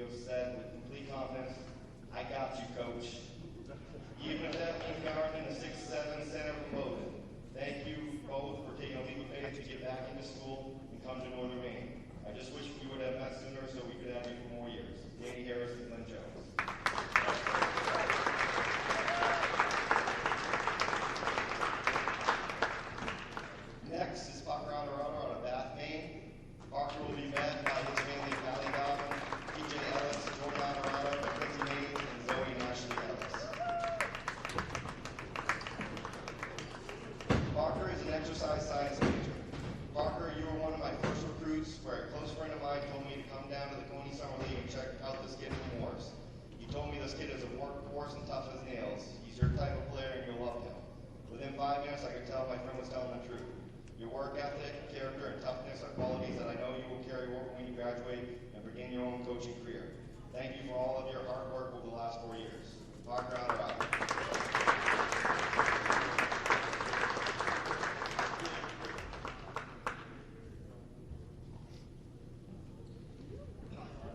you have said with complete confidence, "I got you, coach." Even if that means guarding the 6'7" center from Logan. Thank you both for taking a leap of faith to get back into school and come to Northern Maine. I just wish we would have met sooner so we could have you for more years. Danny Harris and Lynn Jones. Next is Parker Honorado out of Bath, Maine. Parker will be met by his family of Allie Dobbin, PJ Ellis, Jordan Honorado, Mackenzie Hayes, and Zoe and Ashley Ellis. Parker is an exercise science major. Parker, you were one of my first recruits where a close friend of mine told me to come down to the Coney Summer League and check out this kid from Morris. He told me this kid is a workhorse and tough as nails. He's your type of player and you'll love him. Within 5 minutes, I could tell my friend was telling the truth. Your work ethic, character, and toughness are qualities that I know you will carry over when you graduate and begin your own coaching career. Thank you for all of your hard work over the last 4 years. Parker Honorado.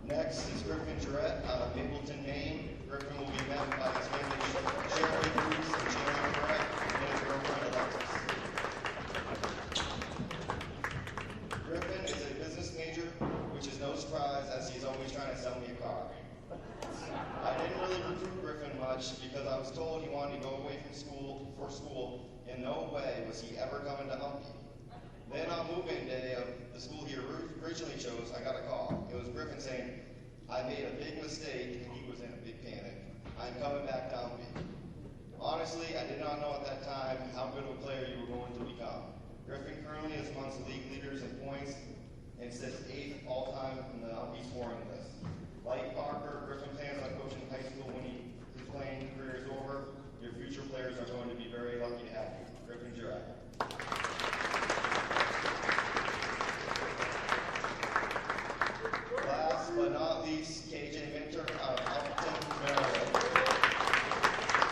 Next is Griffin Jarrett out of Mapleton, Maine. Griffin will be met by his family, Sherry Bruce and Chandler Jarrett, and his girlfriend Alexis. Griffin is a business major, which is no surprise as he's always trying to sell me a car. I didn't really recruit Griffin much because I was told he wanted to go away from school for school. In no way was he ever coming to UMPI. Then on move-in day of the school he originally chose, I got a call. It was Griffin saying, "I made a big mistake," and he was in a big panic. "I'm coming back to UMPI." Honestly, I did not know at that time how good of a player you were going to become. Griffin currently is amongst the league leaders in points and sits 8th all-time in the UMPI scoring list. Like Parker, Griffin plans on coaching high school when his playing career is over. Your future players are going to be very lucky to have you. Griffin Jarrett. Last but not least, KJ Minter out of Appleton, Maryland.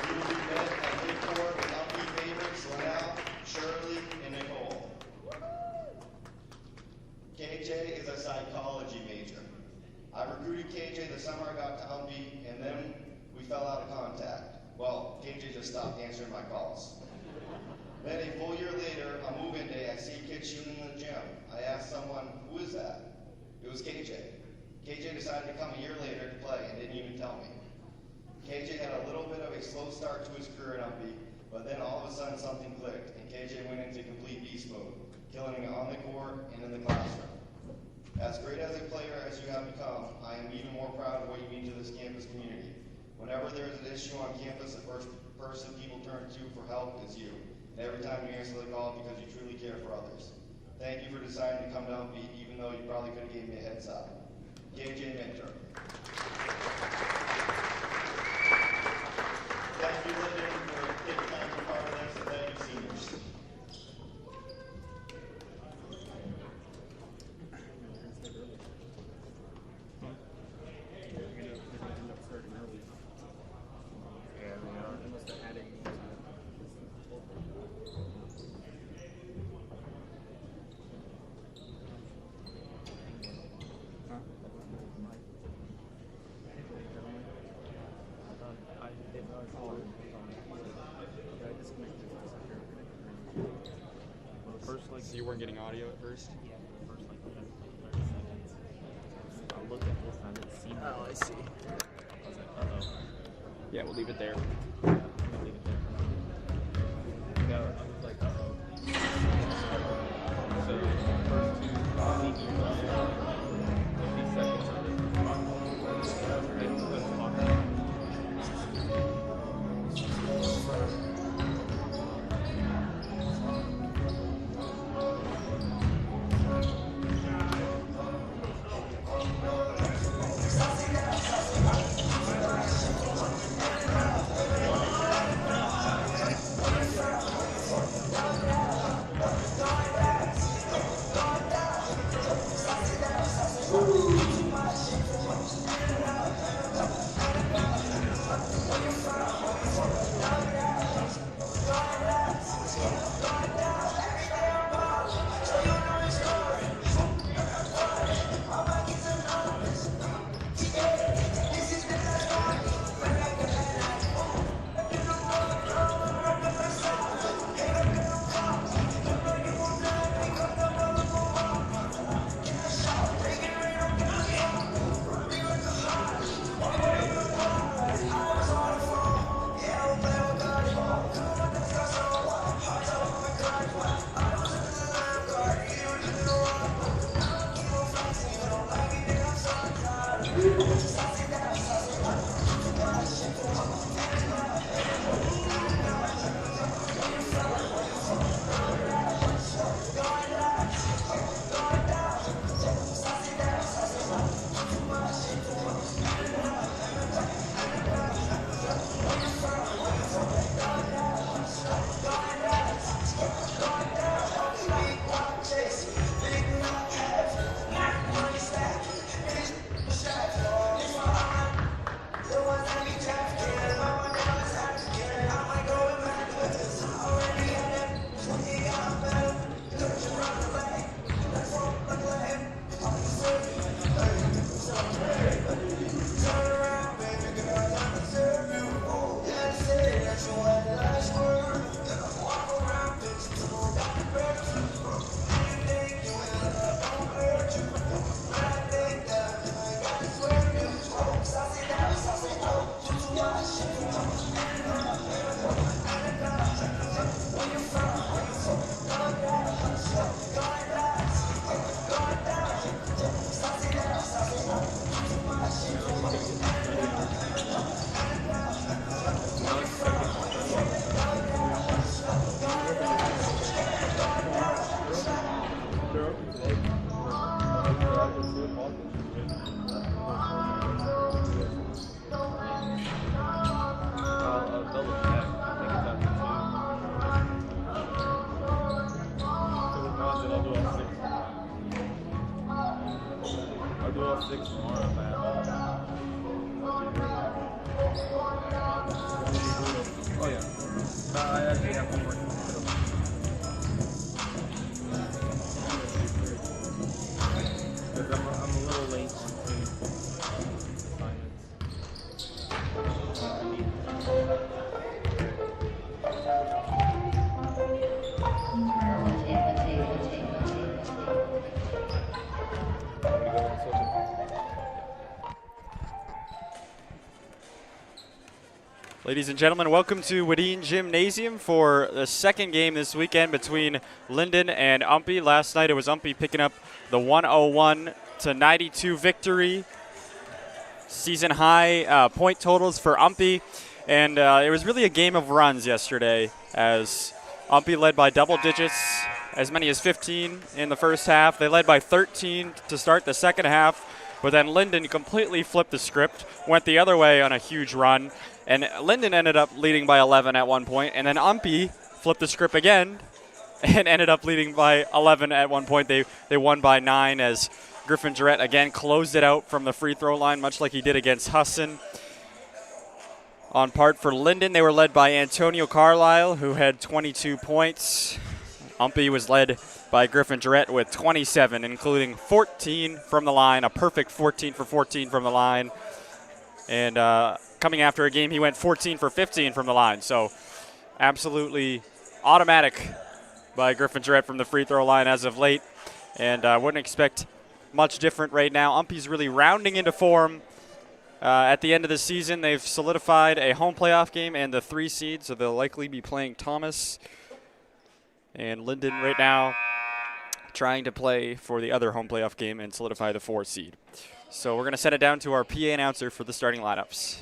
He will be met at midcourt with UMPI favorites Linnell, Shirley, and Nicole. KJ is a psychology major. I recruited KJ the summer I got to UMPI, and then we fell out of contact. Well, KJ just stopped answering my calls. Then a full year later, on move-in day, I see a kid shooting in the gym. I asked someone, "Who is that?" It was KJ. KJ decided to come a year later to play and didn't even tell me. KJ had a little bit of a slow start to his career at UMPI, but then all of a sudden something clicked, and KJ went into complete beast mode, killing it on the court and in the classroom. As great as a player as you have become, I am even more proud of what you mean to this campus community. Whenever there is an issue on campus, the first person people turn to for help is you. And every time you answer the call because you truly care for others. Thank you for deciding to come down UMPI, even though you probably could have gave me a heads up. KJ Minter. Thank you, Lyndon, for taking time to be part of this, and thank you, seniors. So you weren't getting audio at first? Yeah, first like 30 seconds. I looked at this and I didn't see that. Oh, I see. I was like, uh-oh. Yeah, we'll leave it there. I'm gonna leave it there. No, I was like, uh-oh. So, first two, 50 seconds of it. And let's talk about it. Ladies and gentlemen, welcome to Wadeen Gymnasium for the second game this weekend between Lyndon and UMPI. Last night it was UMPI picking up the 101-92 victory. Season high point totals for UMPI. And it was really a game of runs yesterday as UMPI led by double digits, as many as 15 in the first half. They led by 13 to start the second half, but then Lyndon completely flipped the script, went the other way on a huge run, and Lyndon ended up leading by 11 at one point, and then UMPI flipped the script again and ended up leading by 11 at one point. They won by 9 as Griffin Jarrett again closed it out from the free throw line, much like he did against Husson. On part for Lyndon, they were led by Antonio Carlisle, who had 22 points. UMPI was led by Griffin Jarrett with 27, including 14 from the line, a perfect 14 for 14 from the line. And coming after a game, he went 14 for 15 from the line. So absolutely automatic by Griffin Jarrett from the free throw line as of late. And wouldn't expect much different right now. UMPI's really rounding into form. At the end of the season, they've solidified a home playoff game and the 3 seed, so they'll likely be playing Thomas. And Lyndon right now trying to play for the other home playoff game and solidify the 4 seed. So we're going to set it down to our PA announcer for the starting lineups.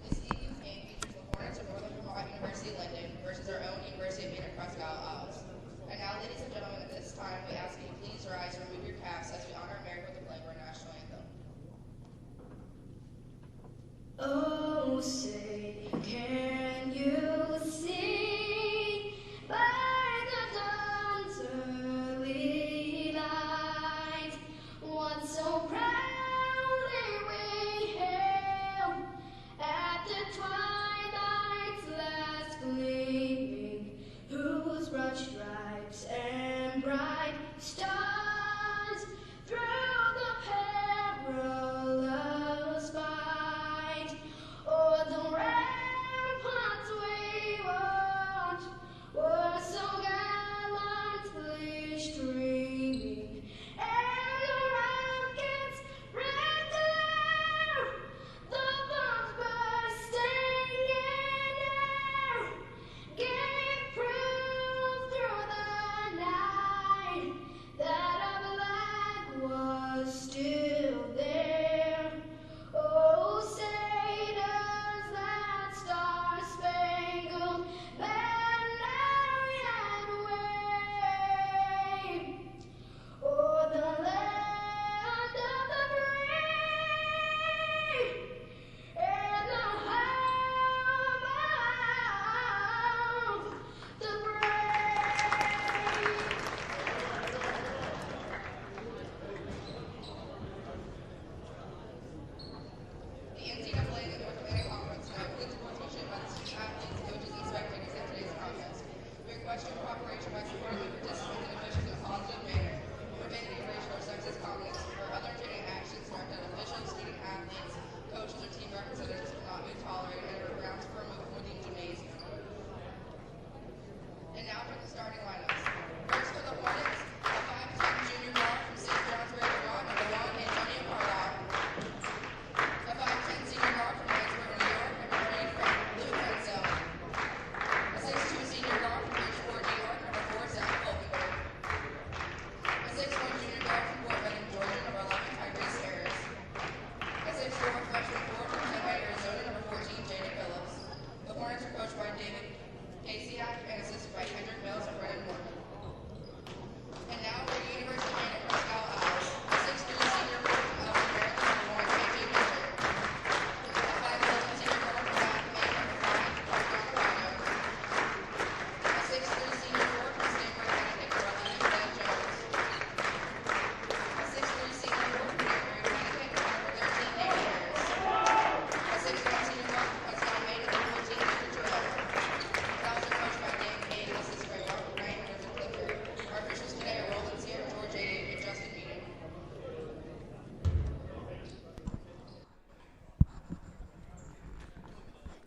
This evening's game features the Hornets of Northern Vermont University Lyndon versus our own University of Maine Prescott Owls. And now, ladies and gentlemen, at this time, we ask you to please rise and remove your caps as we honor America with the playing of our national anthem. Oh, say, can you see by the dawn's early light what so proudly we hailed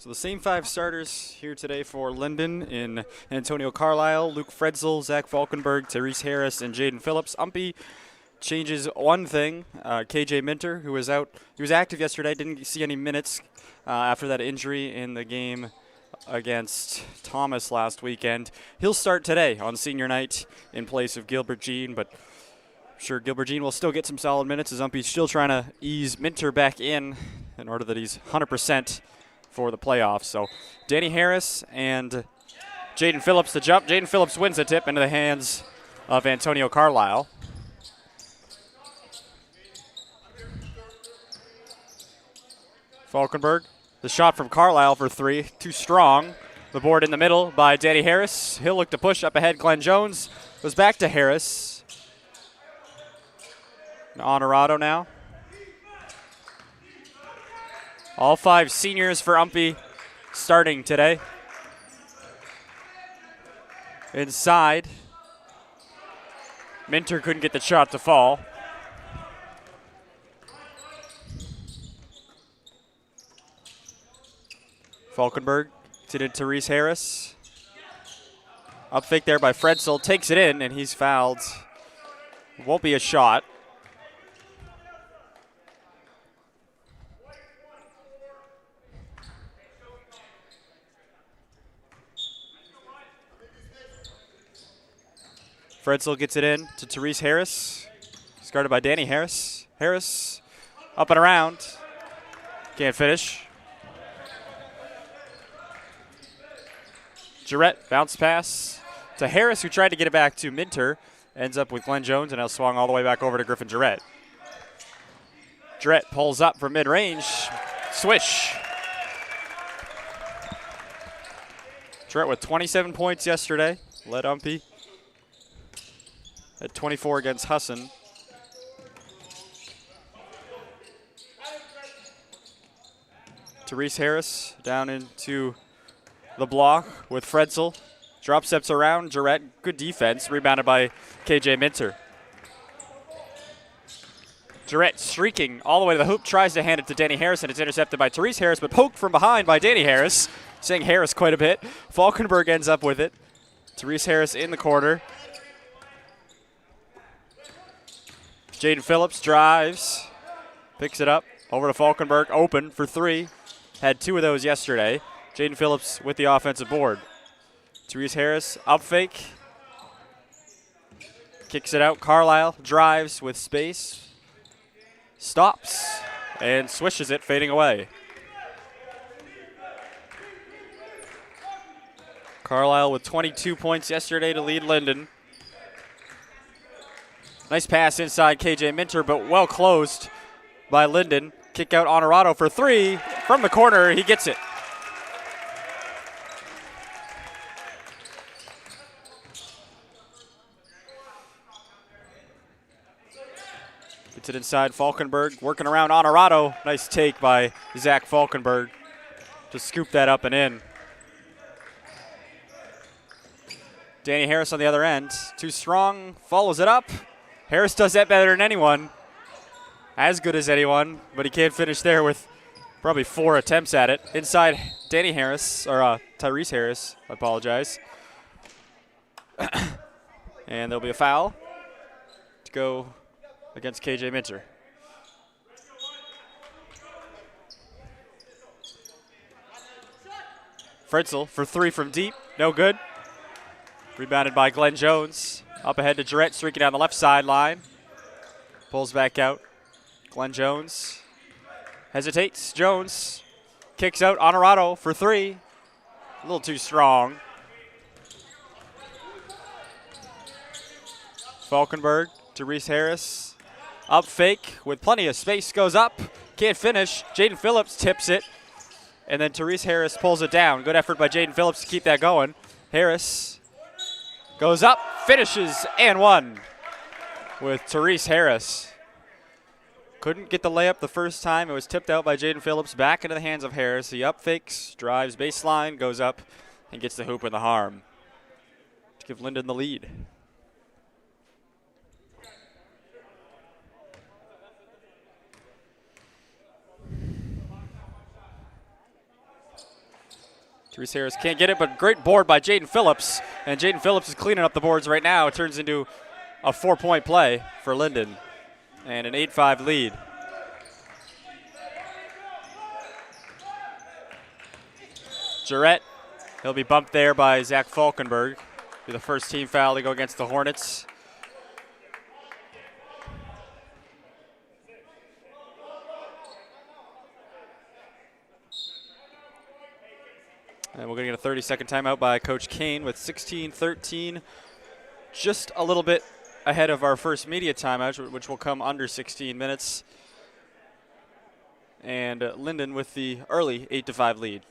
So the same 5 starters here today for Lyndon in Antonio Carlisle, Luke Fredzel, Zach Falkenberg, Therese Harris, and Jaden Phillips. UMPI changes one thing. KJ Minter, who was out, he was active yesterday, didn't see any minutes after that injury in the game against Thomas last weekend. He'll start today on senior night in place of Gilbert Jean, but I'm sure Gilbert Jean will still get some solid minutes as UMPI's still trying to ease Minter back in order that he's 100% for the playoffs. So Danny Harris and Jaden Phillips the jump. Jaden Phillips wins the tip into the hands of Antonio Carlisle. Falkenberg, the shot from Carlisle for 3, too strong. The board in the middle by Danny Harris. He'll look to push up ahead. Glenn Jones goes back to Harris. Honorado now. All 5 seniors for UMPI starting today. Inside. Minter couldn't get the shot to fall. Falkenberg to Therese Harris. Up fake there by Fredzel. Takes it in, and he's fouled. Won't be a shot. Fredzel gets it in to Therese Harris. He's guarded by Danny Harris. Harris up and around. Can't finish. Jarrett, bounce pass to Harris, who tried to get it back to Minter. Ends up with Glenn Jones, and now swung all the way back over to Griffin Jarrett. Jarrett pulls up from mid-range. Swish. Jarrett with 27 points yesterday. Led UMPI at 24 against Husson. Therese Harris down into the block with Fredzel. Drop steps around Jarrett. Good defense. Rebounded by KJ Minter. Jarrett streaking all the way to the hoop. Tries to hand it to Danny Harris, and it's intercepted by Therese Harris, but poked from behind by Danny Harris. Saying Harris quite a bit. Falkenberg ends up with it. Therese Harris in the corner. Jaden Phillips drives. Picks it up. Over to Falkenberg. Open for 3. Had 2 of those yesterday. Jaden Phillips with the offensive board. Therese Harris, up fake. Kicks it out. Carlisle drives with space. Stops and swishes it, fading away. Carlisle with 22 points yesterday to lead Lyndon. Nice pass inside KJ Minter, but well closed by Lyndon. Kick out Honorado for 3. From the corner, he gets it. Gets it inside Falkenberg, working around Honorado. Nice take by Zach Falkenberg to scoop that up and in. Danny Harris on the other end. Too strong, follows it up. Harris does that better than anyone. As good as anyone, but he can't finish there with probably 4 attempts at it. Inside Danny Harris, or Therese Harris, I apologize. And there'll be a foul to go against KJ Minter. Fredzel for 3 from deep, no good. Rebounded by Glenn Jones. Up ahead to Jarrett, streaking down the left sideline. Pulls back out. Glenn Jones hesitates. Jones kicks out Honorado for 3. A little too strong. Falkenberg, Therese Harris. Up fake with plenty of space, goes up. Can't finish. Jaden Phillips tips it. And then Therese Harris pulls it down. Good effort by Jaden Phillips to keep that going. Harris goes up, finishes, and 1 with Therese Harris. Couldn't get the layup the first time. It was tipped out by Jaden Phillips. Back into the hands of Harris. He up fakes, drives baseline, goes up, and gets the hoop in the harm to give Lyndon the lead. Therese Harris can't get it, but great board by Jaden Phillips. And Jaden Phillips is cleaning up the boards right now. It turns into a 4-point play for Lyndon and an 8-5 lead. Jarrett, he'll be bumped there by Zach Falkenberg. Be the first team foul to go against the Hornets. And we're going to get a 30-second timeout by Coach Kane with 16-13. Just a little bit ahead of our first media timeout, which will come under 16 minutes. And Lyndon with the early 8-5 lead.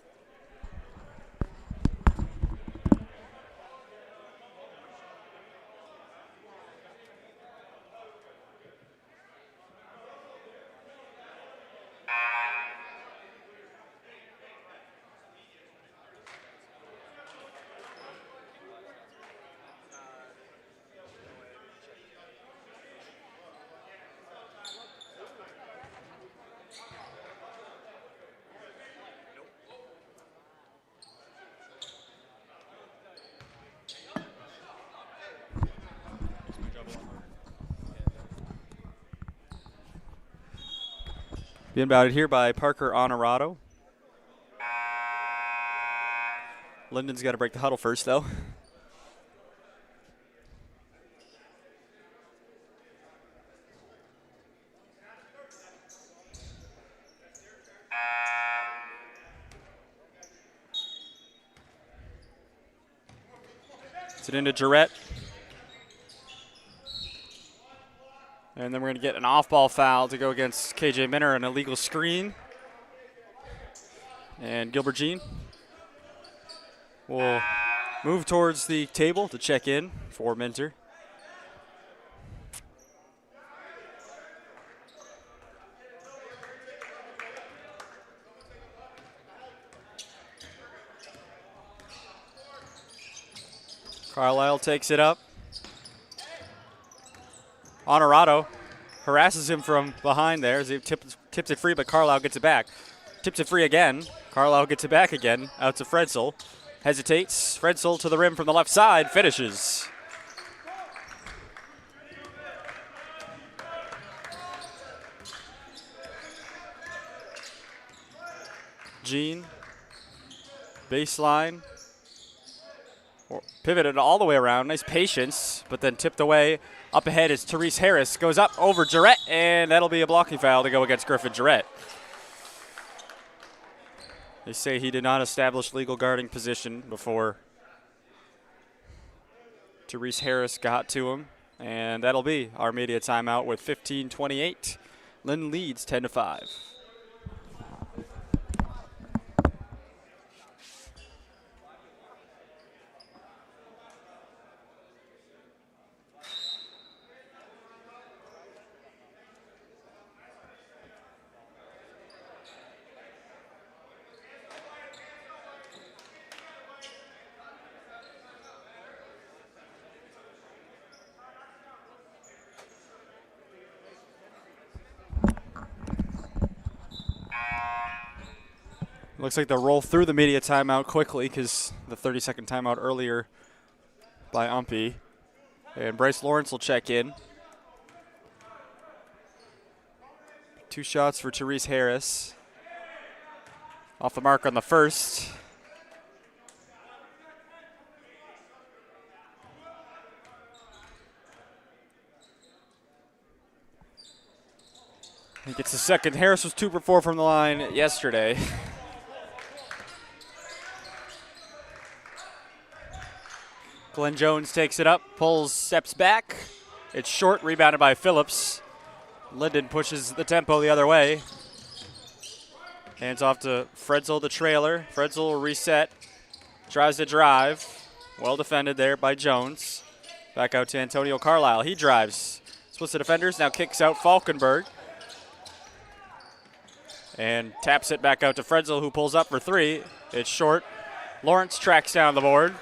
Being batted here by Parker Honorado. Lyndon's got to break the huddle first, though. It's it into Jarrett. And then we're going to get an off-ball foul to go against KJ Minner, an illegal screen. And Gilbert Jean will move towards the table to check in for Minter. Carlisle takes it up. Honorado harasses him from behind there as he tips it free, but Carlisle gets it back. Tips it free again. Carlisle gets it back again, out to Fredsel. Hesitates. Fredsel to the rim from the left side, finishes. Jean, baseline. Pivoted all the way around. Nice patience, but then tipped away. Up ahead is Therese Harris. Goes up over Jarrett, and that'll be a blocking foul to go against Griffin Jarrett. They say he did not establish legal guarding position before Therese Harris got to him, and that'll be our media timeout with 15:28. Lynn leads 10-5. Looks like they'll roll through the media timeout quickly because the 30-second timeout earlier by UMPI. And Bryce Lawrence will check in. 2 shots for Therese Harris. Off the mark on the first. He gets the second. Harris was 2 for 4 from the line yesterday. Glenn Jones takes it up, pulls, steps back. It's short, rebounded by Phillips. Lyndon pushes the tempo the other way. Hands off to Fredsel, the trailer. Fredsel will reset, tries to drive. Well defended there by Jones. Back out to Antonio Carlisle. He drives. Splits the defenders, now kicks out Falkenberg. And taps it back out to Fredsel, who pulls up for 3. It's short. Lawrence tracks down the board.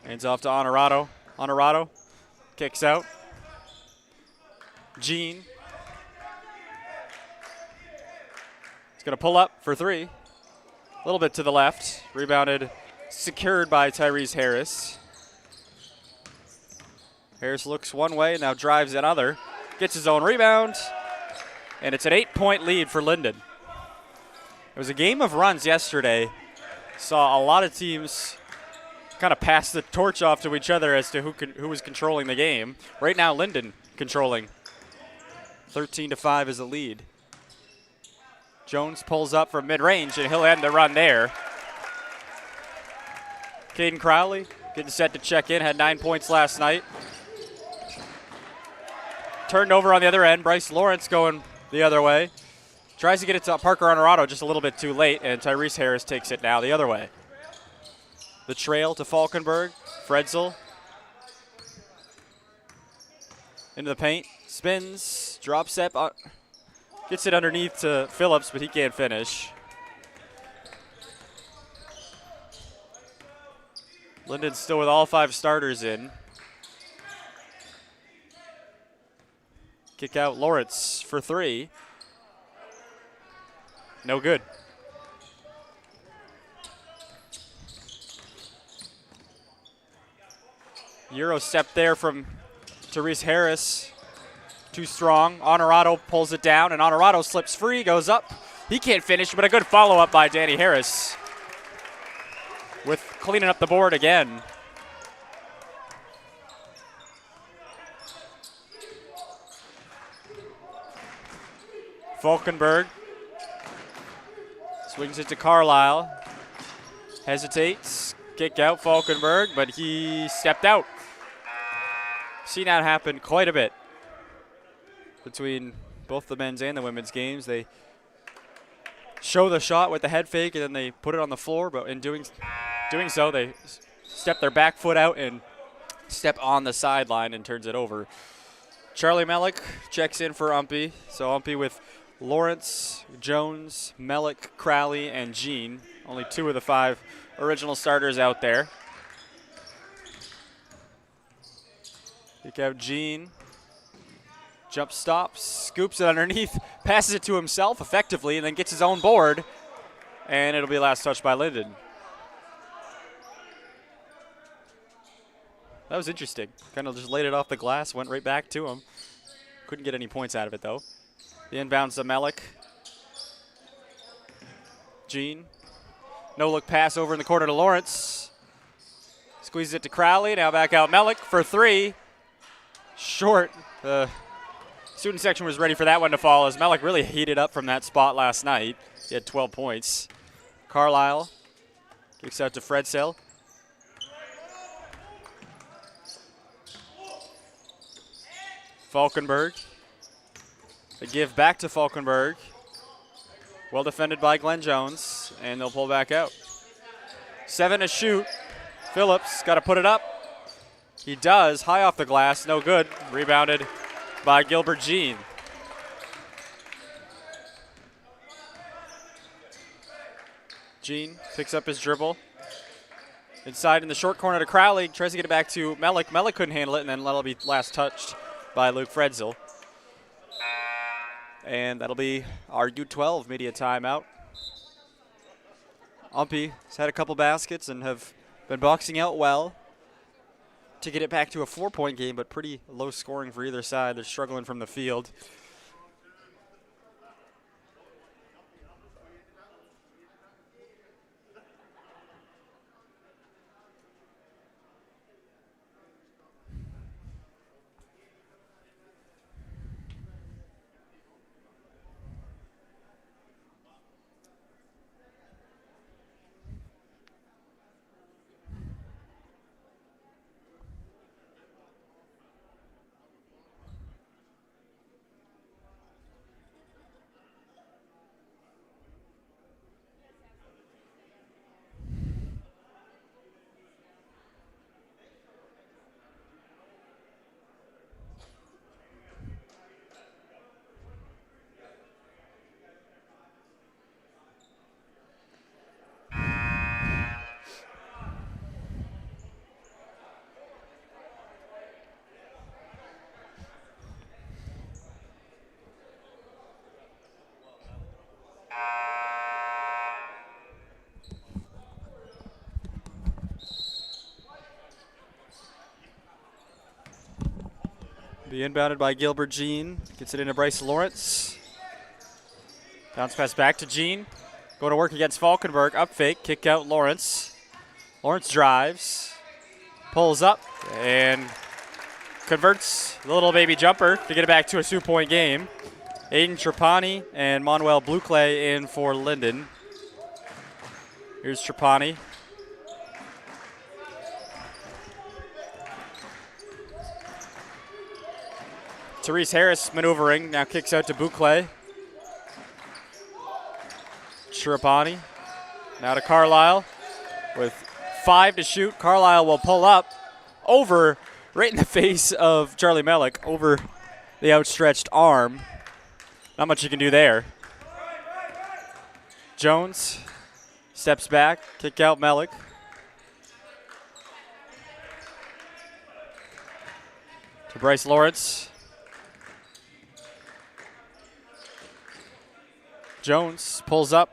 Hands off to Honorado. Honorado kicks out. Jean. going to pull up for three. A little bit to the left. Rebounded, secured by Tyrese Harris. Harris looks one way, now drives another. Gets his own rebound. And it's an 8-point lead for Lyndon. It was a game of runs yesterday. Saw a lot of teams kind of pass the torch off to each other as to who was controlling the game. Right now, Lyndon controlling. 13-5 is the lead. Jones pulls up from mid-range, and he'll end the run there. Caden Crowley getting set to check in, had 9 points last night. Turned over on the other end. Bryce Lawrence going the other way. Tries to get it to Parker Honorado just a little bit too late, and Tyrese Harris takes it now the other way. The trail to Falkenberg. Fredzel. Into the paint. Spins. Drop step. Gets it underneath to Phillips, but he can't finish. Lyndon still with all 5 starters in. Kick out Lawrence for 3. No good. Euro step there from Tyrese Harris. Too strong. Honorado pulls it down, and Honorado slips free, goes up. He can't finish, but a good follow-up by Danny Harris with cleaning up the board again. Falkenberg swings it to Carlisle. Hesitates. Kick out Falkenberg, but he stepped out. Seen that happen quite a bit between both the men's and the women's games. They show the shot with the head fake, and then they put it on the floor, but in doing so, they step their back foot out and step on the sideline and turns it over. Charlie Mellick checks in for UMPI. So UMPI with Lawrence, Jones, Mellick, Crowley, and Jean. Only 2 of the 5 original starters out there. Kick out Jean. Jump stops, scoops it underneath, passes it to himself effectively, and then gets his own board. And it'll be last touch by Lyndon. That was interesting. Kind of just laid it off the glass, went right back to him. Couldn't get any points out of it, though. The inbounds to Mellick. Jean. No-look pass over in the corner to Lawrence. Squeezes it to Crowley. Now back out Mellick for 3. Short. The student section was ready for that one to fall as Mellick really heated up from that spot last night. He had 12 points. Carlisle kicks out to Fredzel. Falkenberg. A give back to Falkenberg. Well defended by Glenn Jones, and they'll pull back out. 7 to shoot. Phillips got to put it up. He does. High off the glass. No good. Rebounded by Gilbert Jean. Jean picks up his dribble. Inside in the short corner to Crowley. Tries to get it back to Mellick. Mellick couldn't handle it, and then that'll be last touched by Luke Fredzel. And that'll be our U12 media timeout. UMPI has had a couple baskets and have been boxing out well to get it back to a 4-point game, but pretty low scoring for either side. They're struggling from the field. Be inbounded by Gilbert Jean. Gets it into Bryce Lawrence. Bounce pass back to Jean. Going to work against Falkenberg. Up fake. Kick out Lawrence. Lawrence drives. Pulls up and converts the little baby jumper to get it back to a 2-point game. Aiden Trapani and Manuel Bluclay in for Lyndon. Here's Trapani. Therese Harris maneuvering, now kicks out to Bouclay. Trapani, now to Carlisle with 5 to shoot. Carlisle will pull up over, right in the face of Charlie Mellick, over the outstretched arm. Not much you can do there. Jones steps back, kick out Mellick. To Bryce Lawrence. Jones pulls up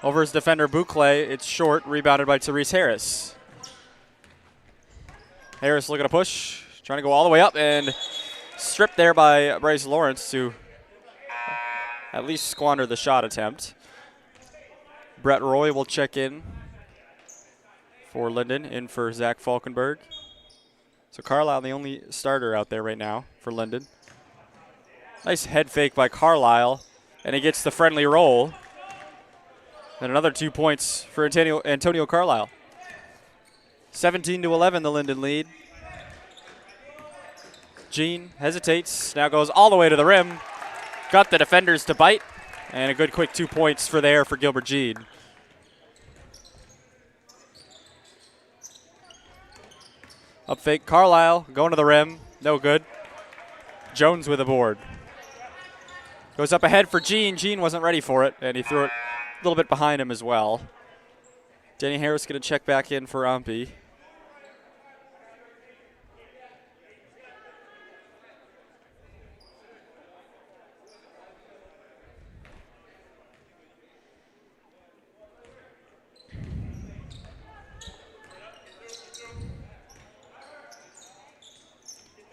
over his defender Bouclay. It's short, rebounded by Therese Harris. Harris looking to push, trying to go all the way up, and stripped there by Bryce Lawrence to at least squander the shot attempt. Brett Roy will check in for Lyndon, in for Zach Falkenberg. So Carlisle, the only starter out there right now for Lyndon. Nice head fake by Carlisle, and he gets the friendly roll. And another 2 points for Antonio Carlisle. 17-11, the Lyndon lead. Jean hesitates, now goes all the way to the rim. Got the defenders to bite, and a good quick 2 points for there for Gilbert Jean. Up fake, Carlisle going to the rim, no good. Jones with a board. Goes up ahead for Jean. Jean wasn't ready for it, and he threw it a little bit behind him as well. Danny Harris going to check back in for UMPI.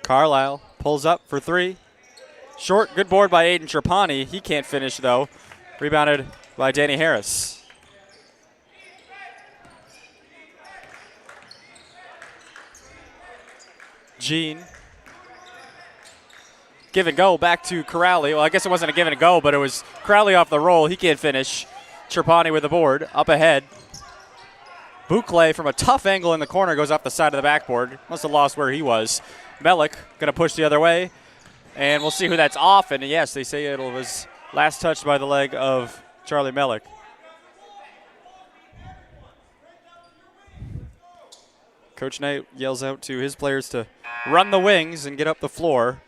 Carlisle pulls up for 3. Short, good board by Aiden Trapani. He can't finish, though. Rebounded by Danny Harris. Jean. Give and go back to Corrali. Well, I guess it wasn't a give and go, but it was Corrali off the roll. He can't finish. Trapani with the board. Up ahead. Bouclay from a tough angle in the corner goes off the side of the backboard. Must have lost where he was. Mellick going to push the other way. And we'll see who that's off. And yes, they say it was last touched by the leg of Charlie Mellick. Coach Knight yells out to his players to run the wings and get up the floor.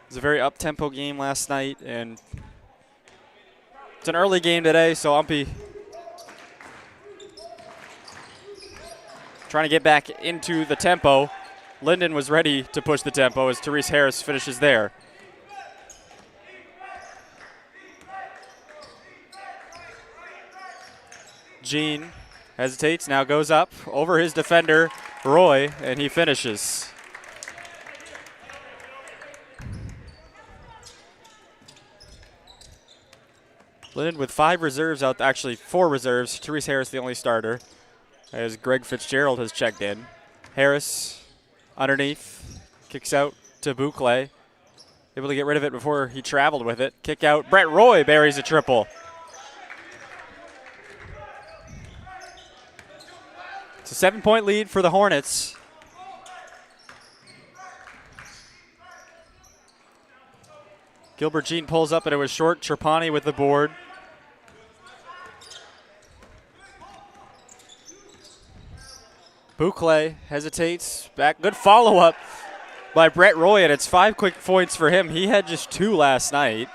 It was a very up-tempo game last night, and it's an early game today, so UMPI trying to get back into the tempo. Lyndon was ready to push the tempo as Therese Harris finishes there. Jean hesitates, now goes up over his defender, Roy, and he finishes. Lyndon with 5 reserves out, actually 4 reserves. Therese Harris the only starter, as Greg Fitzgerald has checked in. Harris underneath, kicks out to Bouclay. Able to get rid of it before he traveled with it. Kick out, Brett Roy buries a triple. It's a 7-point lead for the Hornets. Gilbert Jean pulls up, and it was short. Trapani with the board. Bouclay hesitates. Back. Good follow-up by Brett Roy, and it's 5 quick points for him. He had just 2 last night.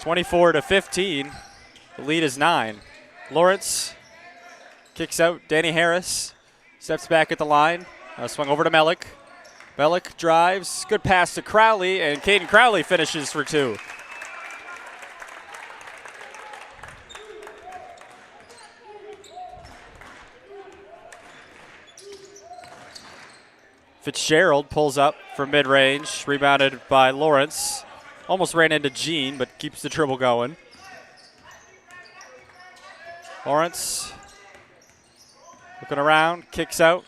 24-15. The lead is 9. Lawrence kicks out. Danny Harris steps back at the line. Swung over to Mellick. Mellick drives. Good pass to Crowley, and Caden Crowley finishes for 2. Fitzgerald pulls up from mid-range, rebounded by Lawrence. Almost ran into Jean, but keeps the dribble going. Lawrence looking around, kicks out.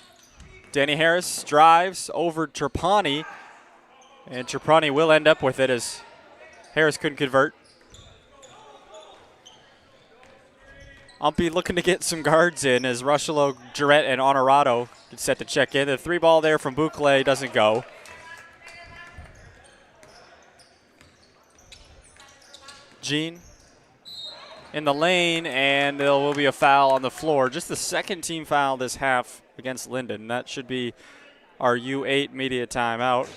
Danny Harris drives over Trapani, and Trapani will end up with it as Harris couldn't convert. UMPI looking to get some guards in as Rushelo, Jarrett, and Honorado get set to check in. The 3-ball there from Boucle doesn't go. Jean in the lane, and there will be a foul on the floor. Just the second team foul this half against Lyndon. That should be our U8 media timeout.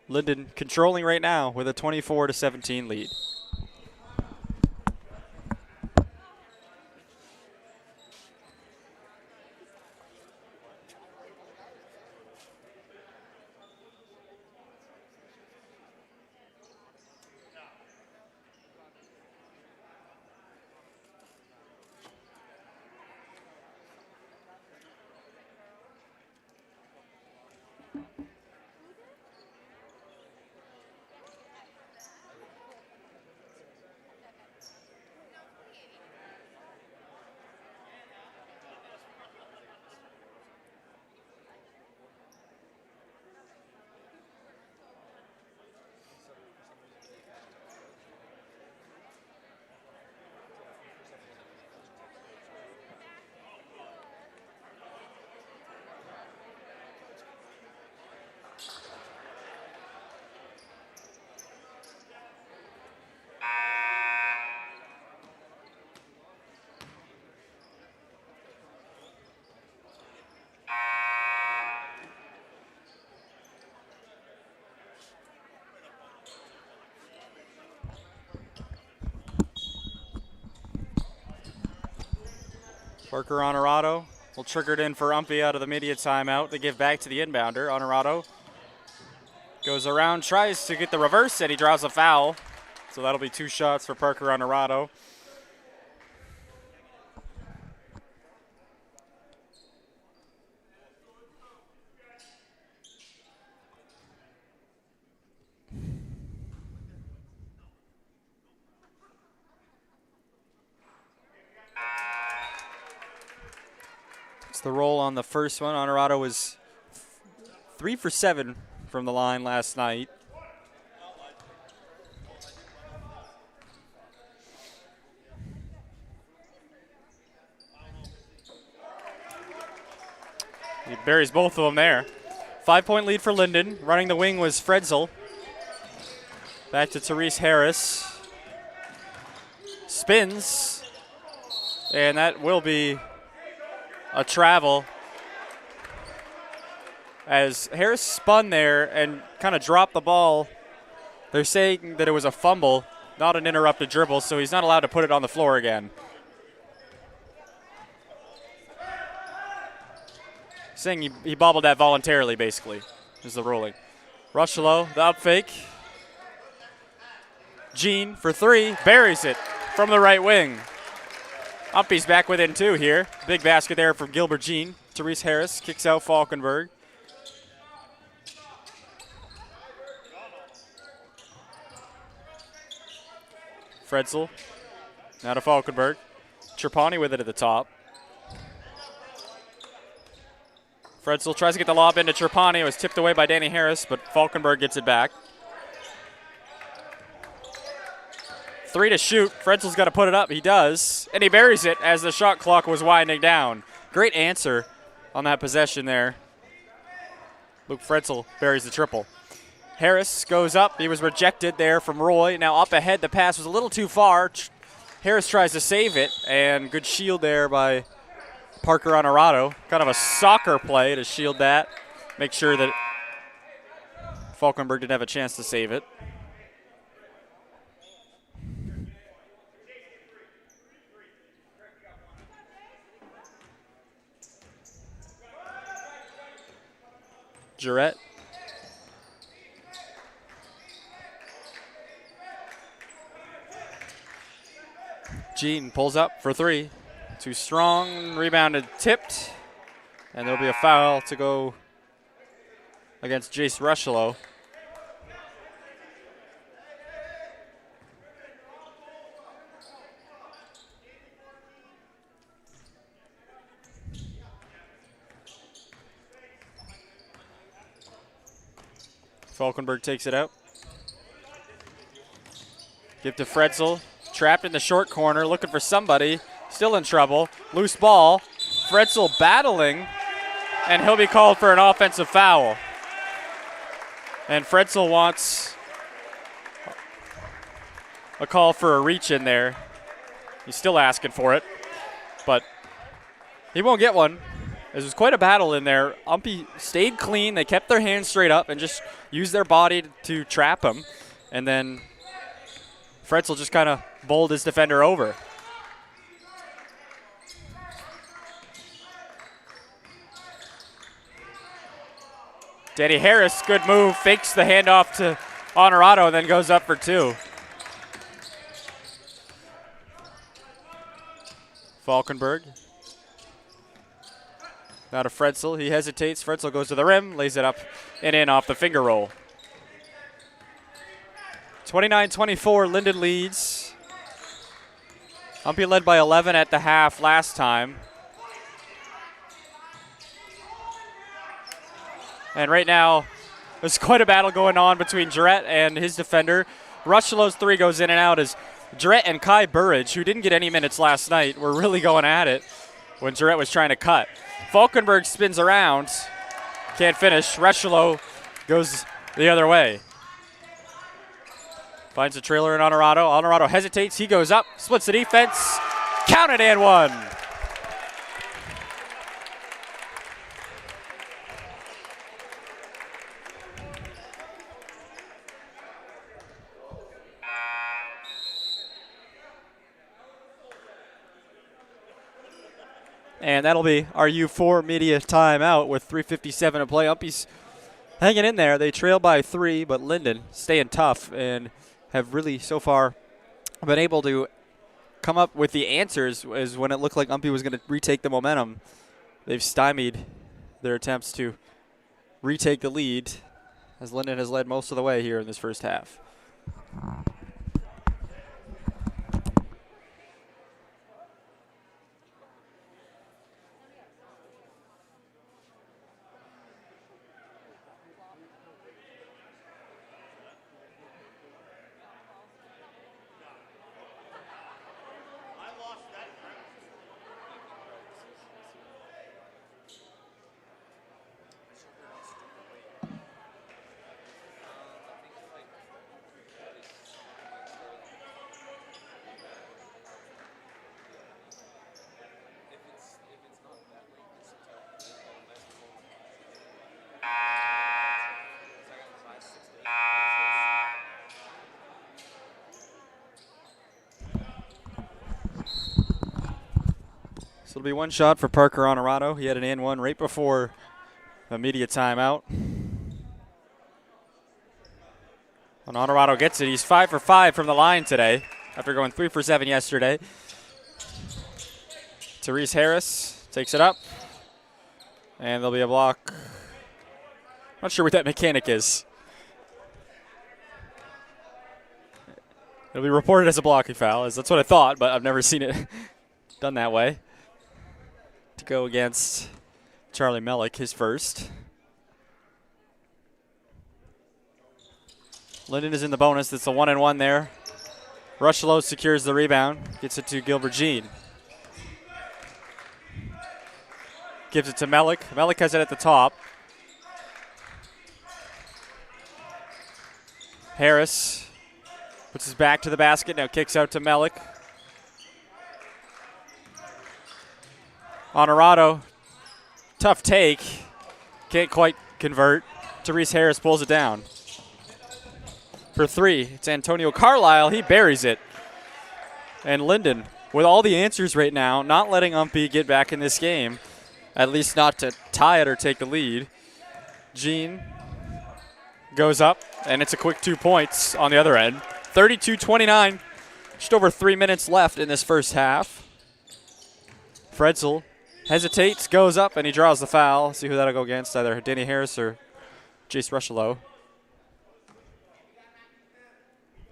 Lyndon controlling right now with a 24-17 lead. Parker Honorado will trigger it in for UMPI out of the media timeout. They give back to the inbounder. Honorado goes around, tries to get the reverse, and he draws a foul. So that'll be 2 shots for Parker Honorado. The roll on the first one. Honorado was 3 for 7 from the line last night. He buries both of them there. 5-point lead for Lyndon. Running the wing was Fredzel. Back to Therese Harris. Spins. And that will be a travel as Harris spun there and kind of dropped the ball. They're saying that it was a fumble, not an interrupted dribble, so he's not allowed to put it on the floor again. Saying he bobbled that voluntarily, basically, is the ruling. Rushelo, the up fake. Jean for 3, buries it from the right wing. UMPI's back within 2 here. Big basket there from Gilbert Jean. Therese Harris kicks out Falkenberg. Fredzel. Now to Falkenberg. Trapani with it at the top. Fredzel tries to get the lob into Trapani. It was tipped away by Danny Harris, but Falkenberg gets it back. 3 to shoot. Fredzel's got to put it up. He does. And he buries it as the shot clock was winding down. Great answer on that possession there. Luke Fredzel buries the triple. Harris goes up. He was rejected there from Roy. Now up ahead. The pass was a little too far. Harris tries to save it. And good shield there by Parker Honorado. Kind of a soccer play to shield that. Make sure that Falkenberg didn't have a chance to save it. Jarrett. Jean pulls up for 3. Too strong. Rebounded, tipped. And there'll be a foul to go against Jace Rushlow. Falkenberg takes it out. Give to Fretzel. Trapped in the short corner, looking for somebody. Still in trouble. Loose ball. Fretzel battling, and he'll be called for an offensive foul. And Fretzel wants a call for a reach in there. He's still asking for it, but he won't get one. It was quite a battle in there. UMPI stayed clean. They kept their hands straight up and just used their body to trap him. And then Fretzel just kind of bowled his defender over. Danny Harris, good move, fakes the handoff to Honorado and then goes up for two. Falkenberg. Now to Fretzel. He hesitates. Fretzel goes to the rim, lays it up and in off the finger roll. 29-24, Lyndon leads. UMPI led by 11 at the half last time. And right now, there's quite a battle going on between Jarrett and his defender. Rushlow's three goes in and out as Jarrett and Kai Burridge, who didn't get any minutes last night, were really going at it when Jarrett was trying to cut. Falkenberg spins around, can't finish. Rushlow goes the other way. Finds a trailer in Honorado. Honorado hesitates, he goes up, splits the defense, count it and one. And that'll be our U4 media timeout with 3:57 to play. UMPI's hanging in there. They trail by 3, but Lyndon staying tough and have really so far been able to come up with the answers as when it looked like UMPI was going to retake the momentum. They've stymied their attempts to retake the lead as Lyndon has led most of the way here in this first half. So it'll be one shot for Parker Honorado. He had an and one right before the media timeout. When Honorado gets it, he's 5 for 5 from the line today after going 3 for 7 yesterday. Therese Harris takes it up. And there'll be a block. Not sure what that mechanic is. It'll be reported as a blocking foul. That's what I thought, but I've never seen it done that way. To go against Charlie Mellick, his first. Lyndon is in the bonus. That's a 1-and-1 there. Rushlow secures the rebound. Gets it to Gilbert Jean. Gives it to Mellick. Mellick has it at the top. Harris puts his back to the basket. Now kicks out to Mellick. Honorado, tough take. Can't quite convert. Therese Harris pulls it down. For 3, it's Antonio Carlisle. He buries it. And Lyndon, with all the answers right now, not letting UMPI get back in this game, at least not to tie it or take the lead. Jean goes up, and it's a quick 2 points on the other end. 32-29, just over 3 minutes left in this first half. Fretzel hesitates, goes up, and he draws the foul. See who that'll go against, either Danny Harris or Jace Rushlow.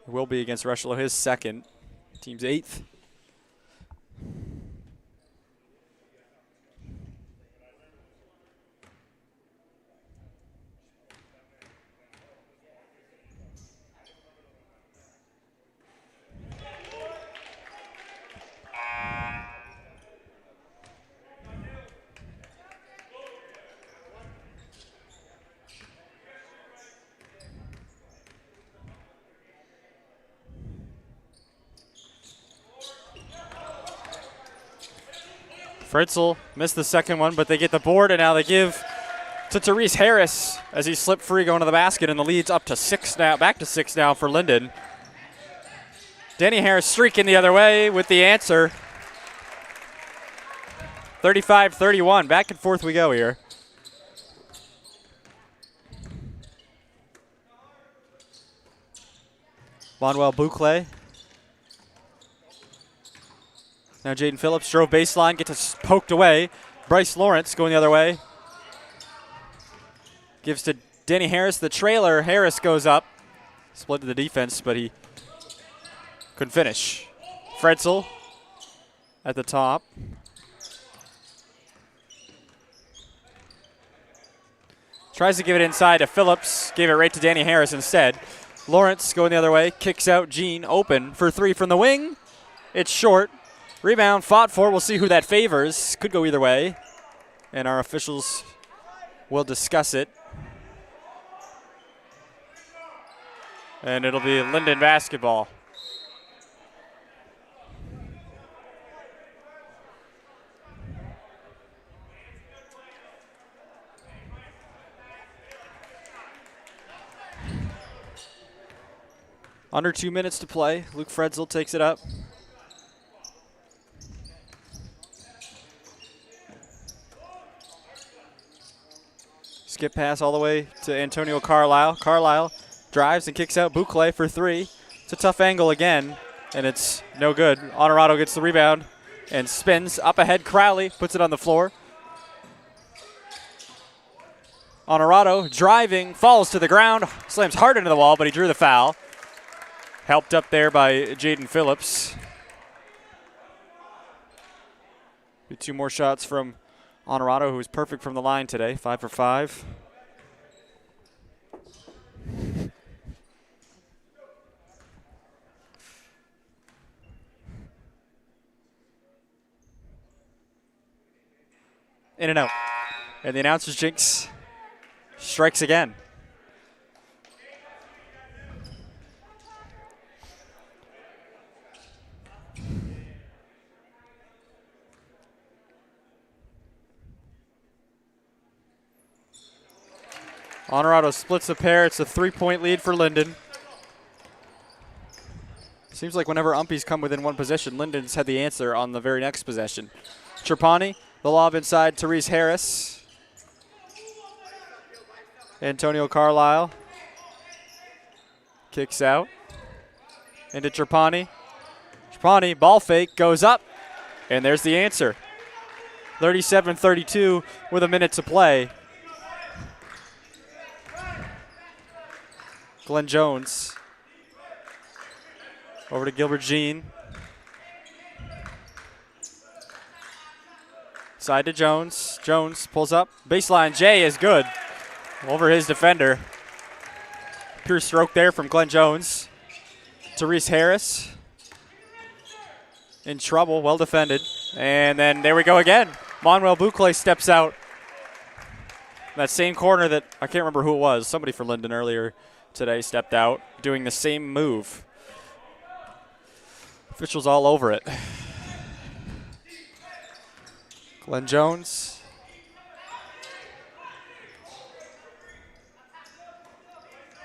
It will be against Rushlow, his second. Team's 8th. Fritzl missed the second one, but they get the board, and now they give to Therese Harris as he slipped free going to the basket, and the lead's up to 6 now, back to 6 now for Lyndon. Danny Harris streaking the other way with the answer. 35-31, back and forth we go here. Manuel Boucle. Now Jaden Phillips drove baseline, gets poked away. Bryce Lawrence going the other way. Gives to Danny Harris the trailer. Harris goes up. Split to the defense, but he couldn't finish. Fritzl at the top. Tries to give it inside to Phillips. Gave it right to Danny Harris instead. Lawrence going the other way. Kicks out Jean open for 3 from the wing. It's short. Rebound fought for. We'll see who that favors. Could go either way. And our officials will discuss it. And it'll be Lyndon basketball. Under 2 minutes to play. Luke Fritzl takes it up. Skip pass all the way to Antonio Carlisle. Carlisle drives and kicks out Boucle for 3. It's a tough angle again, and it's no good. Honorado gets the rebound and spins up ahead. Crowley puts it on the floor. Honorado driving, falls to the ground, slams hard into the wall, but he drew the foul. Helped up there by Jaden Phillips. 2 more shots from Honorado, who was perfect from the line today, 5 for 5. In and out. And the announcer's jinx strikes again. Honorado splits the pair. It's a 3-point lead for Lyndon. Seems like whenever umpies come within one possession, Lyndon's had the answer on the very next possession. Trapani, the lob inside Therese Harris. Antonio Carlisle kicks out into Trapani. Trapani, ball fake, goes up, and there's the answer. 37-32 with a minute to play. Glenn Jones over to Gilbert Jean. Side to Jones. Jones pulls up. Baseline J is good over his defender. Pure stroke there from Glenn Jones. Therese Harris in trouble. Well defended. And then there we go again. Manuel Boucle steps out. That same corner that I can't remember who it was. Somebody for Lyndon earlier today stepped out doing the same move. Officials all over it. Glenn Jones.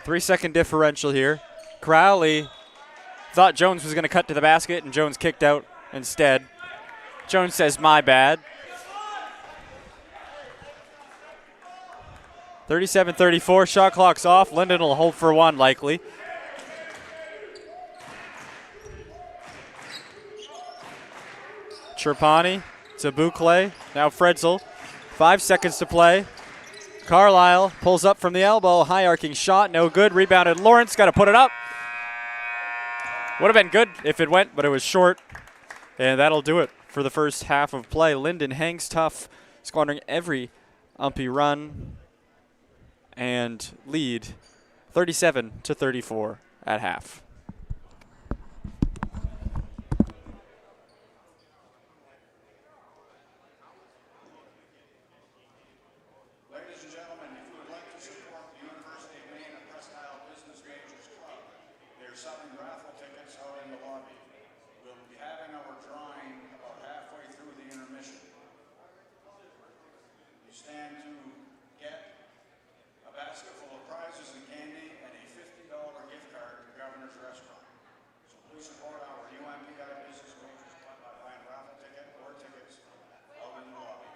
Three-second differential here. Crowley thought Jones was going to cut to the basket, and Jones kicked out instead. Jones says, my bad. 37-34, shot clock's off. Lyndon will hold for 1 likely. Trapani to Bouclé. Now Fredzel. 5 seconds to play. Carlisle pulls up from the elbow. High arcing shot. No good. Rebounded Lawrence. Got to put it up. Would have been good if it went, but it was short. And that'll do it for the first half of play. Lyndon hangs tough, squandering every UMPI run, and lead 37-34 at half. Ladies and gentlemen, if you would like to support the University of Maine and Presque Isle Business Majors Club, they're selling raffle tickets out in the lobby. We'll be having our drawing about halfway through the intermission. You stand to get a basket full of prizes and candy and a $50 gift card to Governor's Restaurant. So please support our UMPI Business Majors Club by buying a raffle ticket or tickets out in the lobby.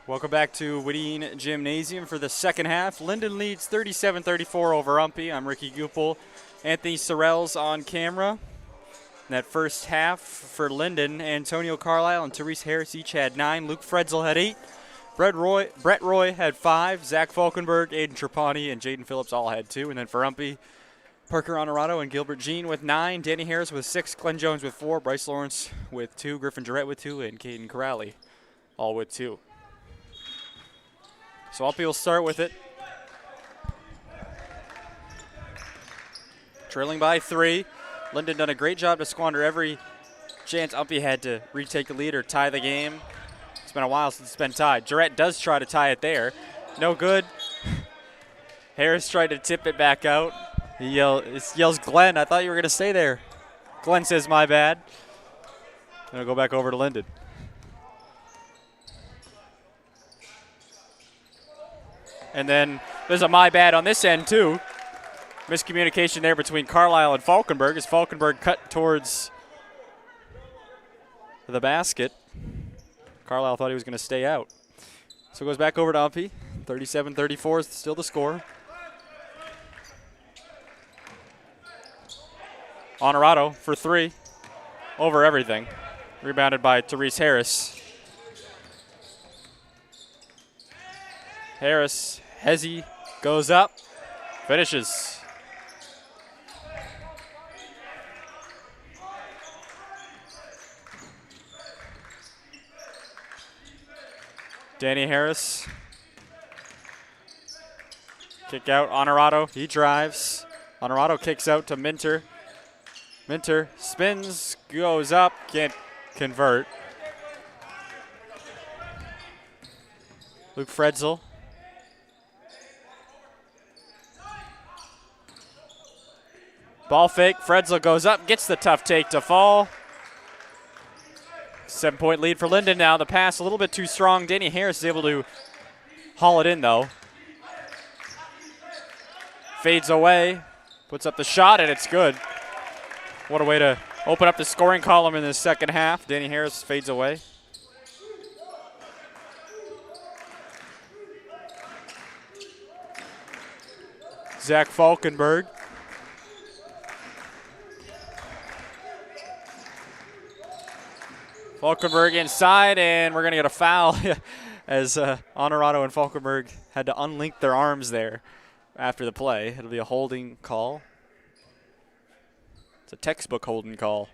Welcome back to Whitteen Gymnasium for the second half. Lyndon leads 37-34 over UMPI. I'm Ricky Gupel. Anthony Sorrells on camera. In that first half for Lyndon, Antonio Carlisle and Therese Harris each had 9. Luke Fredzel had 8. Brett Roy had 5. Zach Falkenberg, Aiden Trapani, and Jaden Phillips all had 2. And then for UMPI, Parker Honorado and Gilbert Jean with 9. Danny Harris with 6. Glenn Jones with 4. Bryce Lawrence with 2. Griffin Jarrett with 2. And Caden Corrali all with 2. So UMPI will start with it. Trailing by 3. Lyndon done a great job to squander every chance UMPI had to retake the lead or tie the game. It's been a while since it's been tied. Jarrett does try to tie it there. No good. Harris tried to tip it back out. He yells, Glenn, I thought you were going to stay there. Glenn says, my bad. And it'll go back over to Lyndon. And then there's a my bad on this end, too. Miscommunication there between Carlisle and Falkenberg as Falkenberg cut towards the basket. Carlisle thought he was going to stay out. So it goes back over to UMPI. 37-34 is still the score. Honorado for 3. Over everything. Rebounded by Therese Harris. Harris, Hezzy goes up, finishes. Danny Harris. Kick out, Honorado, he drives. Honorado kicks out to Minter. Minter spins, goes up, can't convert. Luke Fredzel. Ball fake, Fredzel goes up, gets the tough take to fall. 7-point lead for Lyndon now. The pass a little bit too strong. Danny Harris is able to haul it in, though. Fades away, puts up the shot, and it's good. What a way to open up the scoring column in the second half. Danny Harris fades away. Zach Falkenberg. Falkenberg inside, and we're going to get a foul as Honorado and Falkenberg had to unlink their arms there after the play. It'll be a holding call. It's a textbook holding call.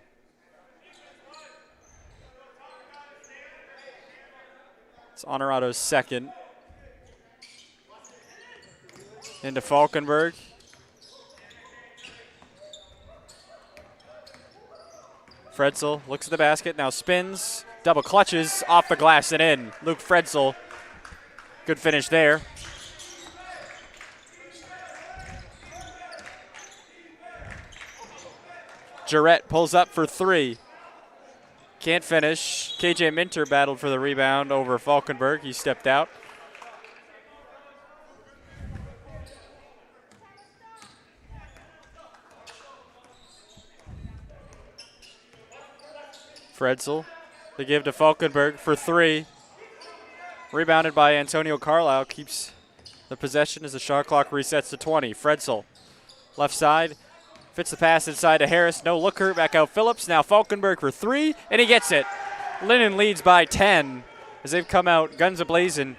It's Honorado's second. Into Falkenberg. Fredzel looks at the basket, now spins, double clutches, off the glass and in. Luke Fredzel, good finish there. Jarrett pulls up for three. Can't finish. KJ Minter battled for the rebound over Falkenberg. He stepped out. Fredzel, they give to Falkenberg for three. Rebounded by Antonio Carlisle, keeps the possession as the shot clock resets to 20. Fredzel, left side, fits the pass inside to Harris. No looker, back out Phillips. Now Falkenberg for three, and he gets it. Lyndon leads by 10 as they've come out guns a-blazing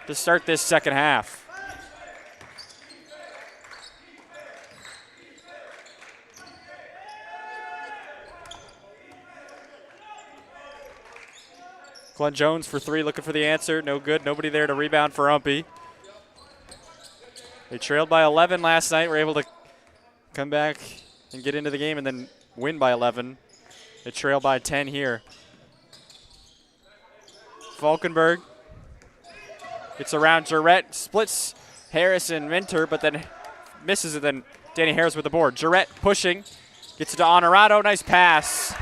to start this second half. Glenn Jones for three, looking for the answer. No good. Nobody there to rebound for UMPI. They trailed by 11 last night. Were able to come back and get into the game and then win by 11. They trail by 10 here. Falkenberg gets around Jarrett, splits Harris and Minter, but then misses it. Then Danny Harris with the board. Jarrett pushing, gets it to Honorado. Nice pass.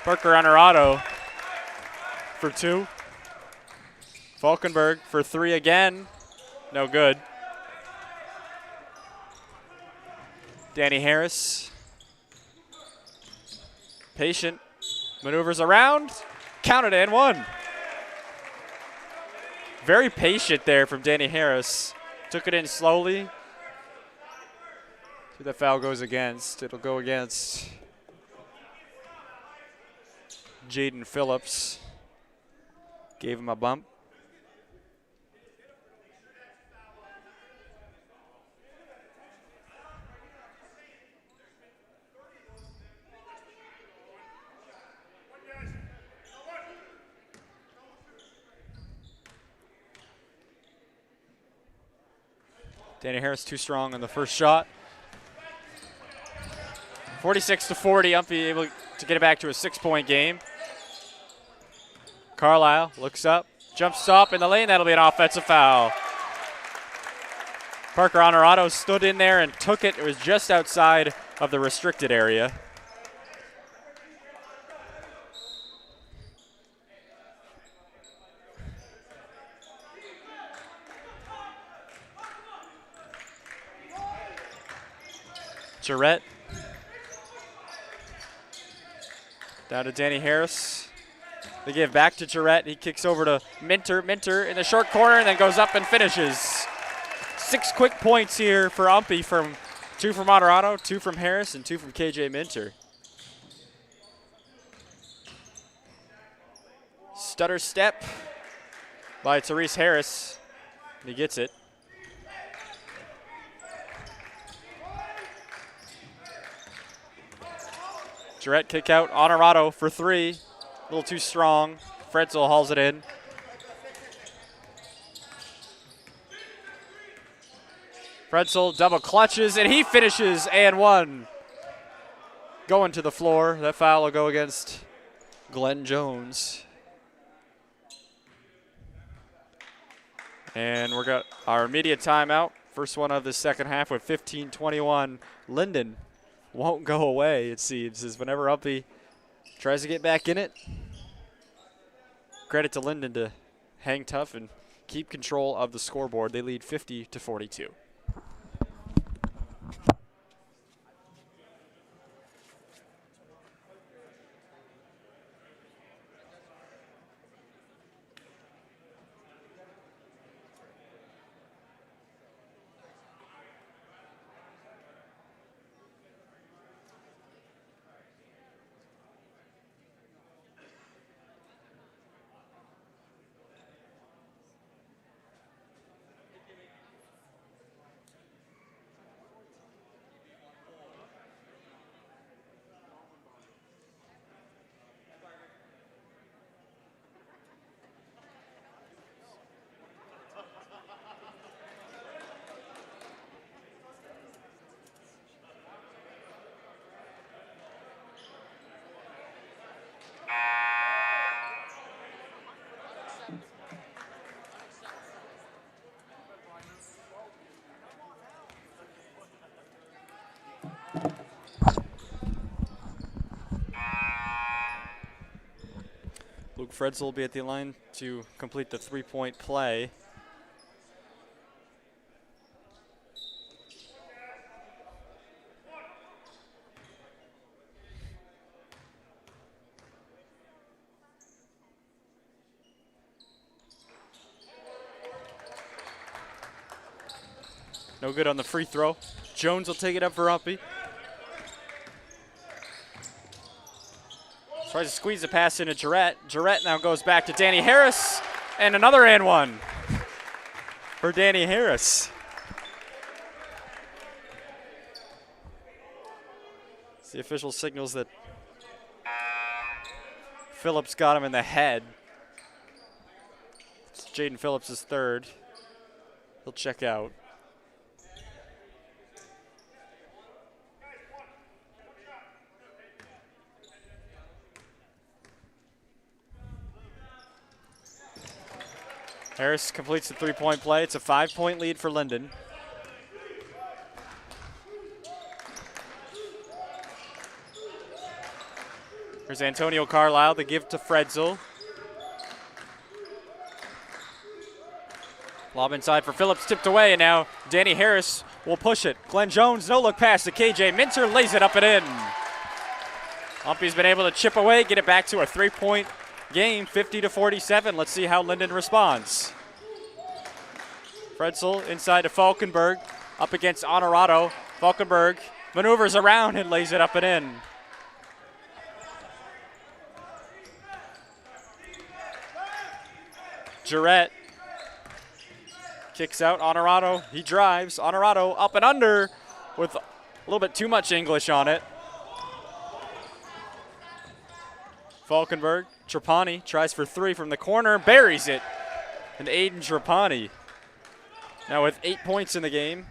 Parker Honorado for two. Falkenberg for three again. No good. Danny Harris. Patient. Maneuvers around. Counted and one. Very patient there from Danny Harris. Took it in slowly. See, the foul goes against. It'll go against Jaden Phillips. Gave him a bump. Danny Harris too strong on the first shot. 46-40, UMPI able to get it back to a 6-point game. Carlisle looks up, jump stop in the lane. That'll be an offensive foul. Parker Honorado stood in there and took it. It was just outside of the restricted area. Jarrett. Down to Danny Harris. They give back to Jarrett. He kicks over to Minter. Minter in the short corner and then goes up and finishes. 6 quick points here for UMPI, from 2 from Honorado, 2 from Harris, and 2 from KJ Minter. Stutter step by Therese Harris. He gets it. Jarrett kick out. Honorado for 3. A little too strong. Fredzel hauls it in. Fredzel double clutches, and he finishes and one. Going to the floor. That foul will go against Glenn Jones. And we've got our immediate timeout. First one of the second half with 15-21. Lyndon won't go away, it seems, as whenever UMPI tries to get back in it. Credit to Lyndon to hang tough and keep control of the scoreboard. They lead 50-42. Luke Fredzel will be at the line to complete the three-point play. No good on the free throw. Jones will take it up for UMPI. Tries to squeeze the pass into Jarrett. Jarrett now goes back to Danny Harris. And another and one for Danny Harris. It's the official signals that Phillips got him in the head. It's Jaden Phillips' third. He'll check out. Harris completes the three-point play. It's a 5-point lead for Lyndon. Here's Antonio Carlisle, the give to Fredzel. Lob inside for Phillips, tipped away, and now Danny Harris will push it. Glenn Jones, no look pass to KJ Minter, lays it up and in. UMPI's been able to chip away, get it back to a three-point game, 50-47. Let's see how Lyndon responds. Fredzel inside to Falkenberg, up against Honorado. Falkenberg maneuvers around and lays it up and in. Jarrett kicks out Honorado. He drives. Honorado up and under with a little bit too much English on it. Falkenberg, Trapani tries for three from the corner, buries it. And Aiden Trapani now with 8 points in the game.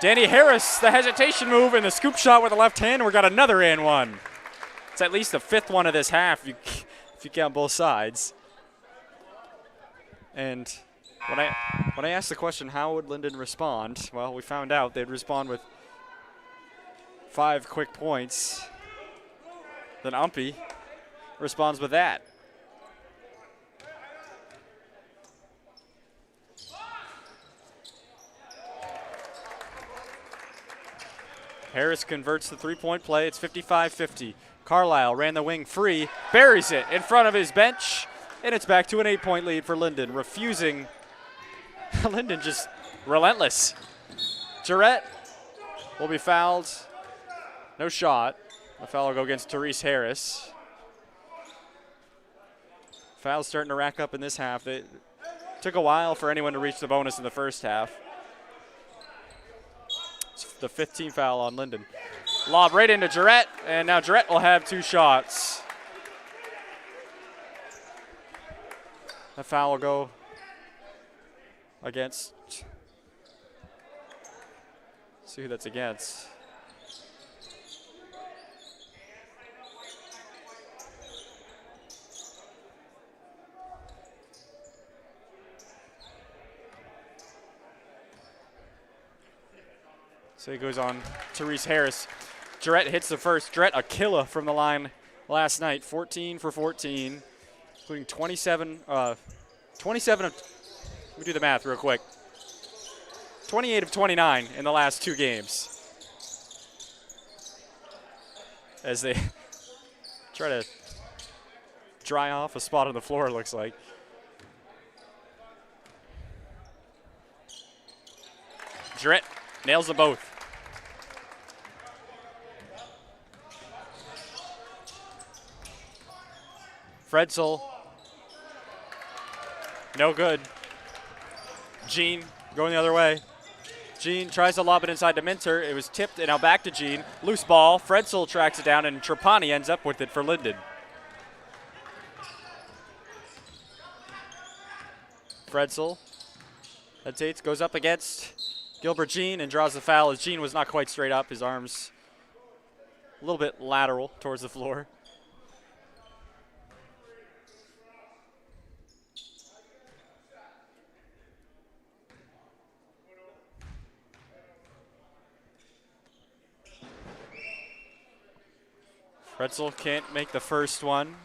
Danny Harris, the hesitation move and the scoop shot with the left hand. We got another and one. It's at least the fifth one of this half if you count both sides. And when I asked the question, how would Lyndon respond? Well, we found out they'd respond with 5 quick points. Then UMPI responds with that. Harris converts the three-point play. It's 55-50. Carlisle ran the wing free, buries it in front of his bench, and it's back to an 8-point lead for Lyndon, refusing. Lyndon just relentless. Jarrett will be fouled. No shot. The foul will go against Therese Harris. Fouls starting to rack up in this half. It took a while for anyone to reach the bonus in the first half. It's the 15th foul on Lyndon. Lob right into Jarrett, and now Jarrett will have 2 shots. The foul will go against. Let's see who that's against. So he goes on Therese Harris. Jarrett hits the first. Jarrett, a killer from the line last night. 14 for 14, including 27 of, let me do the math real quick. 28 of 29 in the last 2 games. As they try to dry off a spot on the floor, it looks like. Jarrett nails them both. Fredzel, no good. Jean going the other way. Jean tries to lob it inside to Minter. It was tipped, and now back to Jean. Loose ball. Fredzel tracks it down, and Trapani ends up with it for Lyndon. Fredzel hesitates, goes up against Gilbert Jean, and draws the foul as Jean was not quite straight up. His arms a little bit lateral towards the floor. Fretzel can't make the first one.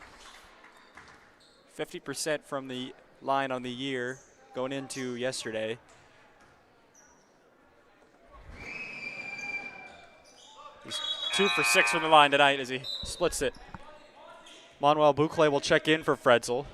50% from the line on the year going into yesterday. He's 2 for 6 from the line tonight as he splits it. Manuel Bucle will check in for Fretzel.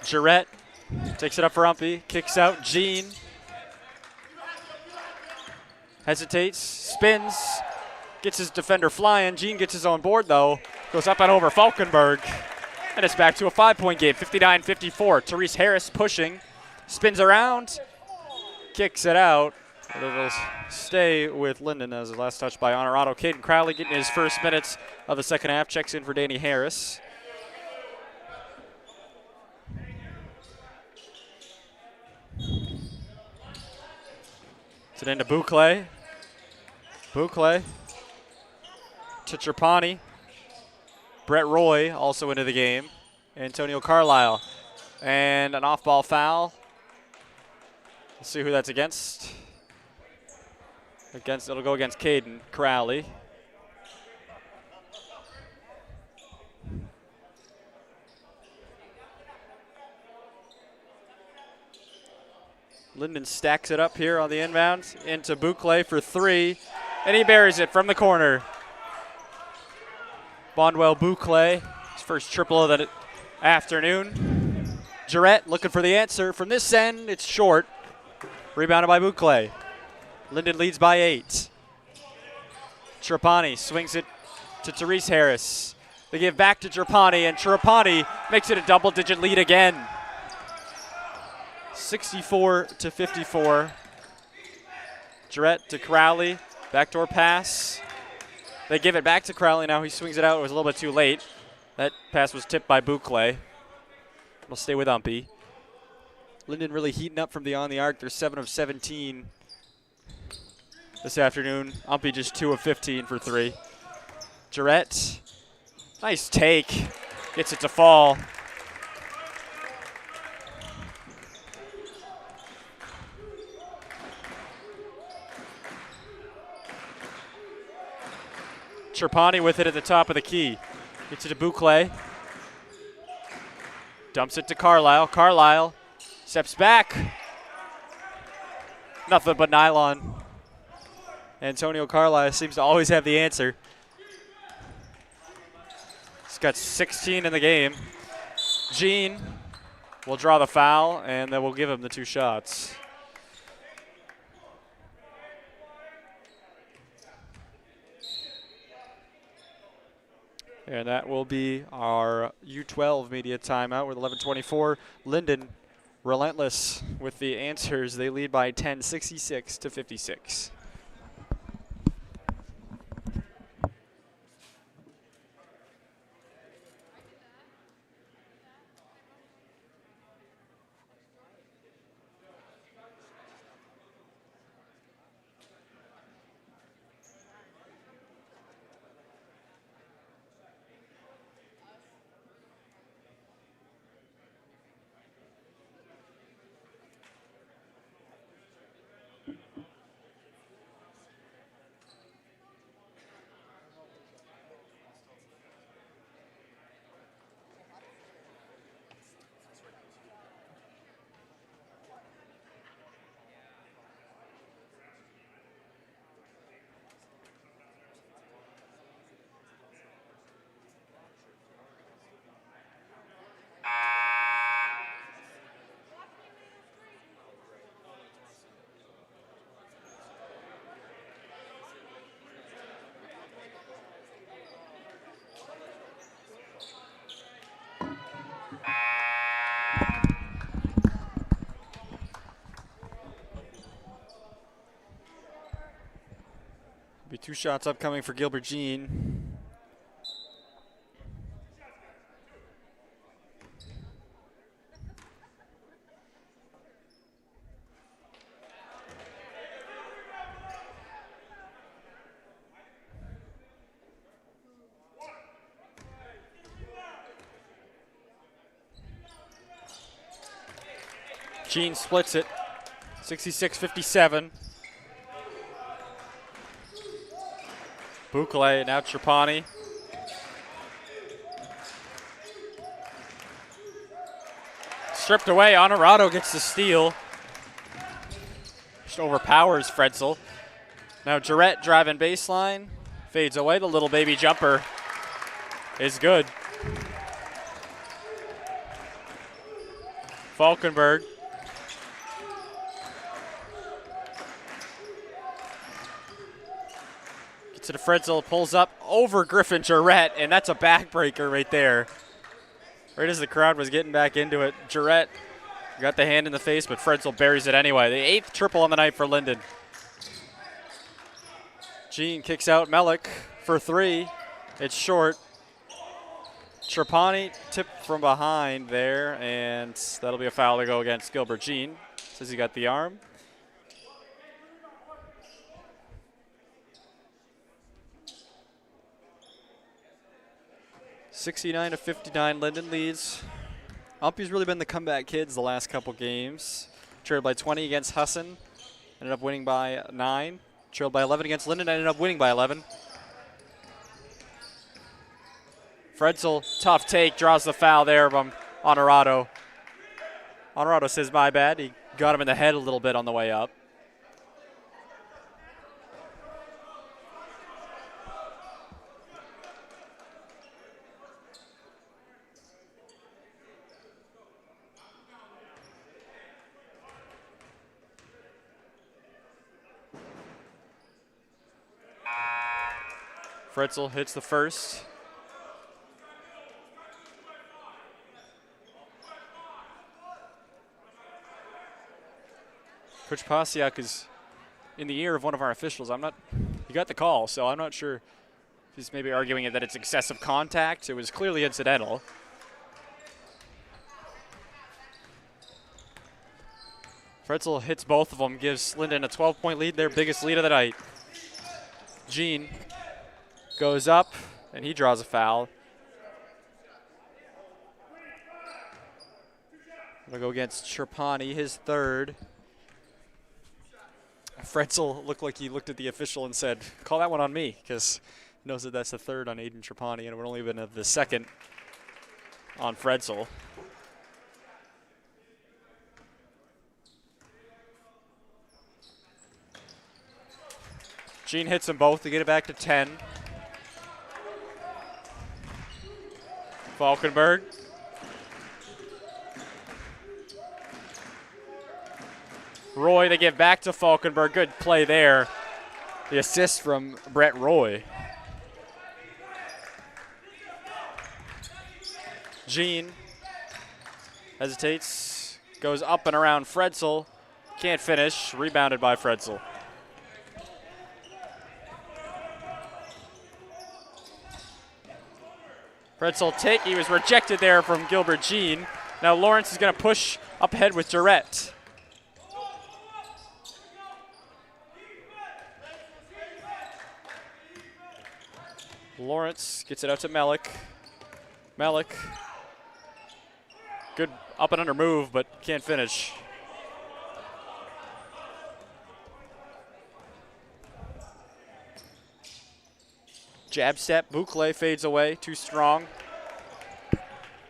Jarrett takes it up for Umpy, kicks out. Jean hesitates, spins, gets his defender flying. Jean gets his own board though, goes up and over Falkenberg, and it's back to a 5-point game, 59-54. Therese Harris pushing, spins around, kicks it out. But it'll stay with Lyndon as his last touch by Honorado. Caden Crowley getting his first minutes of the second half, checks in for Danny Harris. It's it into Bucle. Bucle to Trapani. Brett Roy also into the game. Antonio Carlisle. And an off-ball foul. Let's see who that's against. It'll go against Caden Crowley. Lyndon stacks it up here on the inbound into Bucle for 3, and he buries it from the corner. Bondwell Bucle, his first triple of the afternoon. Jarrett looking for the answer from this end. It's short. Rebounded by Bucle. Lyndon leads by 8. Trapani swings it to Therese Harris. They give back to Trapani, and Trapani makes it a double-digit lead again. 64-54. Jarrett to Crowley. Backdoor pass. They give it back to Crowley. Now he swings it out. It was a little bit too late. That pass was tipped by Bucle. We'll stay with Umpy. Lyndon really heating up from beyond the arc. They're 7 of 17 this afternoon. Umpy just 2 of 15 for 3. Jarrett. Nice take. Gets it to fall. Trapani with it at the top of the key. Gets it to Bucle. Dumps it to Carlisle. Carlisle steps back. Nothing but nylon. Antonio Carlisle seems to always have the answer. He's got 16 in the game. Jean will draw the foul, and then we'll give him the 2 shots. And that will be our U12 media timeout with 11:24. Lyndon relentless with the answers. They lead by 10, 66-56. Be 2 shots upcoming for Gilbert Jean. Jean splits it, 66-57. Boucle, now Trapani. Stripped away, Honorado gets the steal. Just overpowers Fretzel. Now Jarrett driving baseline, fades away. The little baby jumper is good. Falkenberg. Gets it to Fretzel, pulls up over Griffin Jarrett, and that's a backbreaker right there. Right as the crowd was getting back into it, Jarrett got the hand in the face, but Fretzel buries it anyway. The 8th triple on the night for Lyndon. Jean kicks out Melik for 3. It's short. Trapani tipped from behind there, and that'll be a foul to go against Gilbert Jean. Says he got the arm. (69-59), Lyndon leads. UMPI's really been the comeback kids the last couple games. Trailed by 20 against Husson. Ended up winning by 9. Trailed by 11 against Lyndon. Ended up winning by 11. Fretzel, tough take, draws the foul there from Honorado. Honorado says, my bad. He got him in the head a little bit on the way up. Fretzel hits the first. Coach Pasiak is in the ear of one of our officials. He got the call, so I'm not sure if he's maybe arguing that it's excessive contact. It was clearly incidental. Fretzel hits both of them, gives Lyndon a 12-point lead, their biggest lead of the night. Jean goes up, and he draws a foul. We'll go against Trapani, his 3rd. Fretzel looked like he looked at the official and said, call that one on me, because he knows that that's the 3rd on Aiden Trapani, and it would only have been the 2nd on Fretzel. Jean hits them both to get it back to 10. Falkenberg. Roy, they give back to Falkenberg. Good play there. The assist from Brett Roy. Jean hesitates, goes up and around Fretzel. Can't finish. Rebounded by Fretzel. Fretzel take. He was rejected there from Gilbert Jean. Now Lawrence is going to push up ahead with Jarrett. Lawrence gets it out to Melik. Melik. Good up and under move, but can't finish. Jab step, Boucle fades away, too strong.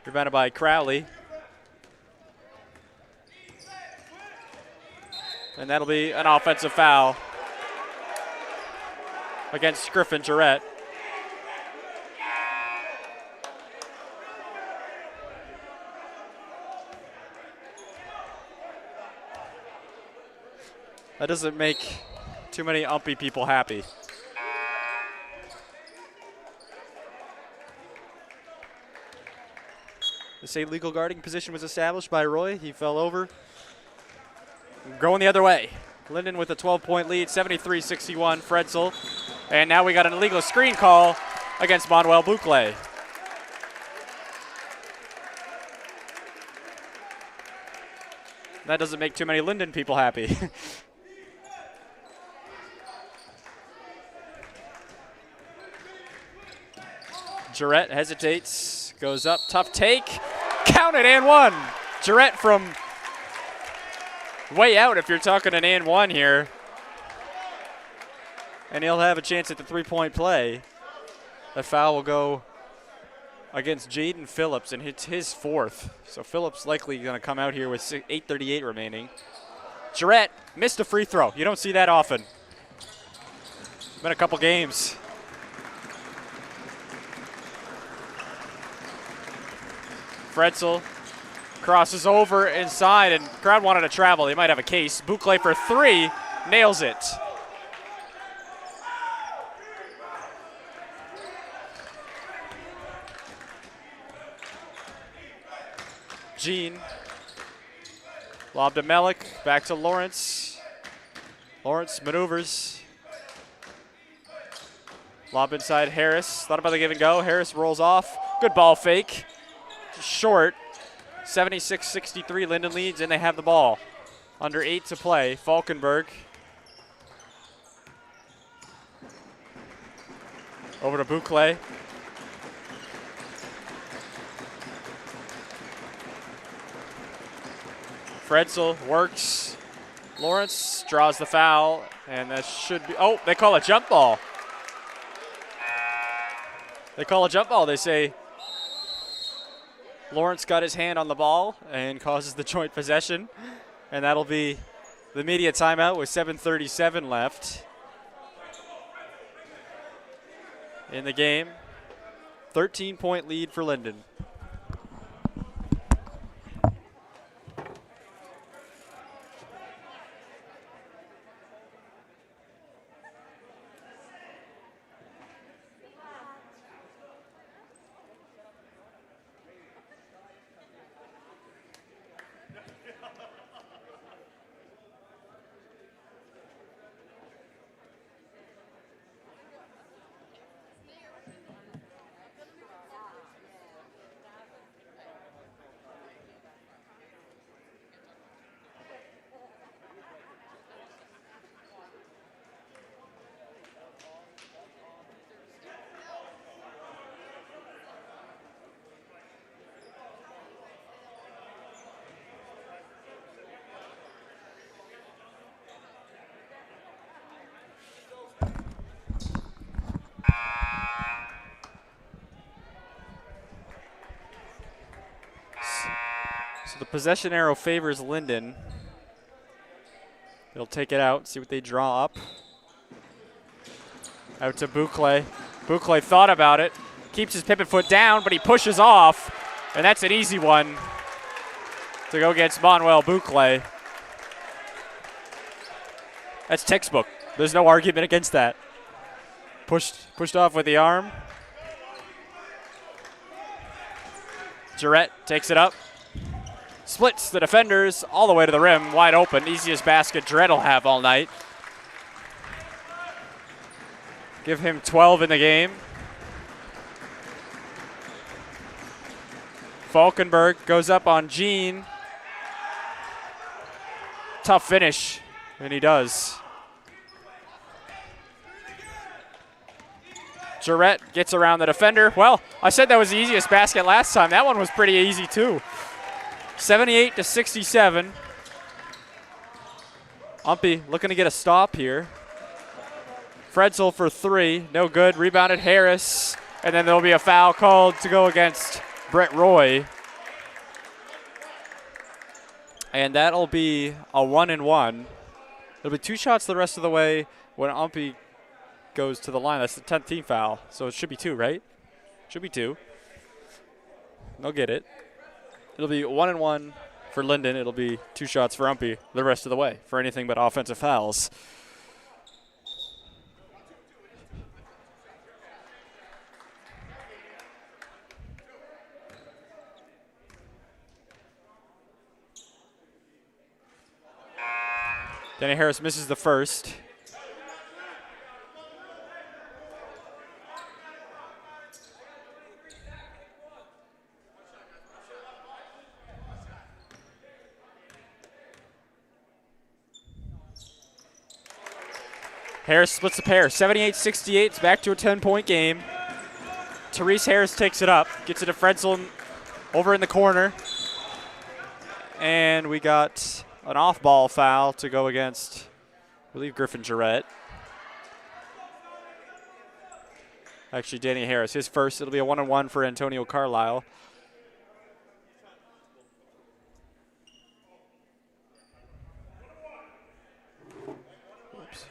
Rebounded by Crowley. And that'll be an offensive foul against Griffin Jarrett. That doesn't make too many UMPI people happy. The same legal guarding position was established by Roy. He fell over. Going the other way. Lyndon with a 12-point lead, 73-61, Fretzel. And now we got an illegal screen call against Manuel Boucle. That doesn't make too many Lyndon people happy. Jarrett hesitates, goes up, tough take, count it and one. Jarrett from way out if you're talking an and one here. And he'll have a chance at the three-point play. The foul will go against Jaden Phillips, and it's his fourth. So Phillips likely going to come out here with 8:38 remaining. Jarrett missed a free throw. You don't see that often. Been a couple games. Fretzel crosses over inside, and crowd wanted to travel. They might have a case. Boucle for three, nails it. Jean. Lob to Melik, back to Lawrence. Lawrence maneuvers. Lob inside Harris. Thought about the give and go. Harris rolls off. Good ball fake. Just short. 76-63, Lyndon leads, and they have the ball. Under 8 to play. Falkenberg. Over to Boucle. Fretzel works. Lawrence draws the foul, and that should be, oh, they call a jump ball. They call a jump ball. They say Lawrence got his hand on the ball and causes the joint possession, and that'll be the media timeout with 7:37 left in the game. 13-point lead for Lyndon. So the possession arrow favors Lyndon. They'll take it out, see what they draw up. Out to Boucle. Boucle thought about it, keeps his pivot foot down, but he pushes off, and that's an easy one to go against Manuel Boucle. That's textbook. There's no argument against that. Pushed off with the arm. Jarrett takes it up. Splits the defenders all the way to the rim, wide open. Easiest basket Jarrett will have all night. Give him 12 in the game. Falkenberg goes up on Jean. Tough finish, and he does. Jarrett gets around the defender. Well, I said that was the easiest basket last time. That one was pretty easy too. 78-67. UMPI looking to get a stop here. Fretzel for three, no good. Rebounded Harris, and then there'll be a foul called to go against Brett Roy. And that'll be a 1-and-1. There'll be two shots the rest of the way when UMPI goes to the line. That's the 10th team foul, so it should be two, right? Should be two. They'll get it. It'll be 1-and-1 for Lyndon. It'll be two shots for UMPI the rest of the way for anything but offensive fouls. Danny Harris misses the first. Harris splits the pair. 78-68. It's back to a 10-point game. Therese Harris takes it up. Gets it to Fretzel over in the corner. And we got an off-ball foul to go against, I believe, Griffin Jarrett. Actually, Danny Harris, his first. It'll be a 1-on-1 for Antonio Carlisle. Oops.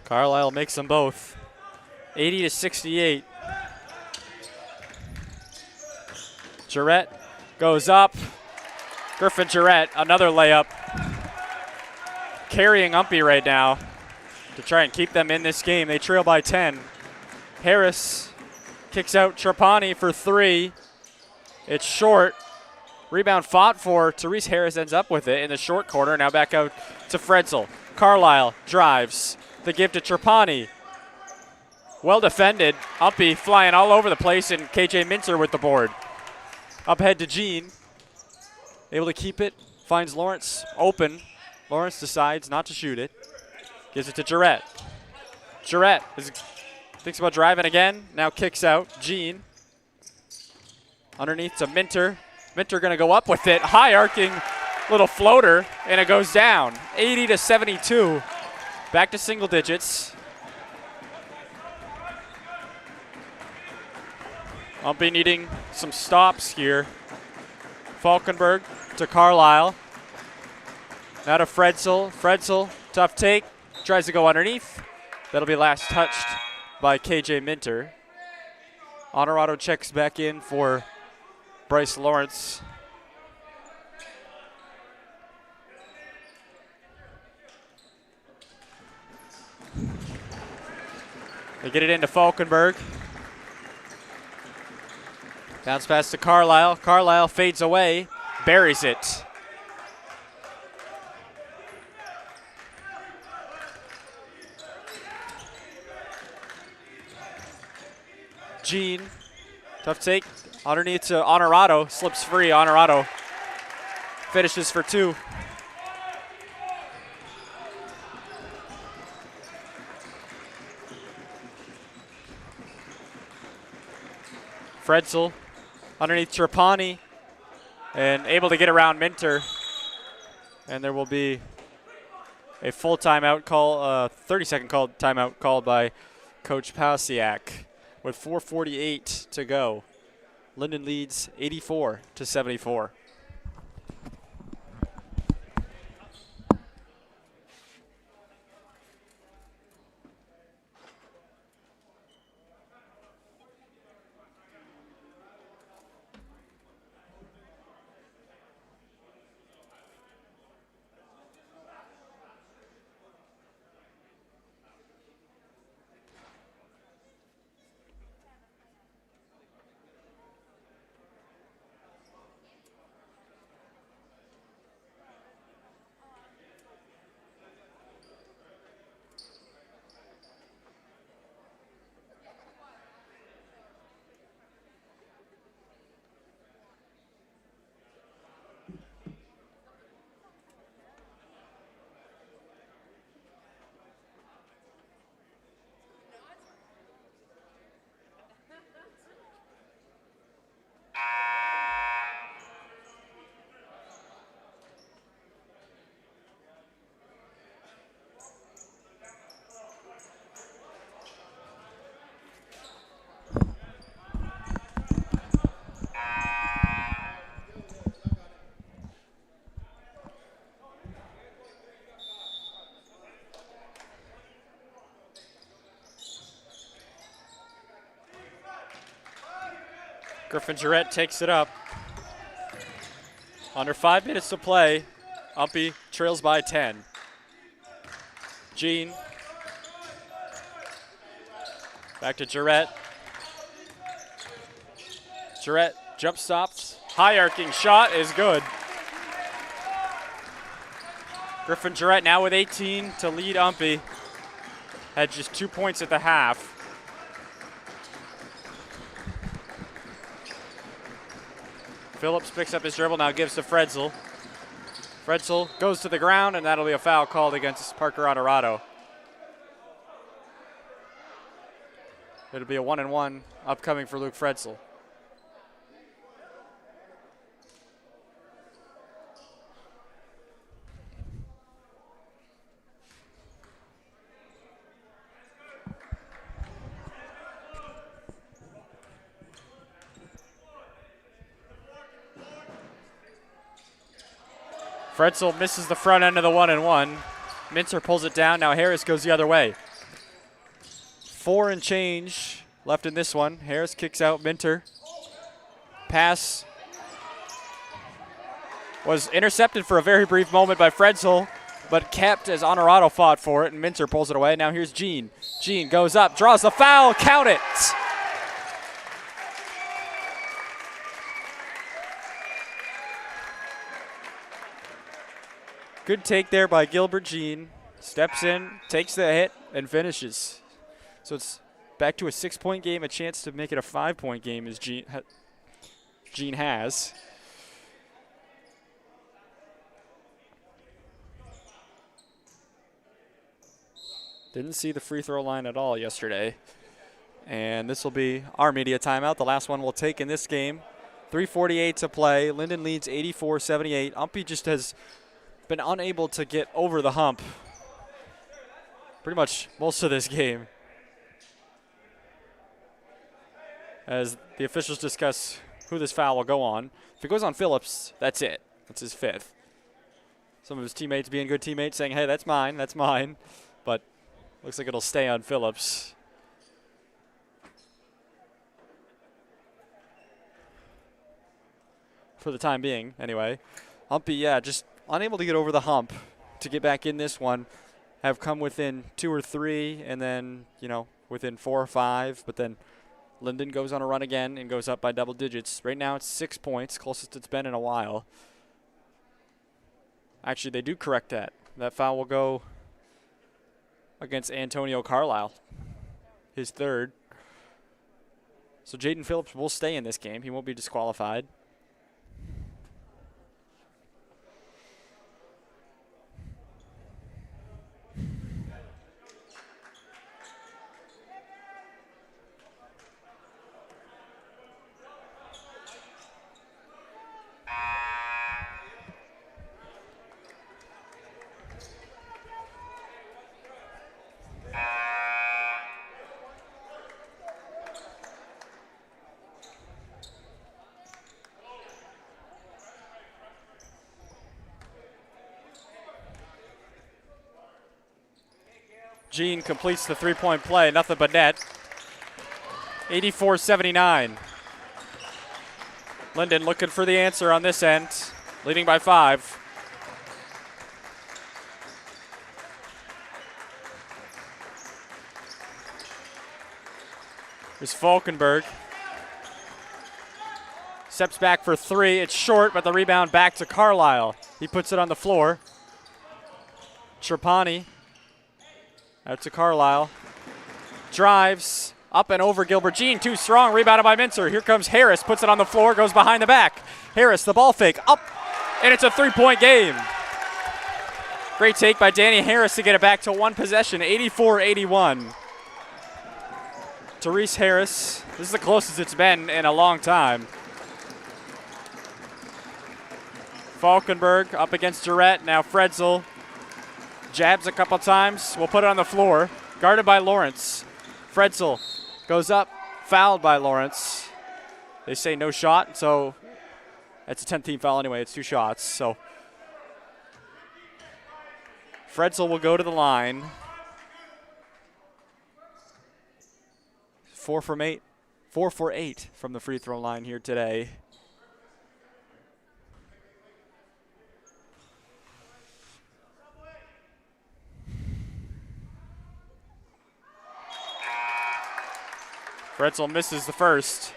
Carlisle makes them both. 80-68. Jarrett goes up. Griffin Jarrett, another layup. Carrying UMPI right now to try and keep them in this game. They trail by 10. Harris kicks out Trapani for 3. It's short. Rebound fought for. Therese Harris ends up with it in the short corner. Now back out to Fredzel. Carlisle drives. The give to Trapani. Well defended. UMPI flying all over the place, and KJ Minter with the board. Up ahead to Jean. Able to keep it. Finds Lawrence open. Lawrence decides not to shoot it. Gives it to Jarrett. Jarrett thinks about driving again. Now kicks out. Jean. Underneath to Minter. Minter going to go up with it. High arcing little floater, and it goes down. 80-72. Back to single digits. UMPI needing some stops here. Falkenberg to Carlisle. Now to Fredzel. Fredzel, tough take. Tries to go underneath. That'll be last touched by KJ Minter. Honorado checks back in for Bryce Lawrence. They get it into Falkenberg. Bounce pass to Carlisle. Carlisle fades away, buries it. Jean, tough take. Underneath to Honorado, slips free. Honorado finishes for 2. Fredzel underneath Trapani and able to get around Minter. And there will be a full timeout call, 30-second timeout called by Coach Pasiak with 4:48 to go. Lyndon leads 84-74. Griffin Jarrett takes it up. Under 5 minutes to play, UMPI trails by 10. Jean. Back to Jarrett. Jarrett jump stops. High arcing shot is good. Griffin Jarrett now with 18 to lead UMPI. Had just 2 points at the half. Phillips picks up his dribble, now gives to Fredzel. Fredzel goes to the ground, and that'll be a foul called against Parker Honorado. It'll be a 1-and-1 upcoming for Luke Fredzel. Fredzel misses the front end of the 1-and-1. Minter pulls it down. Now Harris goes the other way. 4 and change left in this one. Harris kicks out Minter. Pass was intercepted for a very brief moment by Fredzel, but kept as Honorado fought for it, and Minter pulls it away. Now here's Jean. Jean goes up, draws the foul, count it. Good take there by Gilbert Jean. Steps in, takes the hit, and finishes. So it's back to a 6-point game, a chance to make it a 5-point game as Jean has. Didn't see the free throw line at all yesterday. And this will be our media timeout, the last one we'll take in this game. 3:48 to play. Lyndon leads 84-78. UMPI just has been unable to get over the hump pretty much most of this game, as the officials discuss who this foul will go on. If it goes on Phillips, that's it. That's his 5th. Some of his teammates being good teammates saying, hey, that's mine, that's mine. But looks like it'll stay on Phillips. For the time being, anyway. UMPI, yeah, just unable to get over the hump to get back in this one. Have come within 2 or 3, and then, within 4 or 5. But then Lyndon goes on a run again and goes up by double digits. Right now it's 6 points, closest it's been in a while. Actually, they do correct that. That foul will go against Antonio Carlisle, his 3rd. So Jaden Phillips will stay in this game. He won't be disqualified. Jean completes the 3-point play, nothing but net. 84-79. Lyndon looking for the answer on this end, leading by 5. Here's Falkenberg. Steps back for 3. It's short, but the rebound back to Carlisle. He puts it on the floor. Trapani. Out to Carlisle. Drives up and over Gilbert Jean. Too strong. Rebounded by Minter. Here comes Harris. Puts it on the floor. Goes behind the back. Harris, the ball fake. Up. And it's a 3-point game. Great take by Danny Harris to get it back to 1 possession. 84-81. Therese Harris. This is the closest it's been in a long time. Falkenberg up against Durrett. Now Fredzel. Jabs a couple times. We'll put it on the floor. Guarded by Lawrence. Fredzel goes up. Fouled by Lawrence. They say no shot, so it's a 10th team foul anyway. It's 2 shots. So Fredzel will go to the line. 4 from 8. 4 for 8 from the free throw line here today. Fredzel misses the first.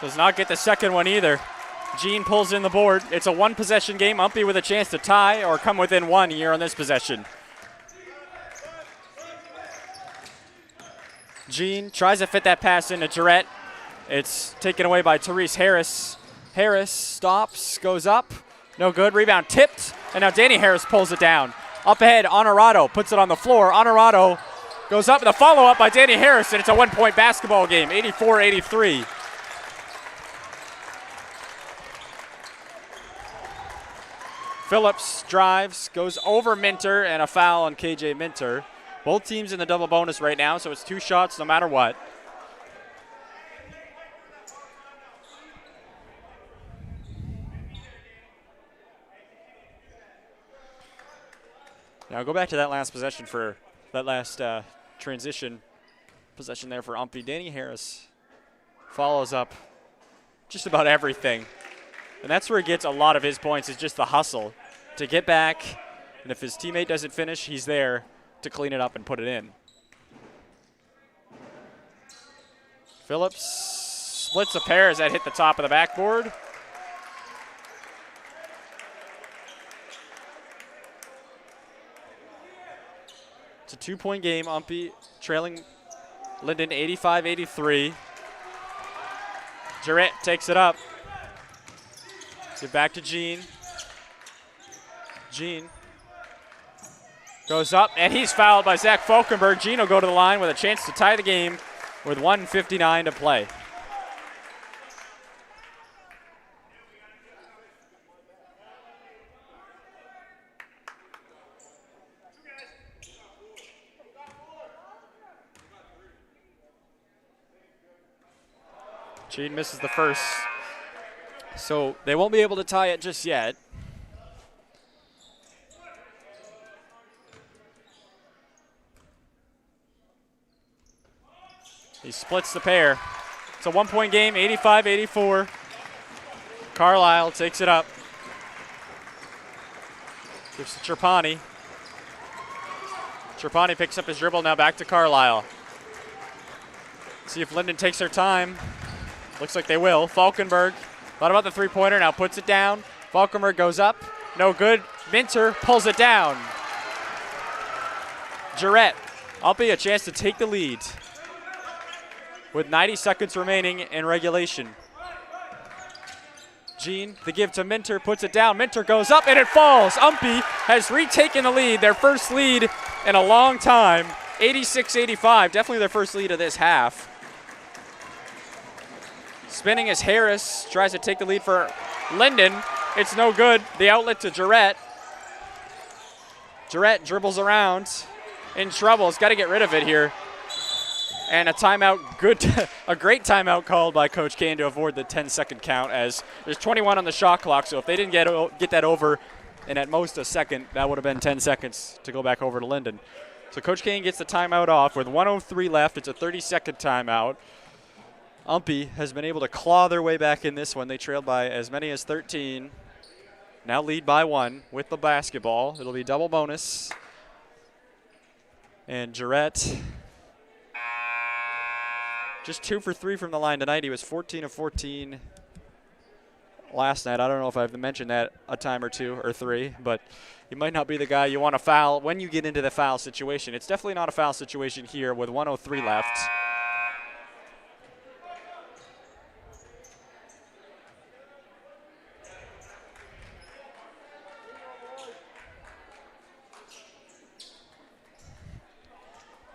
Does not get the second one either. Jean pulls in the board. It's a one-possession game. UMPI with a chance to tie or come within one here on this possession. Jean tries to fit that pass into Jarrett. It's taken away by Therese Harris. Harris stops, goes up. No good. Rebound tipped. And now Danny Harris pulls it down. Up ahead, Honorado puts it on the floor. Honorado goes up, and the follow-up by Danny Harris, and it's a one-point basketball game, 84-83. Phillips drives, goes over Minter, and a foul on KJ Minter. Both teams in the double bonus right now, so it's 2 shots no matter what. Now go back to that last possession for that last transition possession there for UMPI. Danny Harris follows up just about everything. And that's where he gets a lot of his points, is just the hustle to get back. And if his teammate doesn't finish, he's there to clean it up and put it in. Phillips splits a pair as that hit the top of the backboard. It's a 2-point game. UMPI trailing Lyndon 85-83. Jarrett takes it up. Get back to Jean. Jean goes up, and he's fouled by Zach Falkenberg. Jean will go to the line with a chance to tie the game with 1:59 to play. Jean misses the first, so they won't be able to tie it just yet. He splits the pair. It's a 1-point game, 85-84. Carlisle takes it up. Gives to Trapani. Trapani picks up his dribble, now back to Carlisle. See if Lyndon takes their time. Looks like they will. Falkenberg thought about the three-pointer, now puts it down. Falkenberg goes up, no good. Minter pulls it down. Jarrett, UMPI a chance to take the lead with 90 seconds remaining in regulation. Jean, the give to Minter, puts it down. Minter goes up and it falls. UMPI has retaken the lead, their first lead in a long time. 86-85, definitely their first lead of this half. Spinning is Harris, tries to take the lead for Lyndon. It's no good. The outlet to Jarrett. Jarrett dribbles around, in trouble. He's got to get rid of it here. And a timeout, a great timeout called by Coach Kane to avoid the 10-second count, as there's 21 on the shot clock. So if they didn't get that over in at most a second, that would have been 10 seconds to go back over to Lyndon. So Coach Kane gets the timeout off with 1:03 left. It's a 30-second timeout. UMPI has been able to claw their way back in this one. They trailed by as many as 13. Now lead by 1 with the basketball. It'll be double bonus. And Jarrett, just 2 for 3 from the line tonight. He was 14 of 14 last night. I don't know if I've mentioned that a time or 2 or 3, but he might not be the guy you want to foul when you get into the foul situation. It's definitely not a foul situation here with 1:03 left.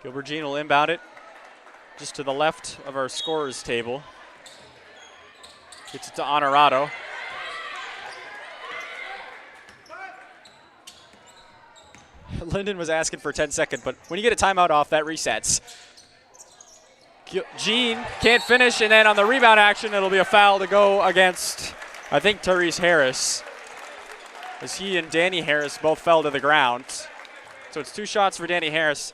Gilbert Jean will inbound it just to the left of our scorers table. Gets it to Honorado. Lyndon was asking for 10 seconds, but when you get a timeout off, that resets. Jean can't finish, and then on the rebound action, it'll be a foul to go against, I think, Therese Harris, as he and Danny Harris both fell to the ground. So it's 2 shots for Danny Harris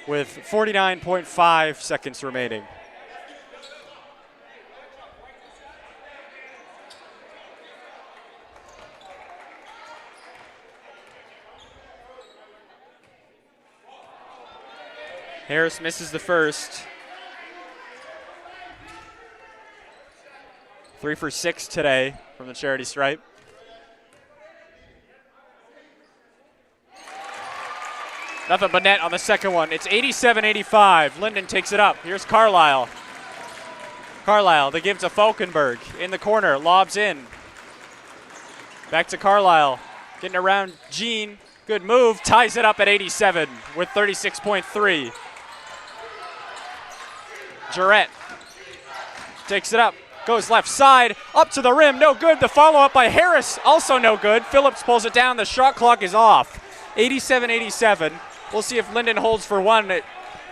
with 49.5 seconds remaining. Harris misses the first. 3 for 6 today from the charity stripe. Nothing but net on the second one. It's 87-85. Lyndon takes it up. Here's Carlisle. Carlisle, they give to Falkenberg. In the corner, lobs in. Back to Carlisle. Getting around Jean. Good move. Ties it up at 87 with 36.3. Jarrett takes it up. Goes left side. Up to the rim. No good. The follow-up by Harris. Also no good. Phillips pulls it down. The shot clock is off. 87-87. We'll see if Lyndon holds for one. It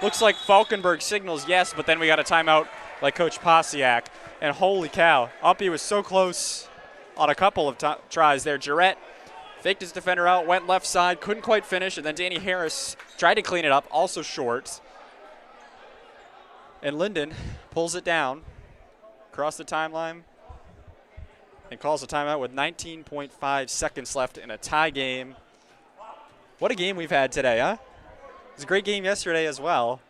looks like Falkenberg signals yes, but then we got a timeout like Coach Posiak. And holy cow, UMPI was so close on a couple of tries there. Jarrett faked his defender out, went left side, couldn't quite finish, and then Danny Harris tried to clean it up, also short. And Lyndon pulls it down across the timeline and calls a timeout with 19.5 seconds left in a tie game. What a game we've had today, huh? It was a great game yesterday as well.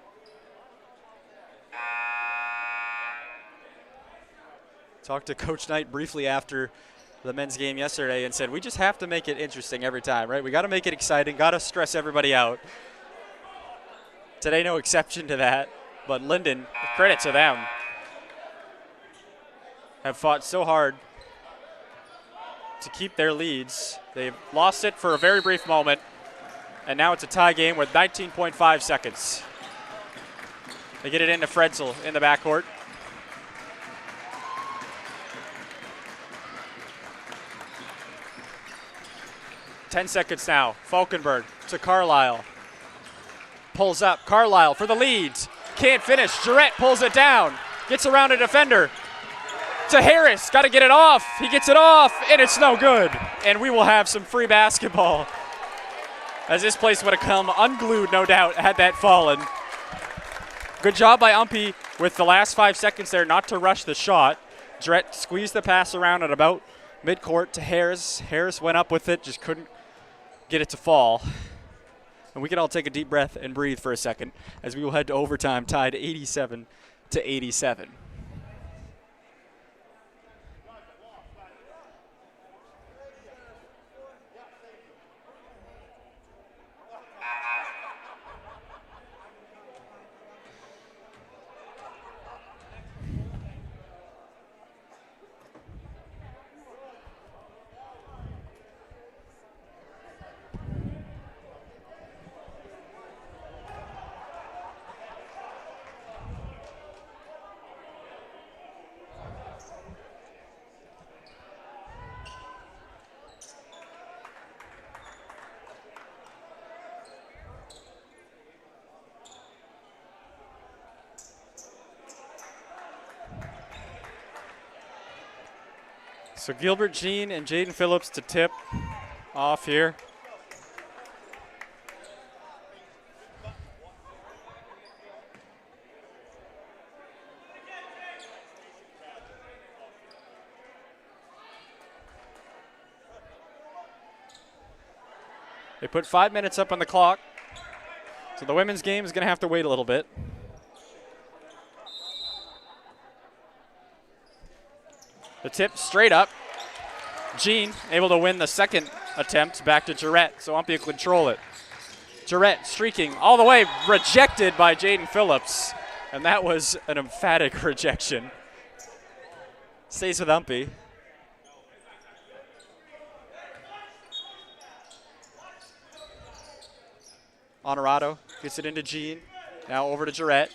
Talked to Coach Knight briefly after the men's game yesterday and said, we just have to make it interesting every time, right? We got to make it exciting, got to stress everybody out. Today, no exception to that, but Lyndon, credit to them, have fought so hard to keep their leads. They've lost it for a very brief moment, and now it's a tie game with 19.5 seconds. They get it into Fredzel in the backcourt. Ten seconds now. Falkenberg to Carlisle. Pulls up. Carlisle for the lead. Can't finish. Jarrett pulls it down. Gets around a defender. To Harris. Got to get it off. He gets it off, and it's no good. And we will have some free basketball, as this place would have come unglued, no doubt, had that fallen. Good job by UMPI with the last 5 seconds there not to rush the shot. Jarrett squeezed the pass around at about midcourt to Harris. Harris went up with it, just couldn't get it to fall. And we can all take a deep breath and breathe for a second as we will head to overtime, tied 87-87. So Gilbert Jean and Jaden Phillips to tip off here. They put 5 minutes up on the clock. So the women's game is going to have to wait a little bit. The tip straight up. Jean able to win the second attempt back to Jarrett, so UMPI will control it. Jarrett streaking all the way, rejected by Jaden Phillips, and that was an emphatic rejection. Stays with UMPI. Honorado gets it into Jean. Now over to Jarrett.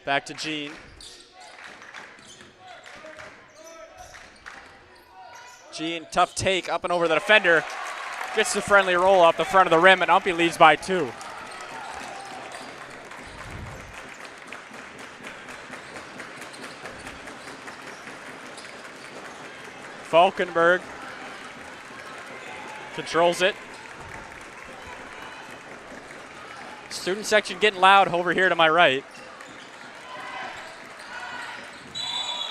Back to Jean. Jean, tough take up and over the defender. Gets the friendly roll off the front of the rim, and UMPI leads by 2. Falkenberg controls it. Student section getting loud over here to my right.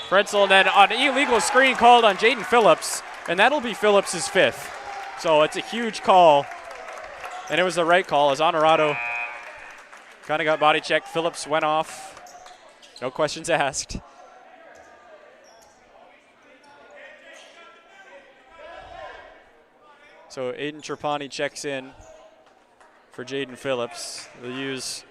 Fredzel, and then an illegal screen called on Jaden Phillips, and that'll be Phillips' 5th. So it's a huge call, and it was the right call as Honorado kind of got body checked. Phillips went off. No questions asked. So Aiden Trapani checks in for Jaden Phillips. They'll use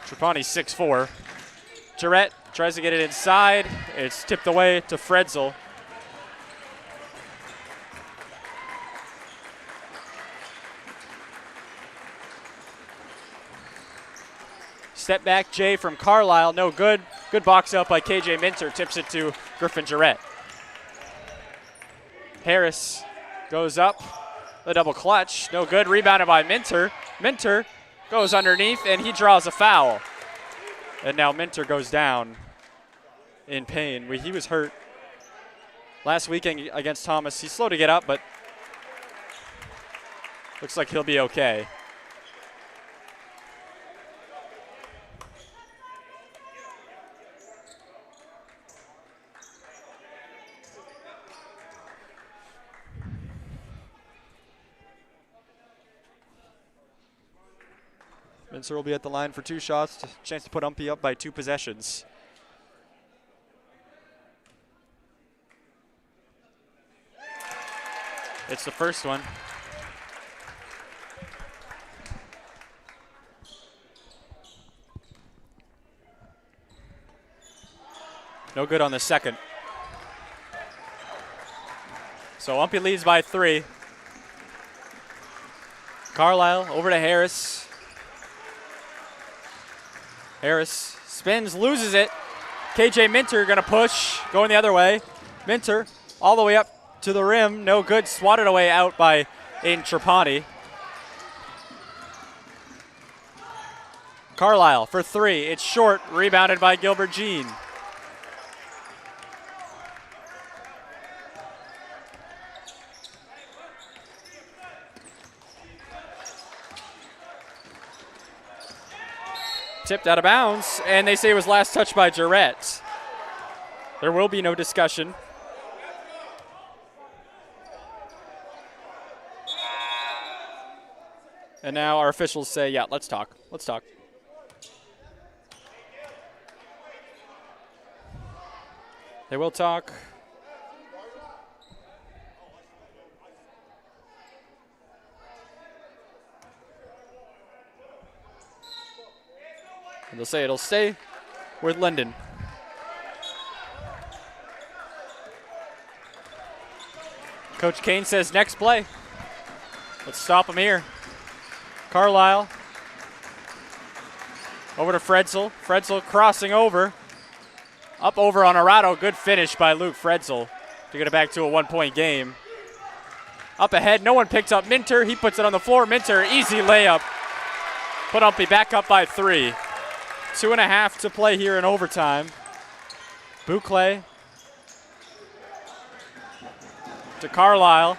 Trapani 6'4". Jarrett tries to get it inside. It's tipped away to Fredzel. Step back Jay from Carlisle, no good. Good box out by KJ Minter, tips it to Griffin Jarrett. Harris goes up, the double clutch, no good. Rebounded by Minter. Minter goes underneath and he draws a foul. And now Minter goes down in pain. He was hurt last weekend against Thomas. He's slow to get up, but looks like he'll be okay. Minter will be at the line for 2 shots, chance to put UMPI up by 2 possessions. It's the first one. No good on the second. So UMPI leads by 3. Carlisle over to Harris. Harris spins, loses it. KJ Minter gonna push, going the other way. Minter all the way up to the rim, no good, swatted away out by Aiden Trapani. Carlisle for 3, it's short, rebounded by Gilbert Jean. Tipped out of bounds, and they say it was last touched by Jarrett. There will be no discussion. And now our officials say, yeah, let's talk. Let's talk. They will talk. And they'll say it'll stay with Lyndon. Coach Kane says next play. Let's stop him here. Carlisle over to Fredzel. Fredzel crossing over. Up over on Arado. Good finish by Luke Fredzel to get it back to a 1-point game. Up ahead, no one picks up Minter. He puts it on the floor. Minter, easy layup. Put UMPI back up by 3. 2.5 to play here in overtime. Boucle to Carlisle.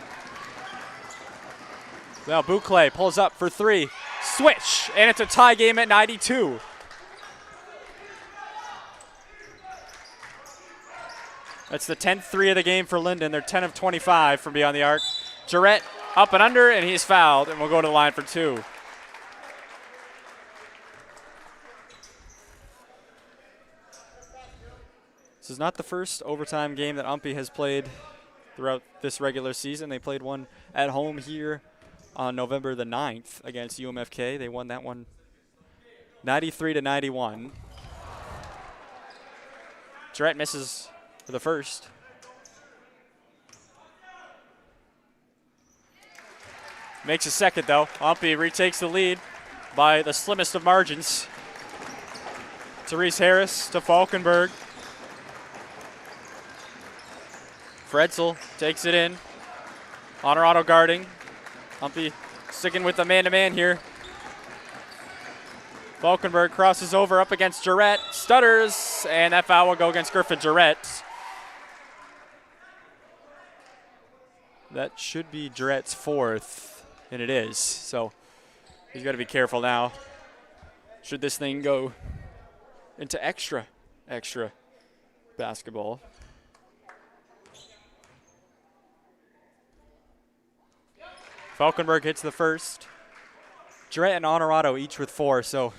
Now Boucle pulls up for 3. Switch, and it's a tie game at 92. That's the 10th 3 of the game for Lyndon. They're 10 of 25 from beyond the arc. Jarrett up and under, and he's fouled, and we'll go to the line for 2. This is not the first overtime game that UMPI has played throughout this regular season. They played one at home here on November the 9th against UMFK. They won that one 93-91. Jarrett misses for the first. Makes a second though. UMPI retakes the lead by the slimmest of margins. Therese Harris to Falkenberg. Fredzel takes it in. Honorado guarding. UMPI sticking with the man-to-man here. Falkenberg crosses over up against Jarrett. Stutters, and that foul will go against Griffin Jarrett. That should be Jarrett's 4th, and it is. So he's got to be careful now. Should this thing go into extra basketball. Falkenberg hits the first. Jarrett and Honorado each with 4, so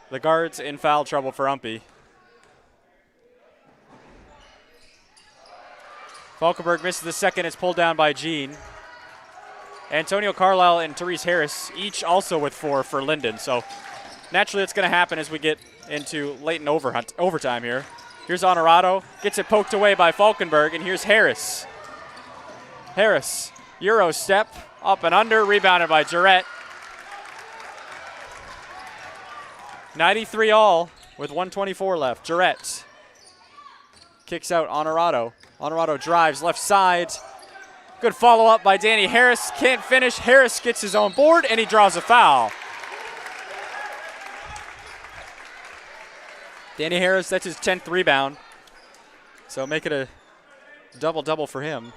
the guards in foul trouble for UMPI. Falkenberg misses the second. It's pulled down by Jean. Antonio Carlisle and Therese Harris each also with 4 for Lyndon. So naturally it's going to happen as we get into late in overtime here. Here's Honorado. Gets it poked away by Falkenberg. And here's Harris. Harris, Euro step, up and under, rebounded by Jarrett. 93 all with 1:24 left. Jarrett kicks out Honorado. Honorado drives left side. Good follow-up by Danny Harris. Can't finish. Harris gets his own board, and he draws a foul. Danny Harris, that's his 10th rebound. So make it a double-double for him.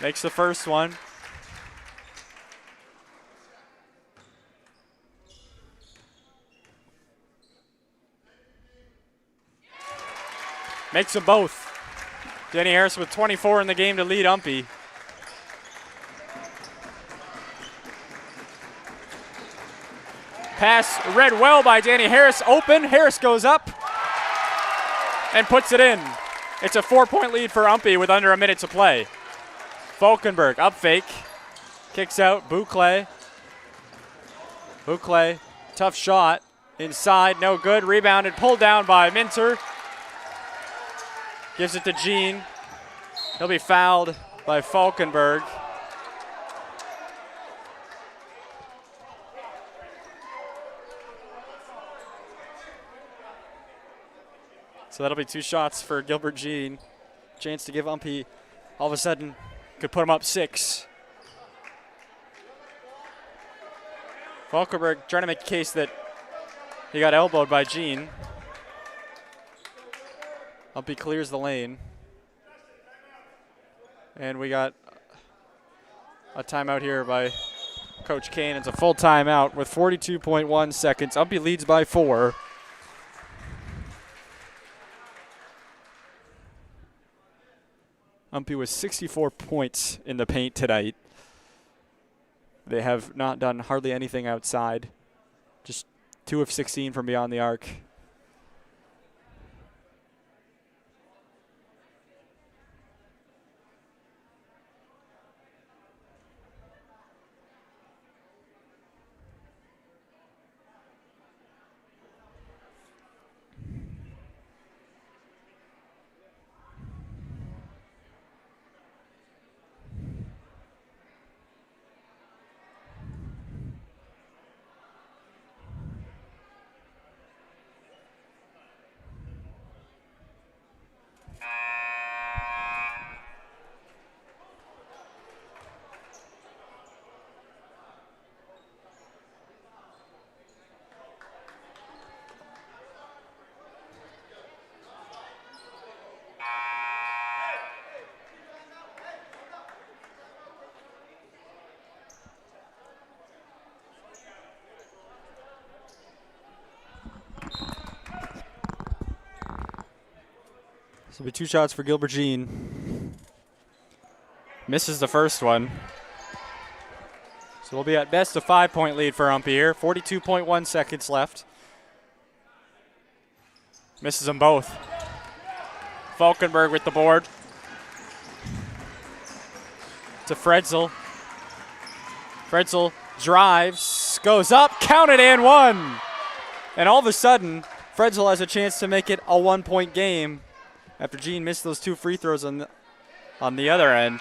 Makes the first one. Makes them both. Danny Harris with 24 in the game to lead UMPI. Pass read well by Danny Harris. Open. Harris goes up and puts it in. It's a 4-point lead for UMPI with under a minute to play. Falkenberg, up fake, kicks out, Boucle. Boucle, tough shot, inside, no good, rebounded, pulled down by Minter. Gives it to Jean. He'll be fouled by Falkenberg. So that'll be 2 shots for Gilbert Jean. Chance to give UMPI all of a sudden. Could put him up 6. Falkenberg trying to make a case that he got elbowed by Jean. UMPI clears the lane. And we got a timeout here by Coach Kane. It's a full timeout with 42.1 seconds. UMPI leads by 4. UMPI with 64 points in the paint tonight. They have not done hardly anything outside. Just 2 of 16 from beyond the arc. This will be 2 shots for Gilbert Jean. Misses the first one. So we'll be at best a 5-point lead for UMPI here. 42.1 seconds left. Misses them both. Falkenberg with the board. To Fredzel. Fredzel drives, goes up, counted and one. And all of a sudden, Fredzel has a chance to make it a 1-point game. After Jean missed those 2 free throws on the other end.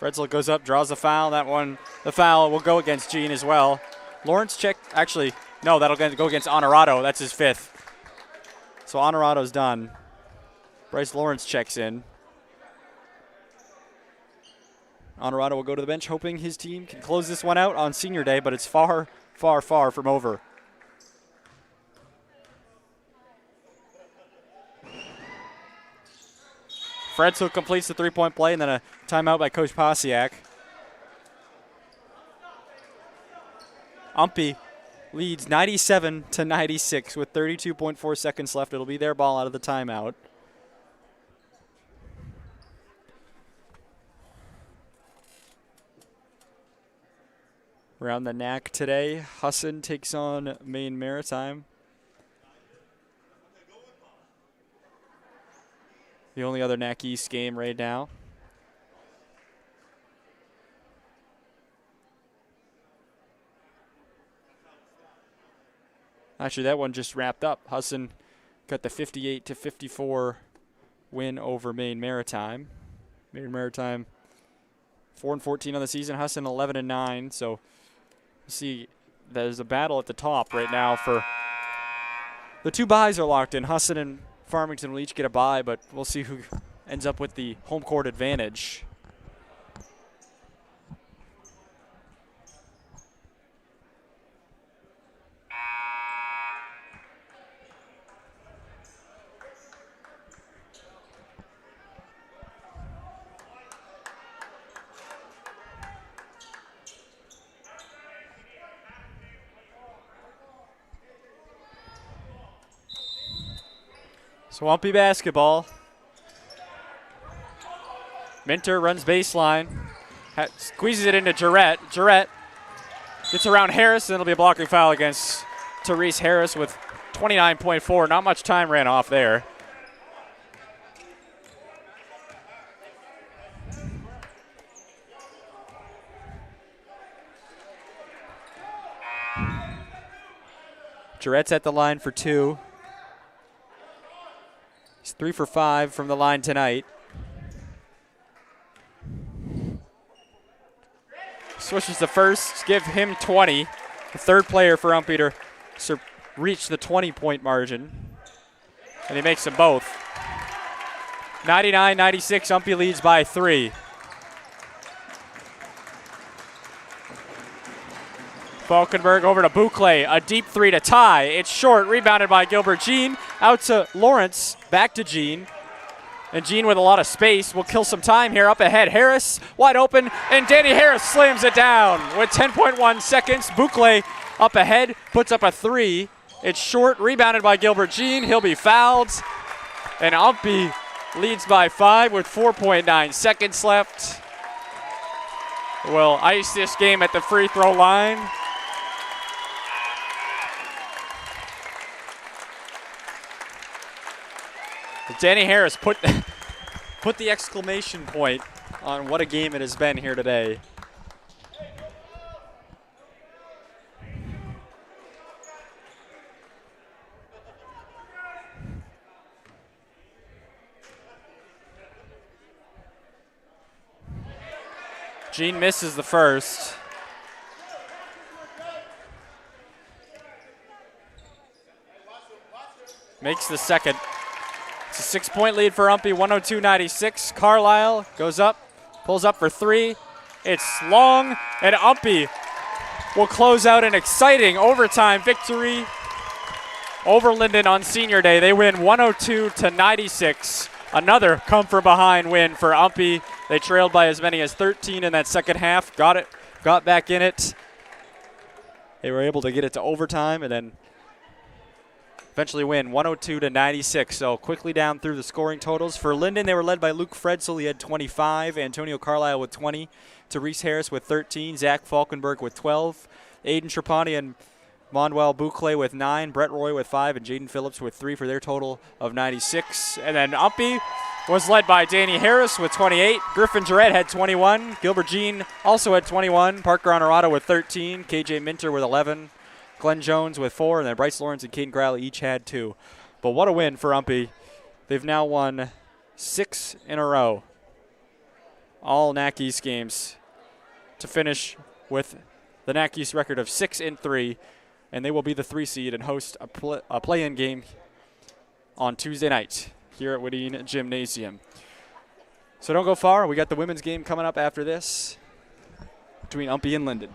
Fredzel goes up, draws the foul. That one, the foul will go against Jean as well. Lawrence check, actually, no, that'll go against Honorado. That's his 5th. So Honorado's done. Bryce Lawrence checks in. Honorado will go to the bench, hoping his team can close this one out on senior day, but it's far, far, far from over. Fredzel completes the 3-point play, and then a timeout by Coach Posiak. UMPI leads 97-96 with 32.4 seconds left. It'll be their ball out of the timeout. Around the NAC today, Husson takes on Maine Maritime. The only other NAC East game right now. Actually, that one just wrapped up. Husson got the 58-54 win over Maine Maritime. Maine Maritime 4-14 on the season. Husson 11-9. So see, there's a battle at the top right now for the 2 byes are locked in. Husson and Farmington will each get a bye, but we'll see who ends up with the home court advantage. So UMPI basketball. Minter runs baseline. Squeezes it into Jarrett. Jarrett gets around Harris, and it'll be a blocking foul against Therese Harris with 29.4. Not much time ran off there. Jarrett's at the line for 2. He's 3 for 5 from the line tonight. Switches the first, give him 20. The third player for UMPI to reach the 20-point margin. And he makes them both. 99-96, UMPI leads by 3. Falkenberg over to Boucle, a deep 3 to tie. It's short, rebounded by Gilbert Jean. Out to Lawrence, back to Jean. And Jean with a lot of space will kill some time here. Up ahead, Harris, wide open, and Danny Harris slams it down with 10.1 seconds. Boucle up ahead, puts up a 3. It's short, rebounded by Gilbert Jean. He'll be fouled. And UMPI leads by 5 with 4.9 seconds left. Will ice this game at the free throw line. Danny Harris put the exclamation point on what a game it has been here today. Jean misses the first. Makes the second. It's a 6-point lead for UMPI, 102-96. Carlisle goes up, pulls up for 3. It's long, and UMPI will close out an exciting overtime victory over Lyndon on senior day. They win 102-96. Another come-from-behind win for UMPI. They trailed by as many as 13 in that second half. Got back in it. They were able to get it to overtime and then eventually win 102-96. So quickly down through the scoring totals. For Lyndon, they were led by Luke Fredsel. He had 25. Antonio Carlisle with 20. Therese Harris with 13. Zach Falkenberg with 12. Aiden Trapani and Manuel Boucle with 9. Brett Roy with 5. And Jaden Phillips with 3 for their total of 96. And then UMPI was led by Danny Harris with 28. Griffin Jarrett had 21. Gilbert Jean also had 21. Parker Honorado with 13. KJ Minter with 11. Glenn Jones with 4, and then Bryce Lawrence and Caden Crowley each had 2. But what a win for UMPI. They've now won 6 in a row. All NAC East games to finish with the NAC East record of 6-3, and they will be the 3 seed and host a play-in game on Tuesday night here at Whitteen Gymnasium. So don't go far. We got the women's game coming up after this between UMPI and Lyndon.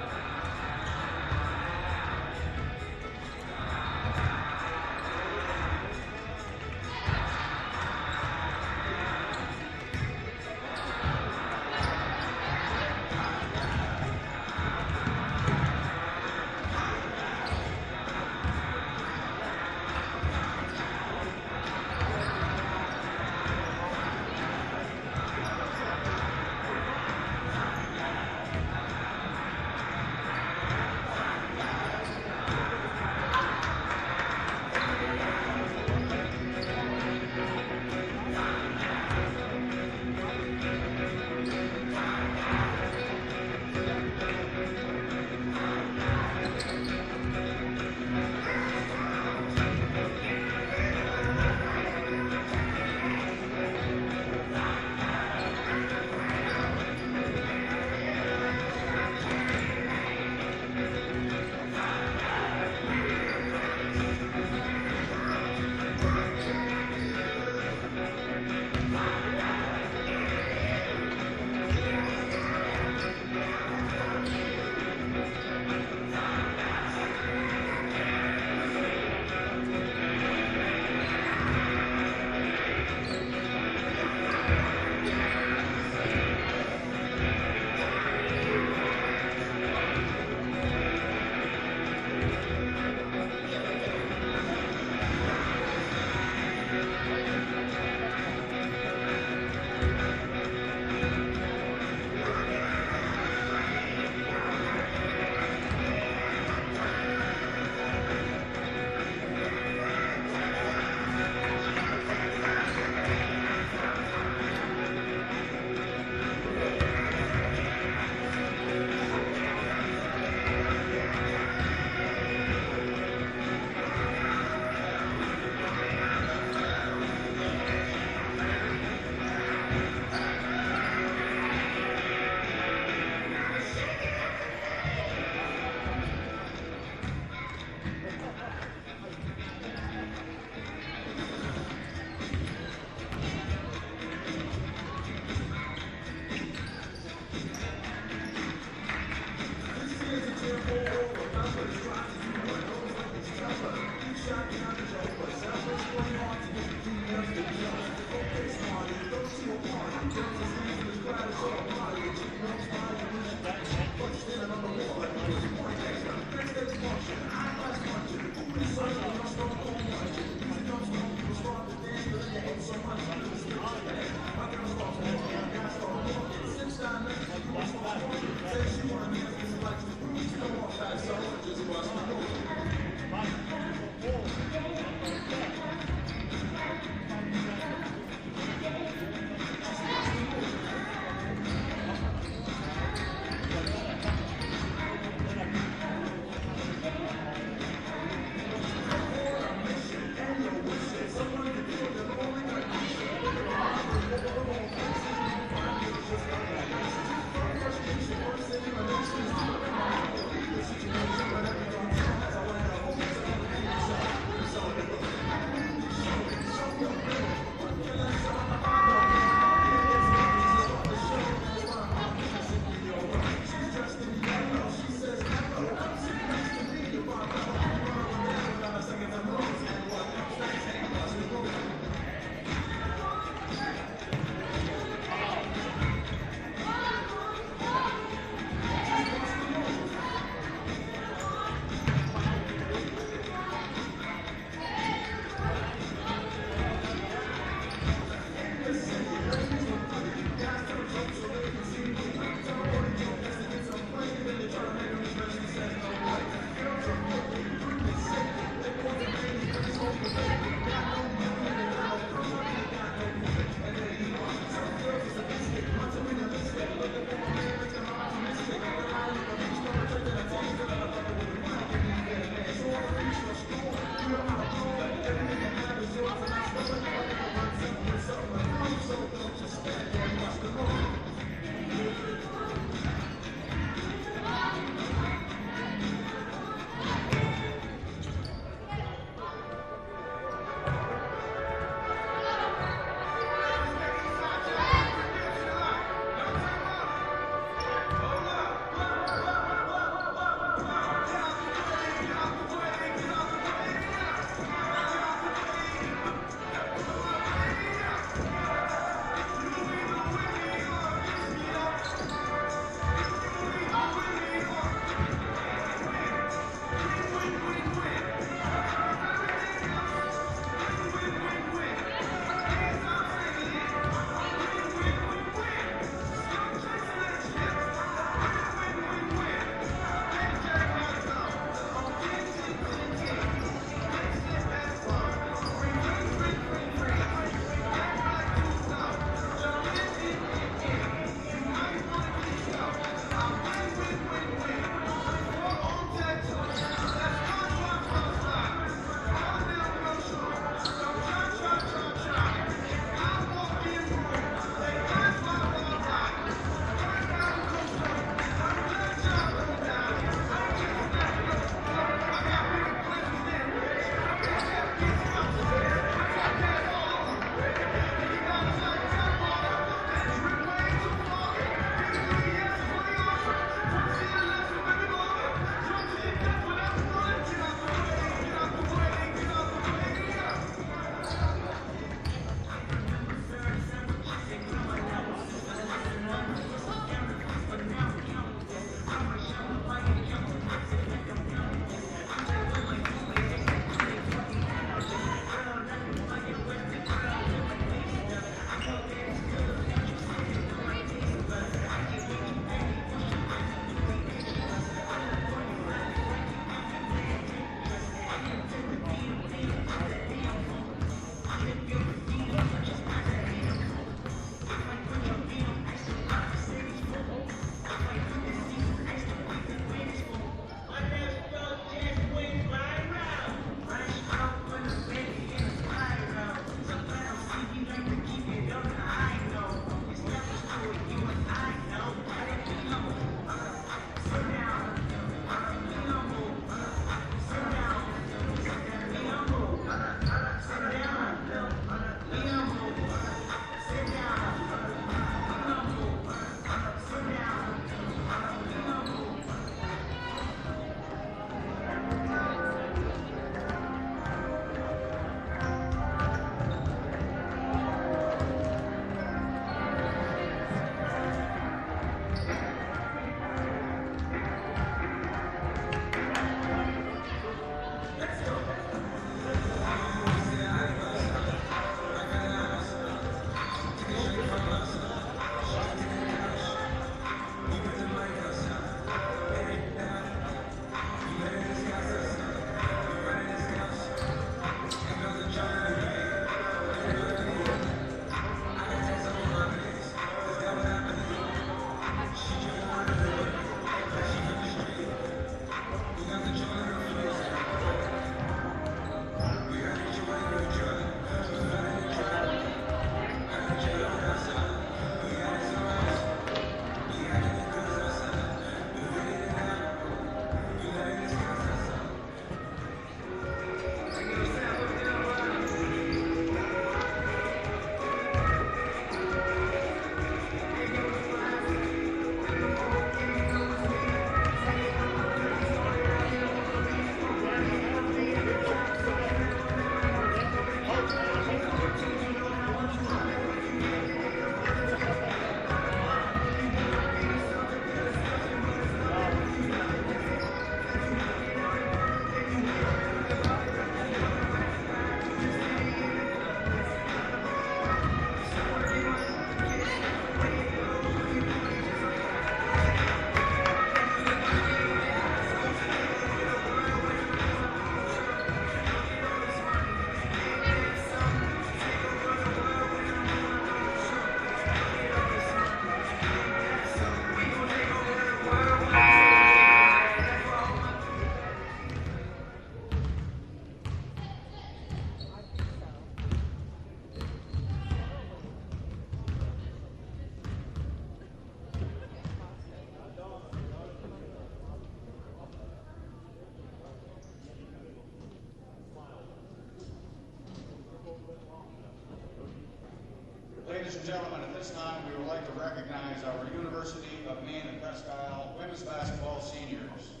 Ladies and gentlemen, at this time, we would like to recognize our University of Maine at Presque Isle women's basketball seniors.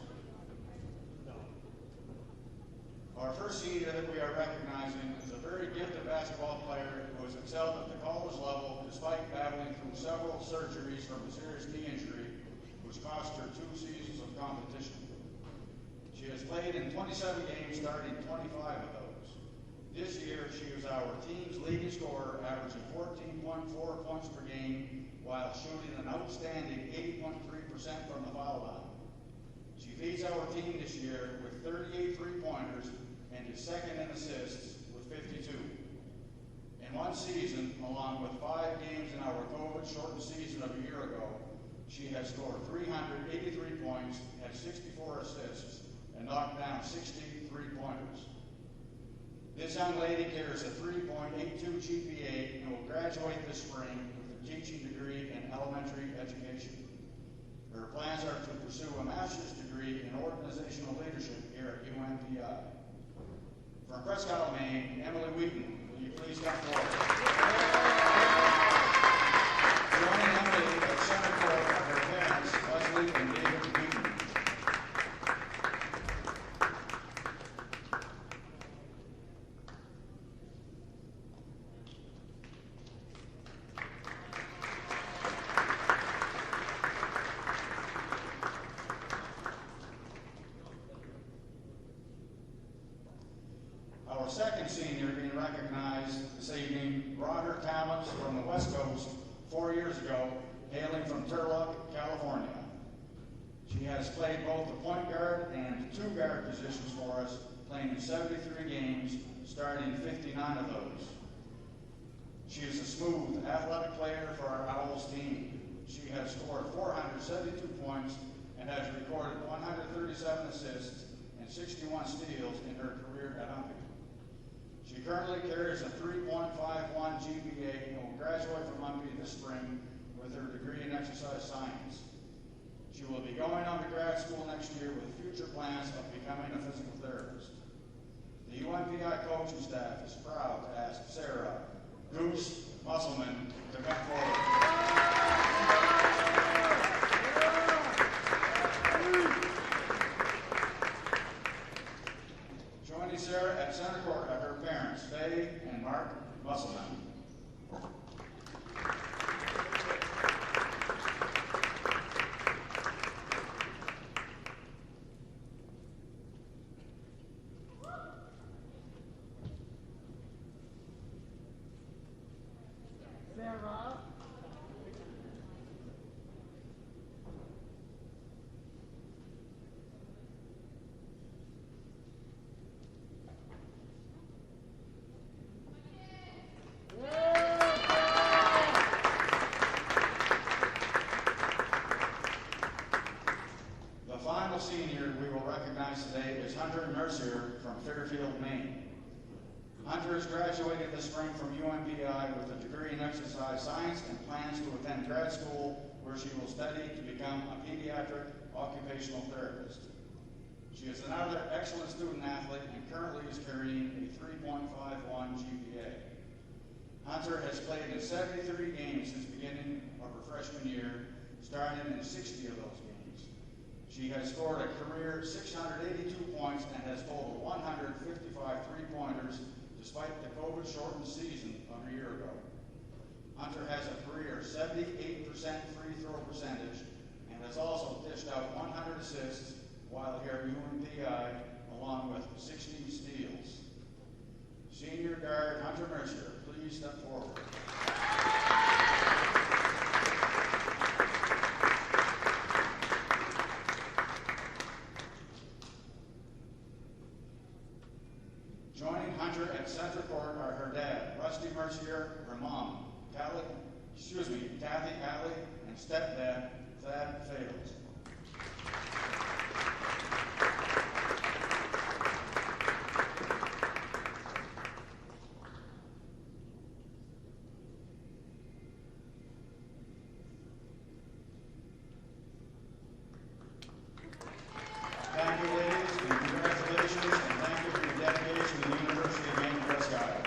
Our first senior that we are recognizing is a very gifted basketball player who has excelled at the college level despite battling through several surgeries from a serious knee injury, which cost her 2 seasons of competition. She has played in 27 games, starting 25 of those. This year, she was our team's leading scorer, averaging 14.4 points per game, while shooting an outstanding 80.3% from the foul line. She leads our team this year with 38 three-pointers and is second in assists with 52. In one season, along with 5 games in our COVID-shortened season of a year ago, she has scored 383 points, had 64 assists, and knocked down 60 three-pointers. This young lady carries a 3.82 GPA and will graduate this spring with a teaching degree in elementary education. Her plans are to pursue a master's degree in organizational leadership here at UMPI. From Presque Isle, Maine, Emily Wheaton, will you please come forward? Joining Emily at center court are her parents, Leslie and David Wheaton. Our second senior being recognized this evening, brought her talents from the West Coast 4 years ago, hailing from Turlock, California. She has played both the point guard and 2 guard positions for us, playing in 73 games, starting 59 of those. She is a smooth, athletic player for our Owls team. She has scored 472 points and has recorded 137 assists and 61 steals in her career at UMPI. She currently carries a 3.51 GPA and will graduate from UMPI this spring with her degree in exercise science. She will be going on to grad school next year with future plans of becoming a physical therapist. The UMPI coaching staff is proud to ask Sarah Goose Musselman to come forward. Joining Sarah at center court are her parents, Faye and Mark Musselman. Sarah. The final senior we will recognize today is Hunter Mercier from Fairfield, Maine. Hunter has graduated this spring from UMPI with a degree in exercise science and plans to attend grad school where she will study to become a pediatric occupational therapist. She is another excellent student athlete and currently is carrying a 3.51 GPA. Hunter has played in 73 games since the beginning of her freshman year, starting in 60 of those games. She has scored a career 682 points and has totaled 155 three-pointers despite the COVID-shortened season of a year ago. Hunter has a career 78% free throw percentage and has also dished out 100 assists while here at UMPI, along with 60 steals. Senior guard Hunter Mercier, please step forward. Joining Hunter at center court are her dad, Rusty Mercier, her mom, Kathy Alley, and stepdad, Thad Fales. Thank you, ladies, and congratulations, and thank you for your dedication to the University of Maine, Presque Isle.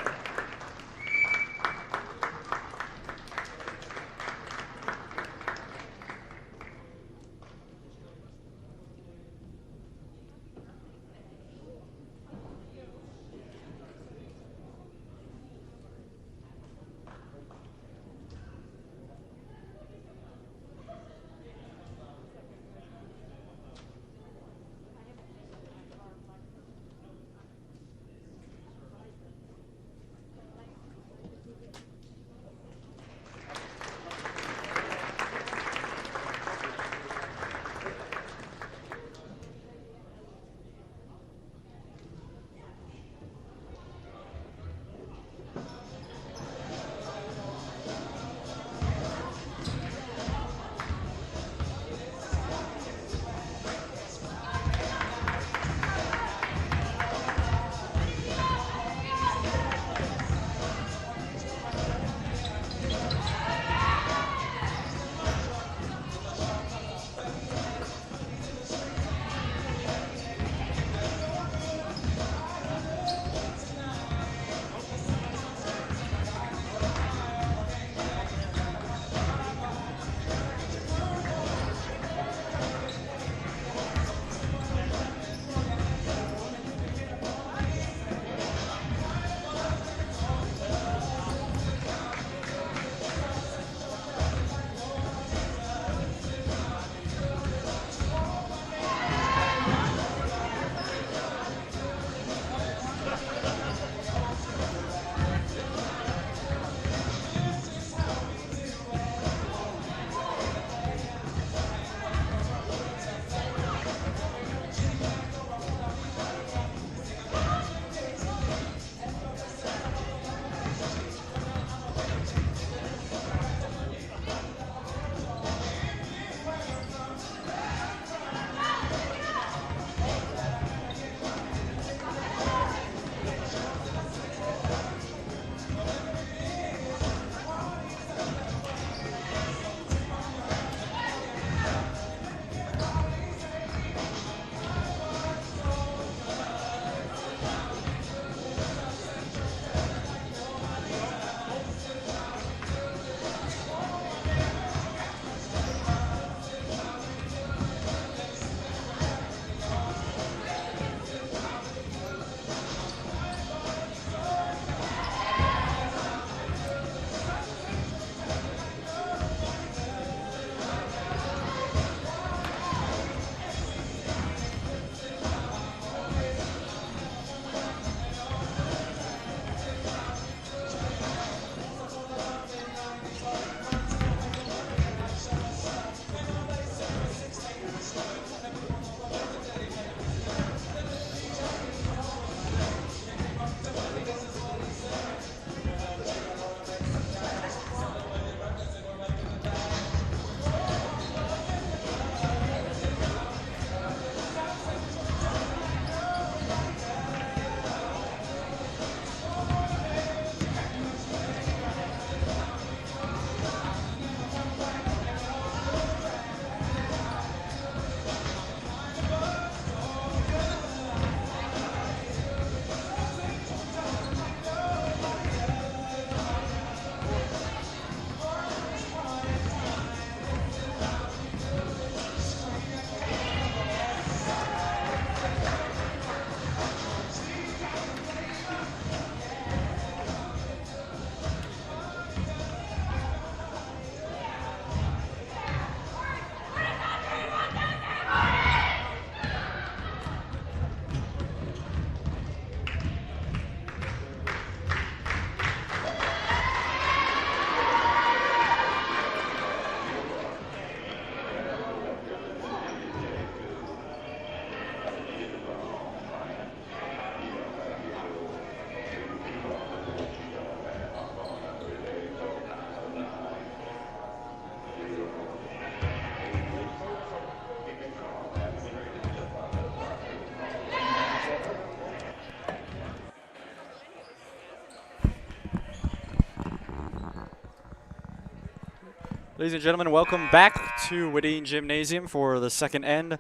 Ladies and gentlemen, welcome back to Whitine Gymnasium for the second end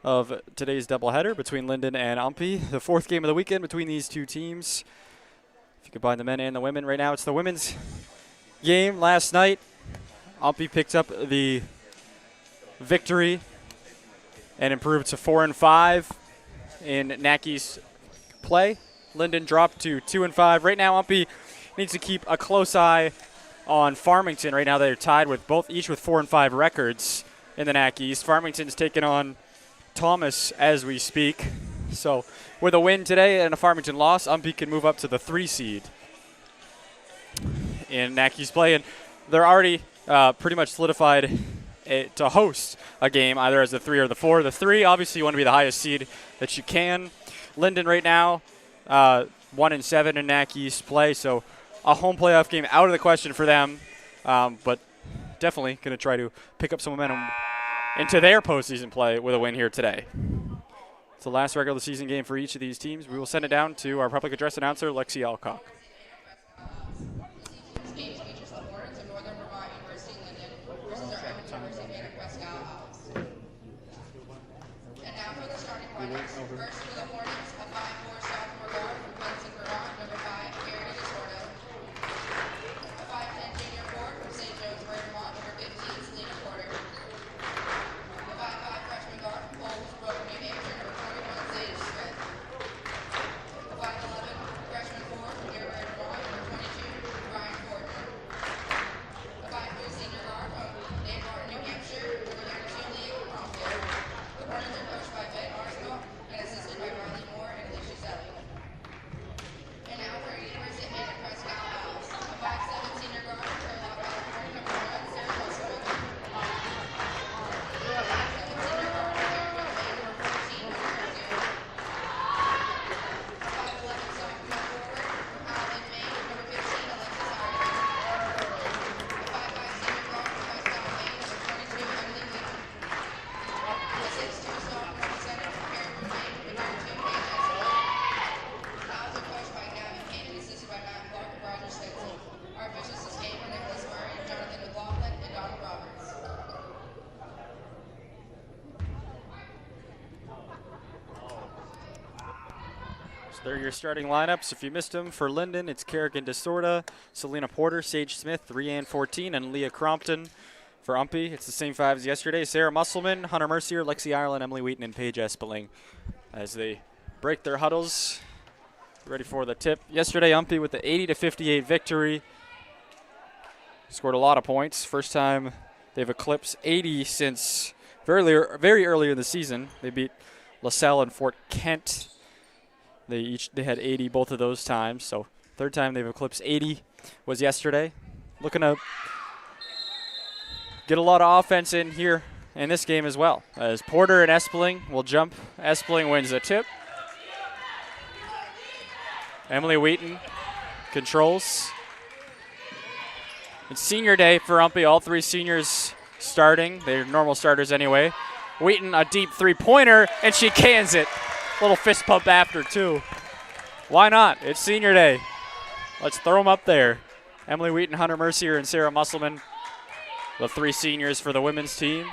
of today's doubleheader between Lyndon and UMPI. The fourth game of the weekend between these two teams. If you combine the men and the women, right now it's the women's game. Last night, UMPI picked up the victory and improved to 4-5 in NACI's play. Lyndon dropped to 2-5. Right now, UMPI needs to keep a close eye on Farmington. Right now, they're tied with each with 4-5 records in the NAC East. Farmington's taking on Thomas as we speak. So, with a win today and a Farmington loss, UMPI can move up to the 3 seed in NAC East play, and they're already pretty much solidified to host a game either as the 3 or the 4. The 3, obviously, you want to be the highest seed that you can. Lyndon right now, 1-7 in NAC East play, so a home playoff game out of the question for them, but definitely going to try to pick up some momentum into their postseason play with a win here today. It's the last regular season game for each of these teams. We will send it down to our public address announcer, Lexi Alcock. This game features the Hornets of Northern Vermont University Lyndon versus our own University of Anna Prescott Owls. And now for the starting lineups. First for the Hornets, a 5'4" sophomore guard from Clemson, Vermont, number 5, Gary DeSorto. A 5'10" junior forward from St. Jonesbury, Vermont, number 15, Selena Porter. A 5'5" freshman guard from Colesbrook, New Hampshire, number 41, Sage Smith. A 5'11" freshman forward from Newbury, Vermont, number 22, Brian Fortner. A 5'3" senior guard from Dave Martin, New Hampshire, number 32, Leah Crompton. The Hornets are coached by Ben Arsenault and assisted by Riley Moore and Alicia Selly. And now for University of Anna Prescott Owls. A 5'7" senior guard from Turlock, California, number 1, Sarah Musselman. A 5'7" senior guard from Fairfield, Maine, number 14, Hunter Mercier. A 5'11" sophomore forward from Allen, Maine, number 15, Alexis Ireland. A 5'5" senior guard from Prescott, Maine, number 22, Emily Wheaton. A 6'2" sophomore center from Fairfield, Maine, number 32, Paige Esselstyn. Owls are coached by Gavin King and assisted by Matt Clark and Roger Stinson. Our officials this game are Nicholas Murray, Jonathan McLaughlin, and Donald Roberts. So there are your starting lineups. If you missed them, for Lyndon, it's Kerrigan DeSorta, Selena Porter, Sage Smith, Rianne 14, and Leah Crompton. For UMPI, it's the same 5 as yesterday. Sarah Musselman, Hunter Mercier, Lexi Ireland, Emily Wheaton, and Paige Espeling as they break their huddles. Ready for the tip. Yesterday, UMPI with the 80-58 victory. Scored a lot of points. First time they've eclipsed 80 since very early in the season. They beat LaSalle and Fort Kent. They had 80 both of those times. So third time they've eclipsed 80 was yesterday. Looking to get a lot of offense in here in this game as well, as Porter and Espeling will jump. Espeling wins the tip. Emily Wheaton controls. It's senior day for UMPI. All 3 seniors starting. They're normal starters anyway. Wheaton, a deep 3-pointer, and she cans it. Little fist pump after, too. Why not? It's senior day. Let's throw them up there. Emily Wheaton, Hunter Mercier, and Sarah Musselman, the 3 seniors for the women's team.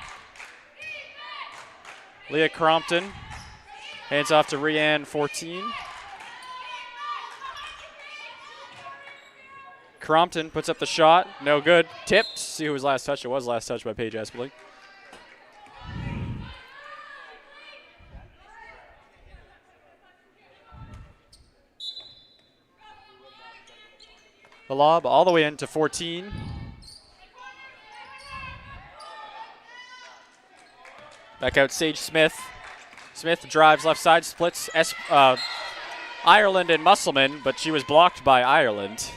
Leah Crompton hands off to Rianne 14. Crompton puts up the shot. No good. Tipped. See who was last touched. It was last touched by Paige Espeling. The lob all the way into 14. Back out Sage Smith. Smith drives left side, splits Ireland and Musselman, but she was blocked by Ireland.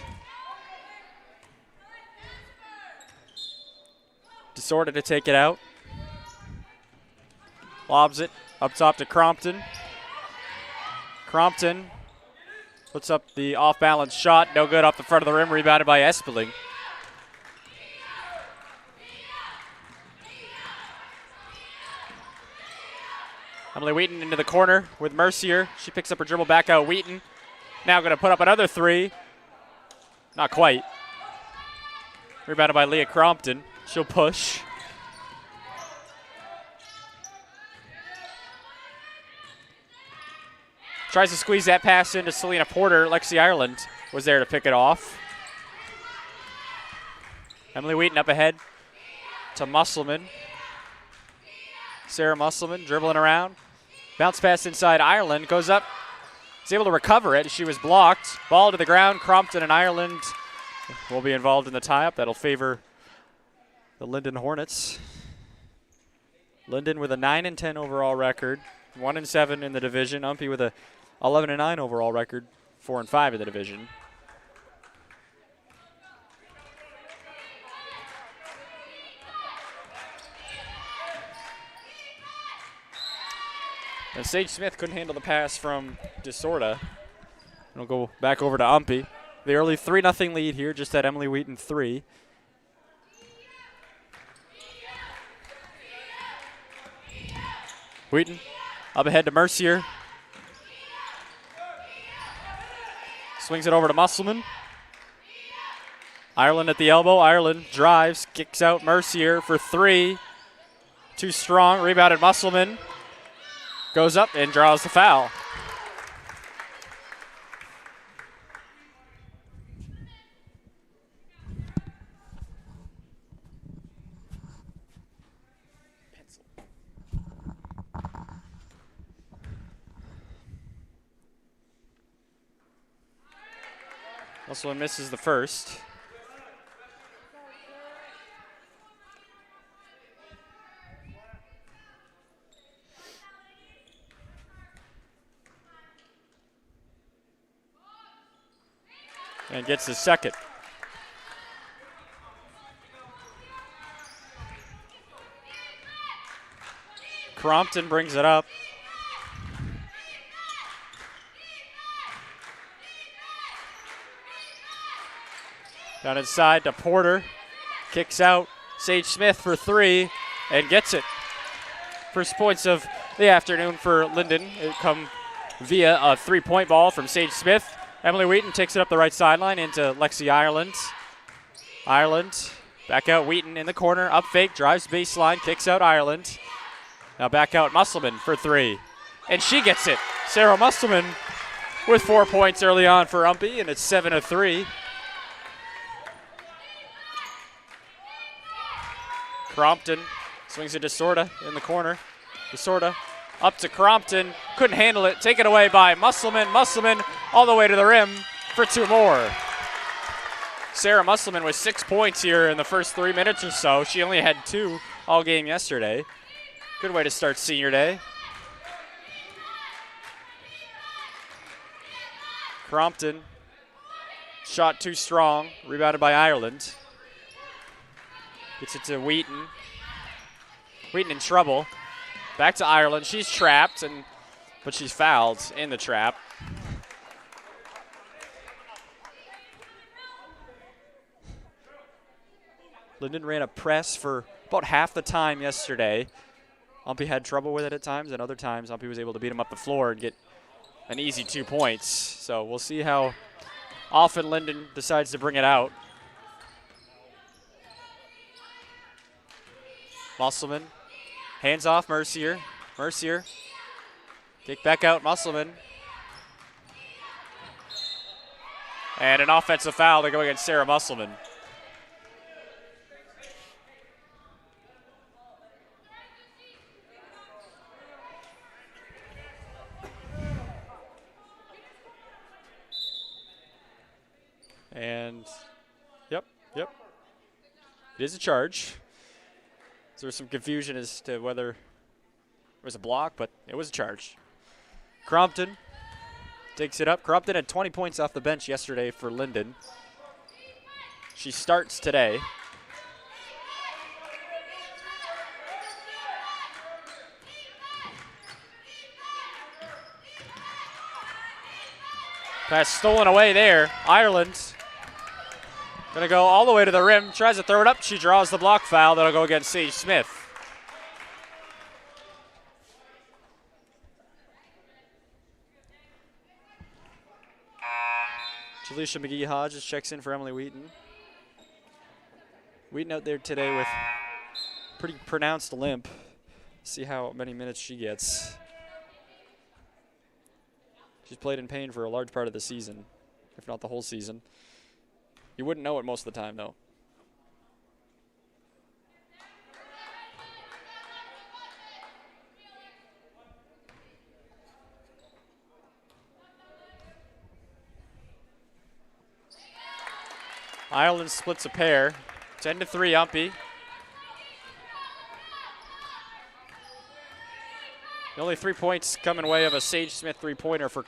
DeSorta to take it out. Lobs it up top to Crompton. Crompton puts up the off-balance shot. No good off the front of the rim. Rebounded by Espeling. Emily Wheaton into the corner with Mercier. She picks up her dribble back out. Wheaton now going to put up another 3. Not quite. Rebounded by Leah Crompton. She'll push. Tries to squeeze that pass into Selena Porter. Lexi Ireland was there to pick it off. Emily Wheaton up ahead to Musselman. Sarah Musselman dribbling around. Bounce pass inside Ireland. Goes up. Is able to recover it. She was blocked. Ball to the ground. Crompton and Ireland will be involved in the tie-up. That'll favor the Lyndon Hornets. Lyndon with a 9-10 overall record. 1-7 in the division. UMPI with a 11-9 overall record. 4-5 in the division. And Sage Smith couldn't handle the pass from DeSorta. It'll go back over to UMPI. The early 3-0 lead here, just at Emily Wheaton 3. Wheaton up ahead to Mercier. Swings it over to Musselman. Ireland at the elbow. Ireland drives, kicks out Mercier for 3. Too strong, rebounded Musselman. Goes up and draws the foul. Musselman misses the first. And gets the second. Crompton brings it up. Down inside to Porter. Kicks out. Sage Smith for 3 and gets it. First points of the afternoon for Lyndon. It come via a 3-point ball from Sage Smith. Emily Wheaton takes it up the right sideline into Lexi Ireland. Ireland back out Wheaton in the corner. Up fake, drives baseline, kicks out Ireland. Now back out Musselman for 3. And she gets it. Sarah Musselman with 4 points early on for UMPI, and it's 7-3. Crompton swings it to DeSorta in the corner. DeSorta up to Crompton. Couldn't handle it. Taken away by Musselman. Musselman all the way to the rim for 2 more. Sarah Musselman with 6 points here in the first 3 minutes or so. She only had 2 all game yesterday. Good way to start senior day. Crompton. Shot too strong. Rebounded by Ireland. Gets it to Wheaton. Wheaton in trouble. Back to Ireland. She's trapped, but she's fouled in the trap. Lyndon ran a press for about half the time yesterday. UMPI had trouble with it at times, and other times UMPI was able to beat him up the floor and get an easy 2 points. So we'll see how often Lyndon decides to bring it out. Musselman. Hands off Mercier. Mercier. Kick back out Musselman. And an offensive foul to go against Sarah Musselman. And, yep. It is a charge. So there's some confusion as to whether it was a block, but it was a charge. Crompton takes it up. Crompton had 20 points off the bench yesterday for Lyndon. She starts today. Pass stolen away there. Ireland gonna go all the way to the rim. Tries to throw it up. She draws the block foul. That'll go against Sage Smith. Jaleisha McGee-Hodges checks in for Emily Wheaton. Wheaton out there today with pretty pronounced limp. See how many minutes she gets. She's played in pain for a large part of the season, if not the whole season. You wouldn't know it most of the time, though. Ireland splits a pair. 10-3 UMPI. The only 3 points come in way of a Sage Smith three-pointer for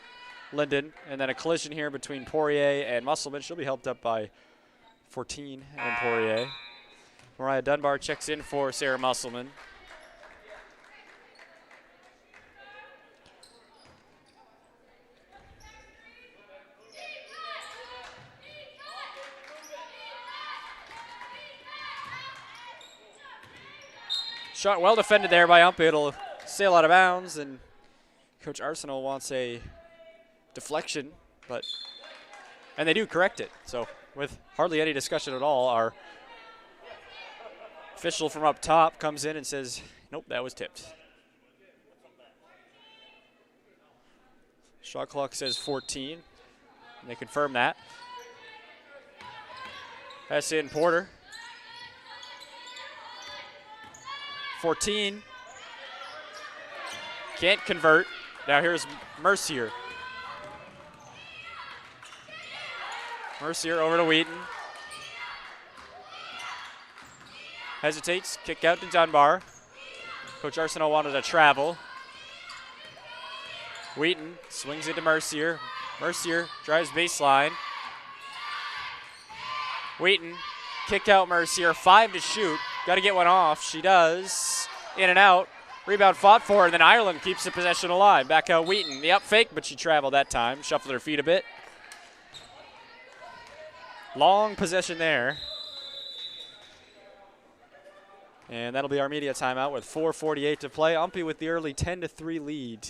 Lyndon, and then a collision here between Poirier and Musselman. She'll be helped up by 14 and Poirier. Mariah Dunbar checks in for Sarah Musselman. Shot well defended there by UMPI. It'll sail out of bounds, and Coach Arsenal wants a deflection, and they do correct it. So with hardly any discussion at all, our official from up top comes in and says, nope, that was tipped. Shot clock says 14, and they confirm that. Pass in Porter. 14. Can't convert. Now here's Mercier. Mercier over to Wheaton. Hesitates, kick out to Dunbar. Coach Arsenal wanted to travel. Wheaton swings into Mercier. Mercier drives baseline. Wheaton, kick out Mercier, 5 to shoot. Got to get one off. She does. In and out. Rebound fought for, and then Ireland keeps the possession alive. Back out Wheaton. The up fake, but she traveled that time. Shuffled her feet a bit. Long possession there. And that'll be our media timeout with 4:48 to play. UMPI with the early 10-3 lead.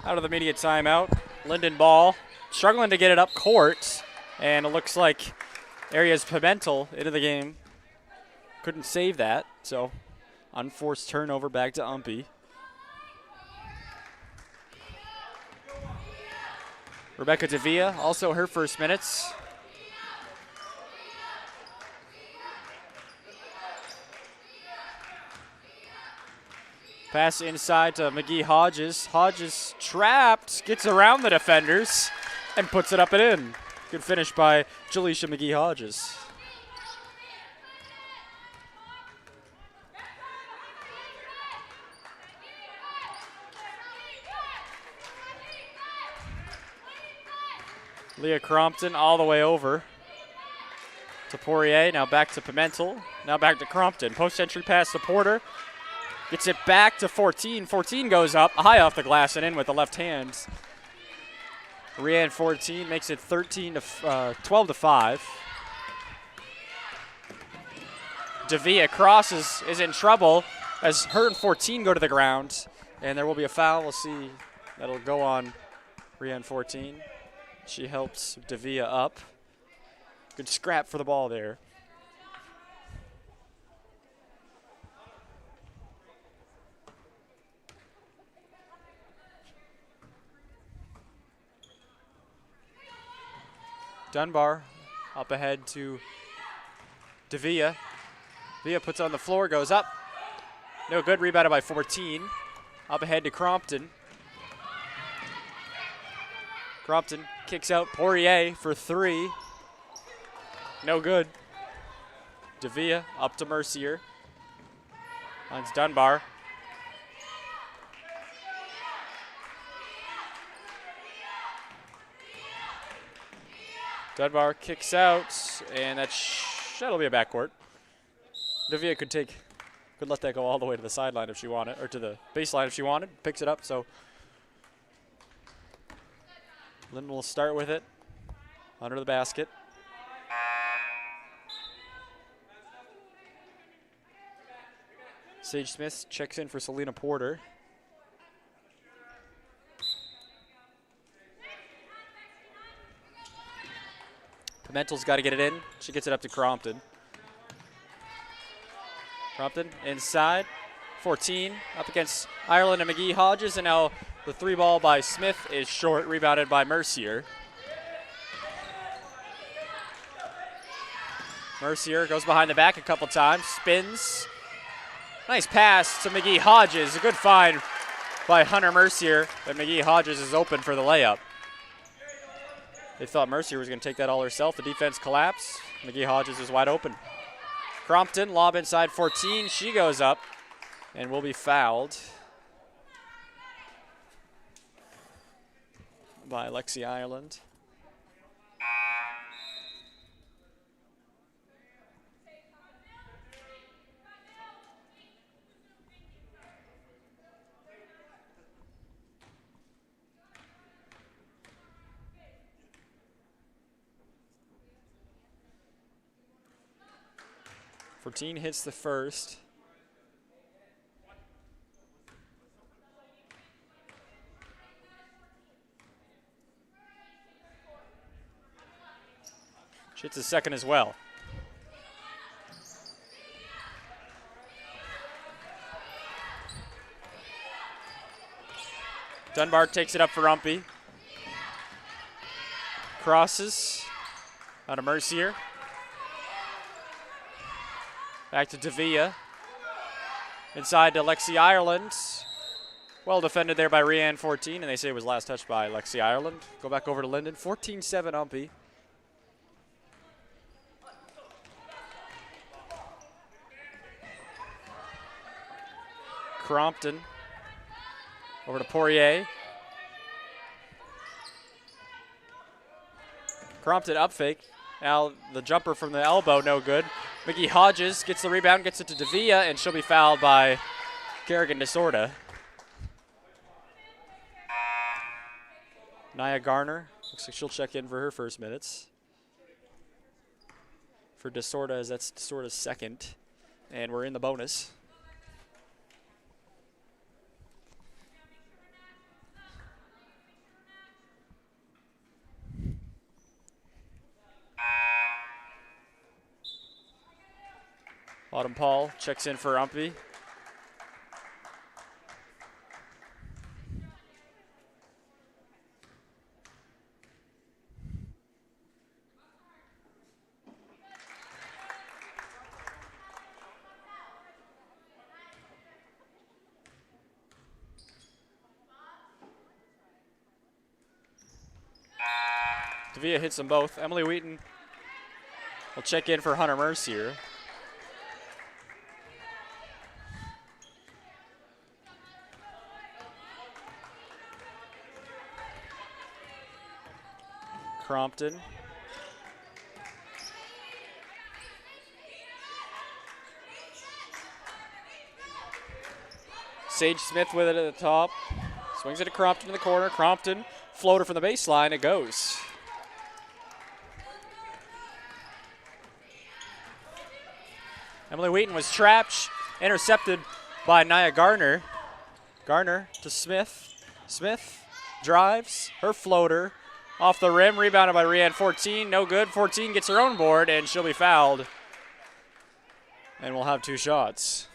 Out of the media timeout, Lyndon ball, struggling to get it up court, and it looks like Arias Pimentel into the game. Couldn't save that, so unforced turnover back to UMPI. Rebecca Davia, also her first minutes. Pass inside to McGee Hodges. Hodges trapped, gets around the defenders, and puts it up and in. Good finish by Jaleisha McGee Hodges. Leah Crompton all the way over to Poirier. Now back to Pimentel. Now back to Crompton. Post-entry pass to Porter. Gets it back to 14. 14 goes up, high off the glass and in with the left hand. Rianne 14 makes it 12 to 5. Davia crosses, is in trouble as her and 14 go to the ground, and there will be a foul. We'll see. That'll go on Rian 14. She helps Davia up. Good scrap for the ball there. Dunbar up ahead to Davia. Davia puts it on the floor, goes up. No good, rebounded by 14. Up ahead to Crompton. Crompton kicks out Poirier for 3. No good. Davia up to Mercier. Finds Dunbar. Dunbar kicks out, and that'll be a backcourt. Davia could let that go all the way to the sideline if she wanted, or to the baseline if she wanted. Picks it up, so Lyndon will start with it under the basket. Sage Smith checks in for Selena Porter. Pimentel's got to get it in. She gets it up to Crompton. Crompton inside. 14 up against Ireland and McGee Hodges, and now the 3 ball by Smith is short, rebounded by Mercier. Mercier goes behind the back a couple times, spins. Nice pass to McGee Hodges. A good find by Hunter Mercier, but McGee Hodges is open for the layup. They thought Mercier was going to take that all herself. The defense collapsed. McGee Hodges is wide open. Crompton, lob inside 14. She goes up and will be fouled by Lexi Ireland. Fortin hits the first. She hits the second as well. Dunbar takes it up for Rumpy. Crosses out of Mercier. Back to Davia. Inside to Lexi Ireland. Well defended there by Rian 14, and they say it was last touched by Lexi Ireland. Go back over to Lyndon. 14-7 UMPI. Crompton over to Poirier. Crompton up fake. Now the jumper from the elbow, no good. McGee Hodges gets the rebound, gets it to Davia, and she'll be fouled by Kerrigan DeSorda. Nia Garner, looks like she'll check in for her first minutes. For DeSorda, as that's DeSorda's second. And we're in the bonus. Autumn Paul checks in for UMPI. Davia hits them both. Emily Wheaton will check in for Hunter Mercier. Crompton. Sage Smith with it at the top. Swings it to Crompton in the corner. Crompton, floater from the baseline. It goes. Emily Wheaton was trapped, intercepted by Nia Garner. Garner to Smith. Smith drives, her floater off the rim, rebounded by Rianne 14, no good. 14 gets her own board, and she'll be fouled. And we'll have 2 shots.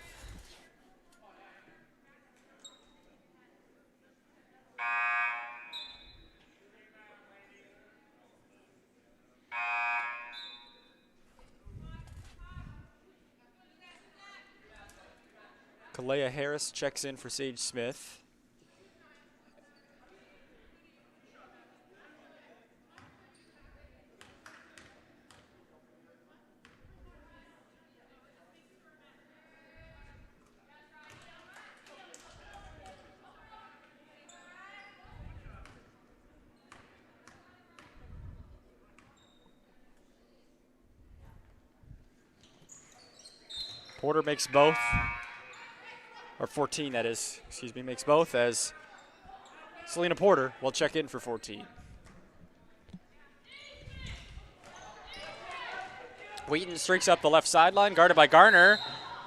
Kalea Harris checks in for Sage Smith. Porter makes both. Or 14, that is. Excuse me, makes both as Selena Porter will check in for 14. Wheaton streaks up the left sideline, guarded by Garner,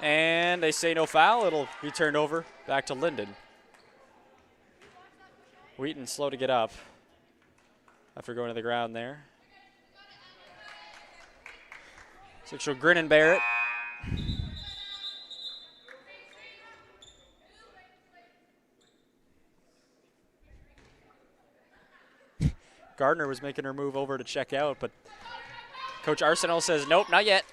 and they say no foul. It'll be turned over back to Lyndon. Wheaton slow to get up after going to the ground there. So she'll grin and bear it. Gardner was making her move over to check out, but Coach Arsenal says, nope, not yet.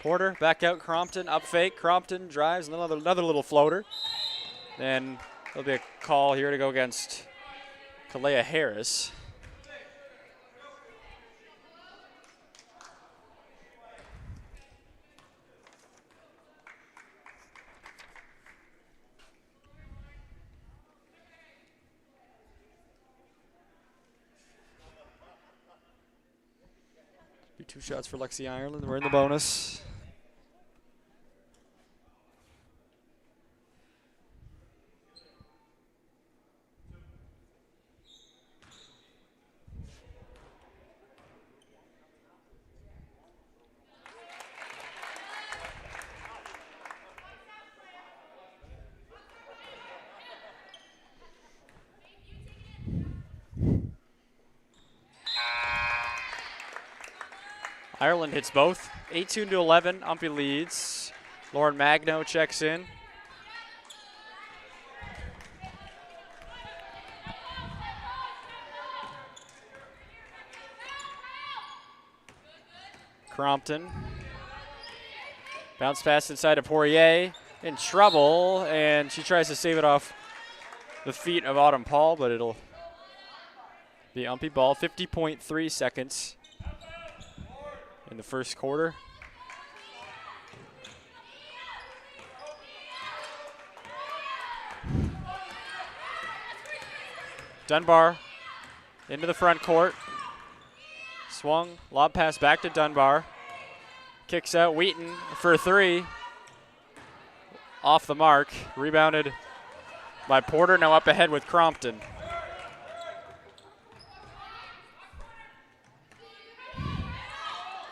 Porter back out, Crompton, up fake. Crompton drives, another little floater. Then there'll be a call here to go against Kalea Harris. Be 2 shots for Lexi Ireland. We're in the bonus. Ireland hits both. 18-11, UMPI leads. Lauren Magno checks in. Crompton. Bounce pass inside of Poirier. In trouble, and she tries to save it off the feet of Autumn Paul, but it'll be UMPI ball. 50.3 seconds in the first quarter. Dunbar into the front court. Swung, lob pass back to Dunbar. Kicks out Wheaton for a 3. Off the mark, rebounded by Porter, now up ahead with Crompton.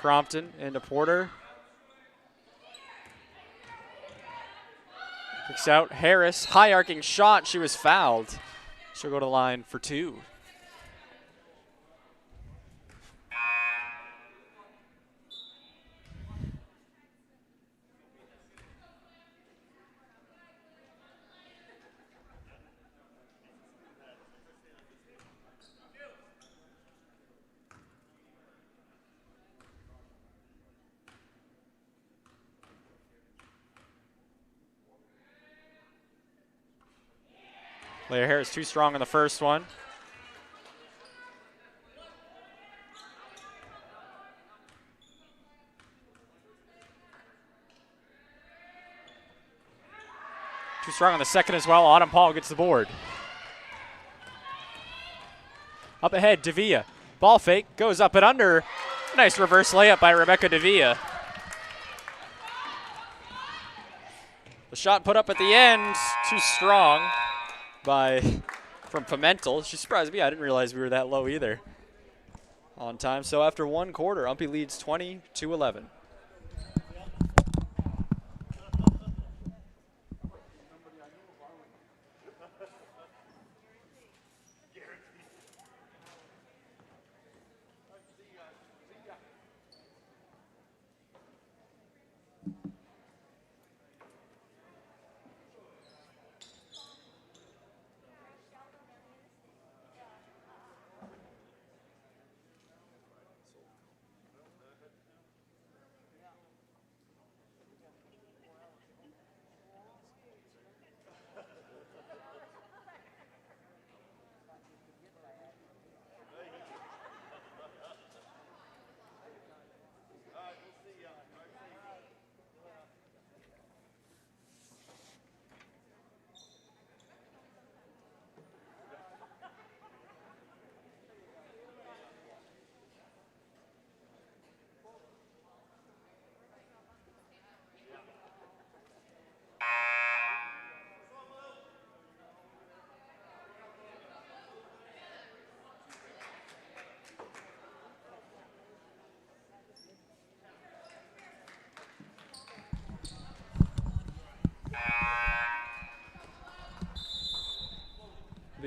Crompton into Porter. Kicks out Harris, high arcing shot, she was fouled. She'll go to the line for 2. Leah Harris too strong in the first one. Too strong on the second as well. Autumn Paul gets the board. Up ahead, Davia. Ball fake, goes up and under. Nice reverse layup by Rebecca Davia. The shot put up at the end, too strong from Pimentel. She surprised me. I didn't realize we were that low either on time. So after one quarter, UMPI leads 20-11.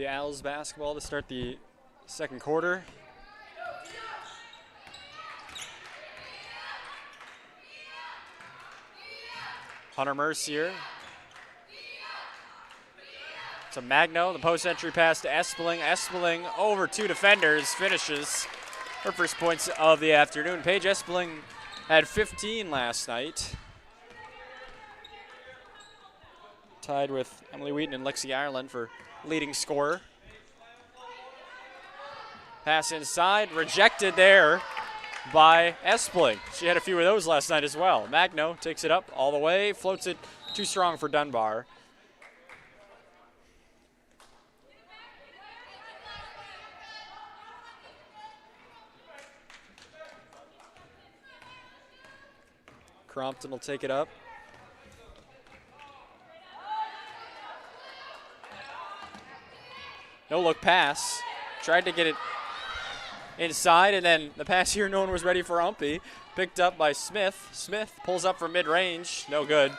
the Owls basketball to start the second quarter. Hunter Mercier to Magno. The post entry pass to Espeling. Espeling over 2 defenders, finishes her first points of the afternoon. Paige Espeling had 15 last night. Tied with Emily Wheaton and Lexi Ireland for leading scorer. Pass inside, rejected there by Espeling. She had a few of those last night as well. Magno takes it up all the way, floats it too strong for Dunbar. Crompton will take it up. No look pass. Tried to get it inside, and then the pass here, no one was ready for UMPI. Picked up by Smith. Smith pulls up from mid-range. No good.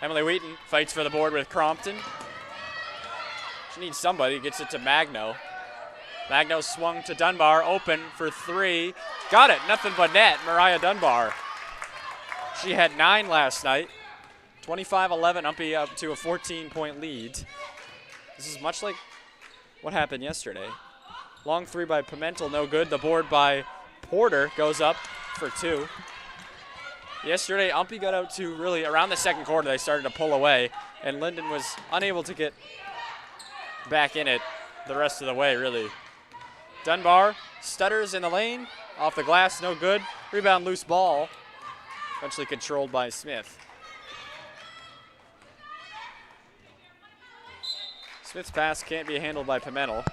Emily Wheaton fights for the board with Crompton. She needs somebody. Gets it to Magno. Magno swung to Dunbar. Open for 3. Got it. Nothing but net. Mariah Dunbar. She had 9 last night. 25-11. UMPI up to a 14-point lead. This is much like what happened yesterday. Long 3 by Pimentel, no good. The board by Porter goes up for 2. Yesterday, UMPI got out to really around the second quarter. They started to pull away, and Lyndon was unable to get back in it the rest of the way, really. Dunbar stutters in the lane. Off the glass, no good. Rebound, loose ball. Eventually controlled by Smith. Smith's pass can't be handled by Pimentel.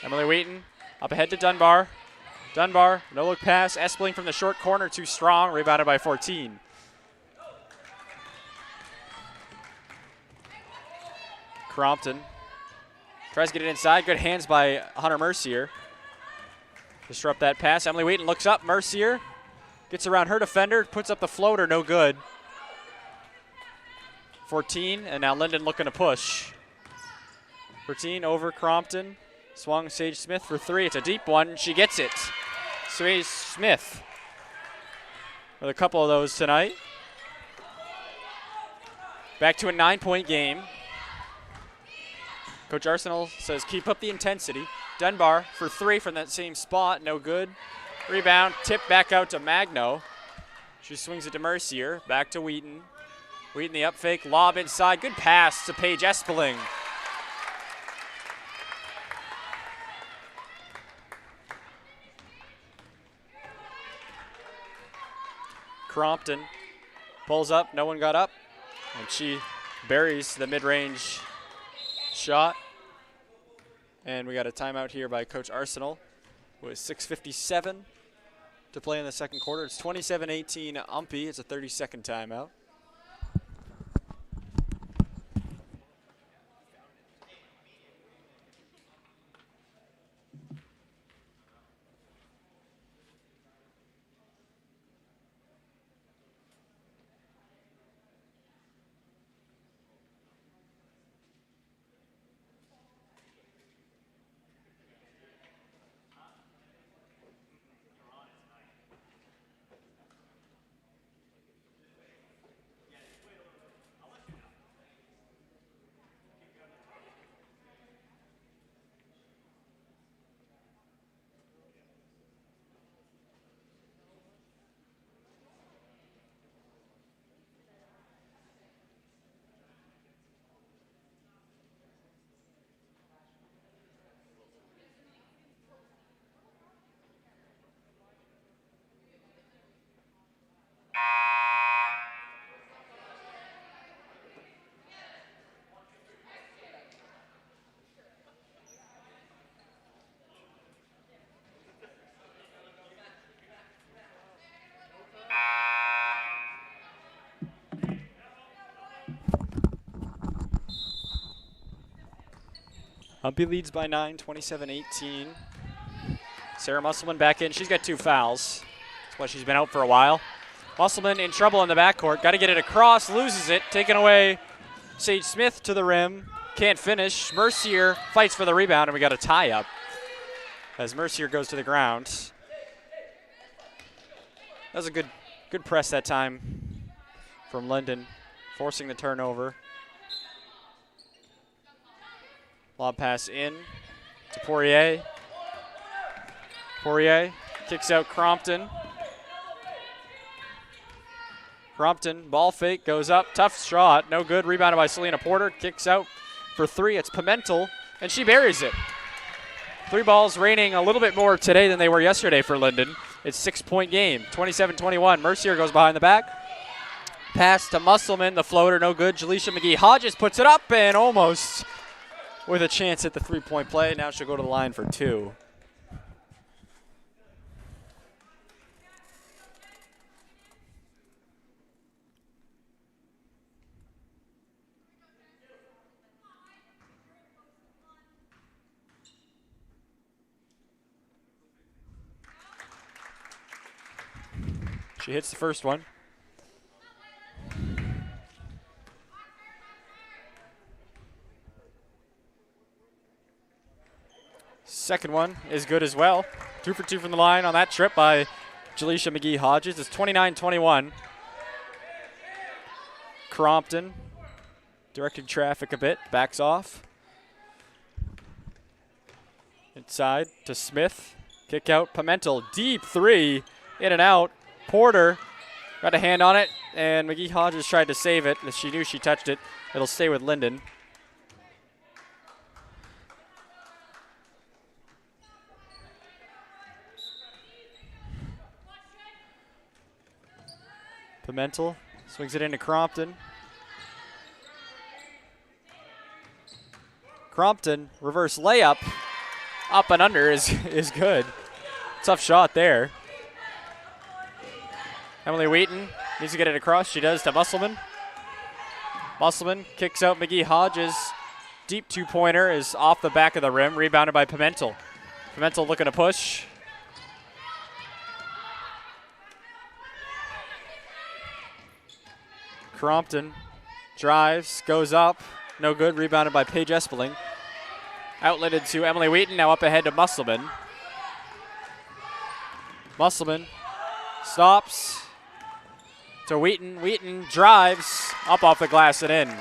Emily Wheaton up ahead to Dunbar. Dunbar, no look pass. Espeling from the short corner, too strong. Rebounded by 14. Crompton tries to get it inside. Good hands by Hunter Mercier. Disrupt that pass. Emily Wheaton looks up. Mercier gets around her defender, puts up the floater, no good. 14, and now Lyndon looking to push. 14 over Crompton. Swung Sage Smith for 3. It's a deep one. She gets it. Sage Smith with a couple of those tonight. Back to a 9-point game. Coach Arsenal says keep up the intensity. Dunbar for 3 from that same spot. No good. Rebound. Tip back out to Magno. She swings it to Mercier. Back to Wheaton. Wheaton the up fake. Lob inside. Good pass to Paige Espeling. Crompton pulls up. No one got up. And she buries the mid-range shot. And we got a timeout here by Coach Arsenal with 6:57 to play in the second quarter. It's 27-18 UMPI. It's a 30-second timeout. UMPI leads by 9, 27-18. Sarah Musselman back in. She's got 2 fouls. That's why she's been out for a while. Musselman in trouble in the backcourt. Got to get it across, loses it, taken away. Sage Smith to the rim. Can't finish. Mercier fights for the rebound, and we got a tie-up as Mercier goes to the ground. That was a good press that time from Lyndon, forcing the turnover. Lob pass in to Poirier. Poirier kicks out Crompton. Crompton, ball fake, goes up, tough shot, no good. Rebounded by Selena Porter, kicks out for 3. It's Pimentel, and she buries it. 3 balls raining a little bit more today than they were yesterday for Lyndon. It's 6-point game, 27-21. Mercier goes behind the back. Pass to Musselman, the floater, no good. Jaleisha McGee-Hodges puts it up and almost with a chance at the 3-point play. Now she'll go to the line for 2. She hits the first one. Second one is good as well. 2 for 2 from the line on that trip by Jaleisha McGee-Hodges. It's 29-21. Crompton directing traffic a bit, backs off. Inside to Smith. Kick out, Pimentel, deep 3. In and out. Porter got a hand on it, and McGee-Hodges tried to save it. As she knew she touched it, it'll stay with Lyndon. Pimentel swings it into Crompton. Crompton, reverse layup, up and under is good. Tough shot there. Emily Wheaton needs to get it across. She does to Musselman. Musselman kicks out McGee-Hodges. Deep 2-pointer is off the back of the rim, rebounded by Pimentel. Pimentel looking to push. Crompton drives, goes up, no good, rebounded by Paige Espeling. Outletted to Emily Wheaton, now up ahead to Musselman. Musselman stops to Wheaton. Wheaton drives up off the glass and in.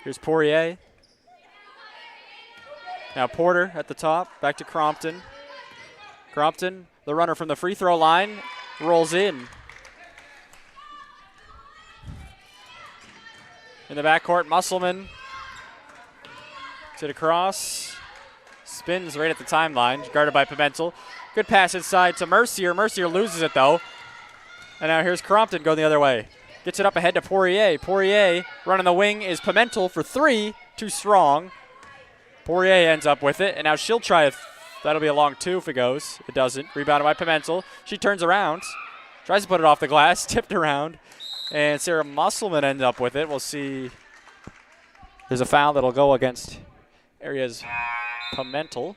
Here's Poirier. Now Porter at the top, back to Crompton. Crompton, the runner from the free throw line, rolls in. In the backcourt, Musselman. Sit across. Spins right at the timeline, guarded by Pimentel. Good pass inside to Mercier. Mercier loses it, though. And now here's Crompton going the other way. Gets it up ahead to Poirier. Poirier running the wing is Pimentel for 3. Too strong. Poirier ends up with it, and now she'll try it. That'll be a long 2 if it goes. It doesn't. Rebounded by Pimentel. She turns around. Tries to put it off the glass. Tipped around. And Sarah Musselman ends up with it. We'll see. There's a foul that'll go against Arias Pimentel.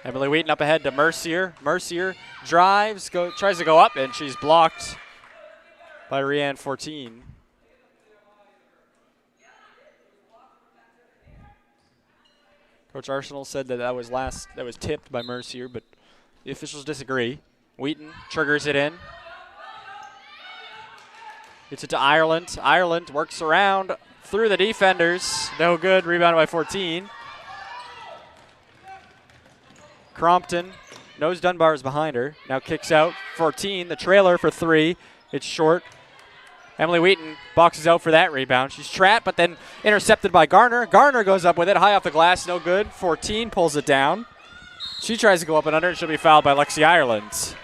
Emily Wheaton up ahead to Mercier. Mercier drives, tries to go up, and she's blocked by Rianne 14. Coach Arsenal said that was tipped by Mercier, but the officials disagree. Wheaton triggers it in. Gets it to Ireland. Ireland works around through the defenders. No good. Rebounded by 14. Crompton knows Dunbar is behind her. Now kicks out. 14, the trailer for 3. It's short. Emily Wheaton boxes out for that rebound. She's trapped, but then intercepted by Garner. Garner goes up with it, high off the glass, no good. 14 pulls it down. She tries to go up and under, and she'll be fouled by Lexi Ireland.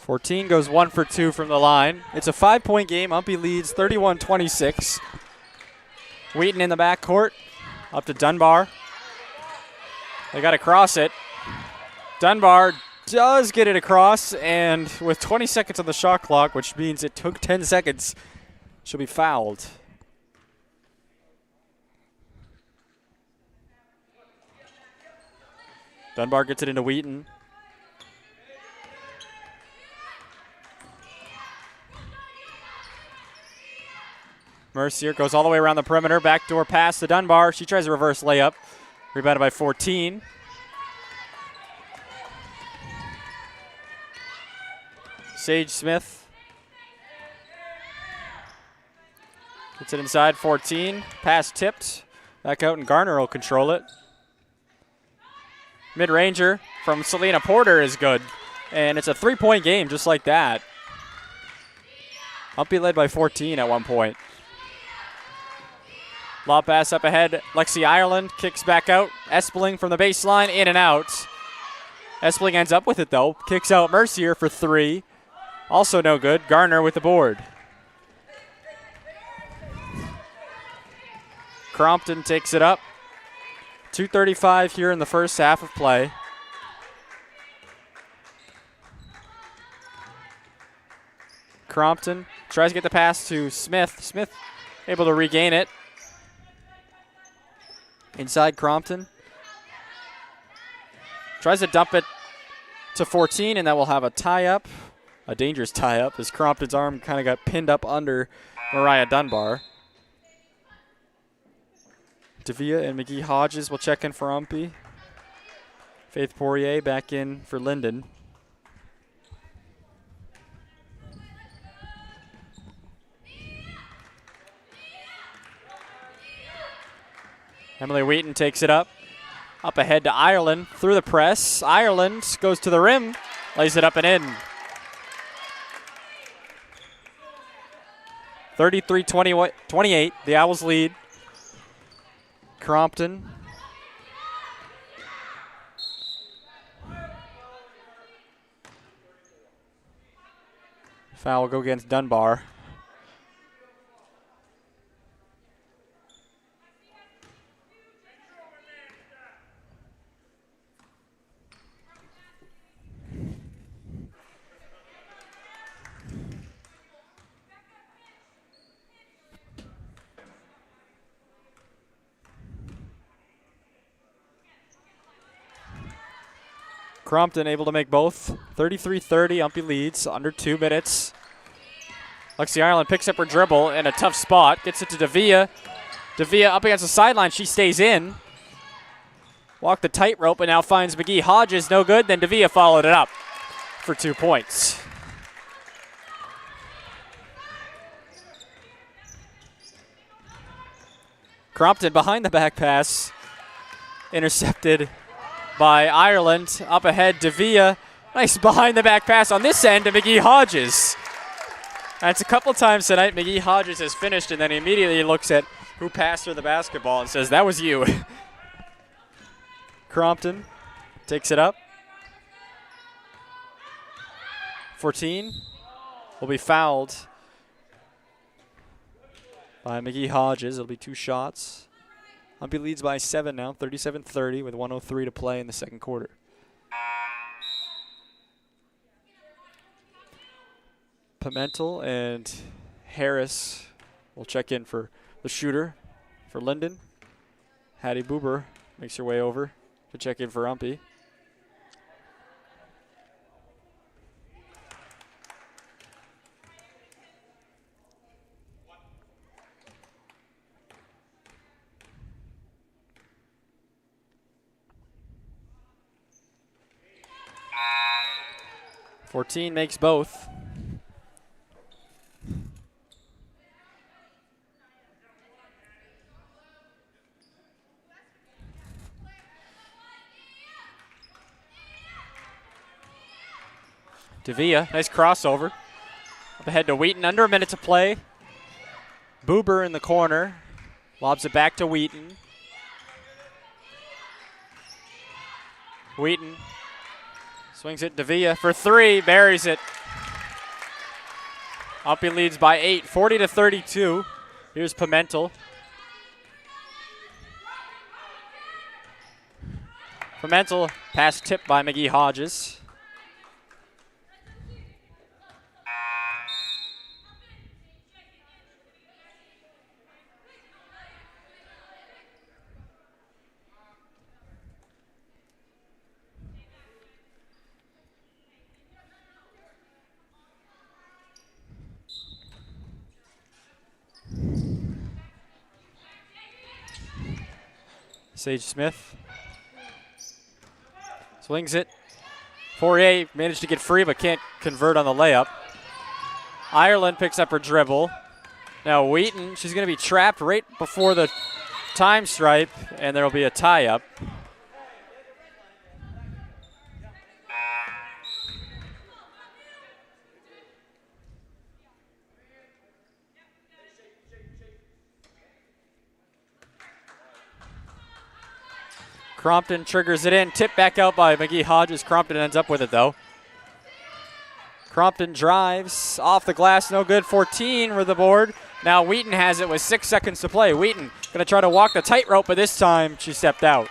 14 goes 1 for 2 from the line. It's a 5-point game. UMPI leads 31-26. Wheaton in the backcourt. Up to Dunbar. They got to cross it. Dunbar does get it across, and with 20 seconds on the shot clock, which means it took 10 seconds, she'll be fouled. Dunbar gets it into Wheaton. Mercier goes all the way around the perimeter. Backdoor pass to Dunbar. She tries a reverse layup. Rebounded by 14. Sage Smith gets it inside 14. Pass tipped. Back out, and Garner will control it. Mid-ranger from Selena Porter is good. And it's a 3-point game just like that. UMPI led by 14 at one point. Lob pass up ahead. Lexi Ireland kicks back out. Espling from the baseline, in and out. Espling ends up with it, though. Kicks out Mercier for 3. Also no good. Garner with the board. Crompton takes it up. 2:35 here in the first half of play. Crompton tries to get the pass to Smith. Smith able to regain it. Inside Crompton. Tries to dump it to 14, and that will have a tie-up. A dangerous tie-up as Crompton's arm kind of got pinned up under Mariah Dunbar. Davia and McGee Hodges will check in for UMPI. Faith Poirier back in for Lyndon. Emily Wheaton takes it up. Up ahead to Ireland through the press. Ireland goes to the rim, lays it up and in. 33-28, the Owls lead. Crompton. Foul will go against Dunbar. Crompton able to make both. 33-30, UMPI leads, under 2 minutes. Lexi Ireland picks up her dribble in a tough spot. Gets it to Davia. Davia up against the sideline. She stays in. Walked the tightrope and now finds McGee Hodges. No good. Then Davia followed it up for 2 points. Crompton behind the back pass. Intercepted by Ireland. Up ahead, Davia. Nice behind the back pass on this end to McGee Hodges. That's a couple times tonight McGee Hodges has finished, and then he immediately looks at who passed her the basketball and says, that was you. Crompton takes it up. 14 will be fouled by McGee Hodges. It'll be 2 shots. UMPI leads by 7 now, 37-30 with 1:03 to play in the second quarter. Pimentel and Harris will check in for the shooter for Lyndon. Hattie Buber makes her way over to check in for UMPI. Fourteen makes both. Davia, nice crossover. Up ahead to Wheaton, under a minute to play. Buber in the corner. Lobs it back to Wheaton. Wheaton swings it, Davia for 3, buries it. UMPI leads by 8, 40-32. Here's Pimentel. Pimentel, pass tipped by McGee Hodges. Sage Smith swings it. Fourier managed to get free but can't convert on the layup. Ireland picks up her dribble. Now Wheaton, she's going to be trapped right before the time stripe, and there will be a tie-up. Crompton triggers it in, tipped back out by McGee Hodges. Crompton ends up with it though. Crompton drives off the glass, no good. 14 for the board. Now Wheaton has it with 6 seconds to play. Wheaton gonna try to walk the tightrope, but this time she stepped out.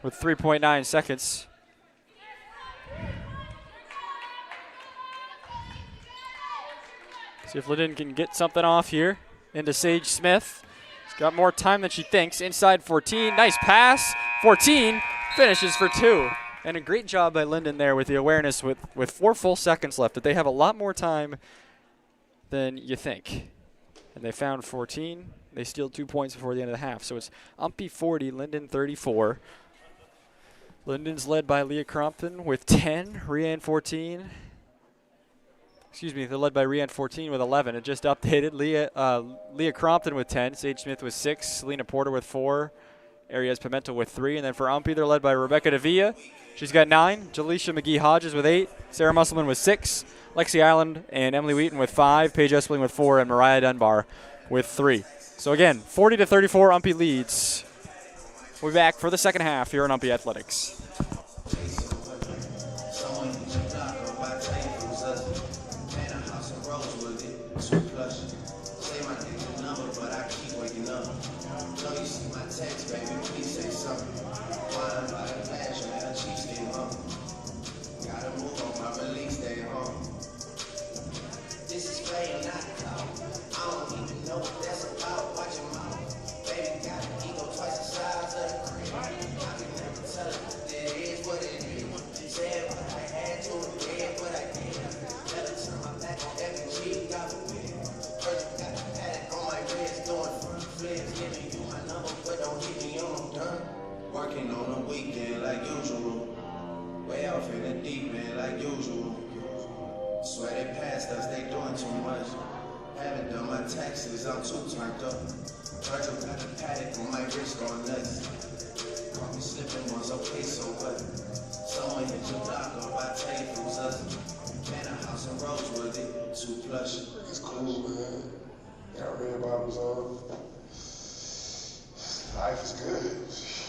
With 3.9 seconds. See if Lyndon can get something off here into Sage Smith. Got more time than she thinks. Inside 14. Nice pass. 14 finishes for 2. And a great job by Lyndon there with the awareness with 4 full seconds left that they have a lot more time than you think. And they found 14. They steal 2 points before the end of the half. So it's UMPI 40, Lyndon 34. Lyndon's led by Leah Crompton with 10. Rianne 14. Excuse me, they're led by Rianne 14 with 11. It just updated. Leah Crompton with 10. Sage Smith with 6. Selena Porter with 4. Arias Pimentel with 3. And then for UMPI, they're led by Rebecca Davia. She's got 9. Jaleisha McGee Hodges with 8. Sarah Musselman with 6. Lexi Island and Emily Wheaton with 5. Paige Espling with 4. And Mariah Dunbar with 3. So again, 40-34 UMPI leads. We'll be back for the second half here on UMPI Athletics. Working on a weekend like usual. Way off in the deep end like usual. Swear they passed us, they doing too much. Haven't done my taxes, I'm too turned up. Virgil got the paddock on my wrist going nuts. Caught me slipping once, okay, so what? Someone hit your block up, I tell you who's us. Man, a house in Rosewood, it too plush. It's cool, man. Got red bottoms on. Life is good.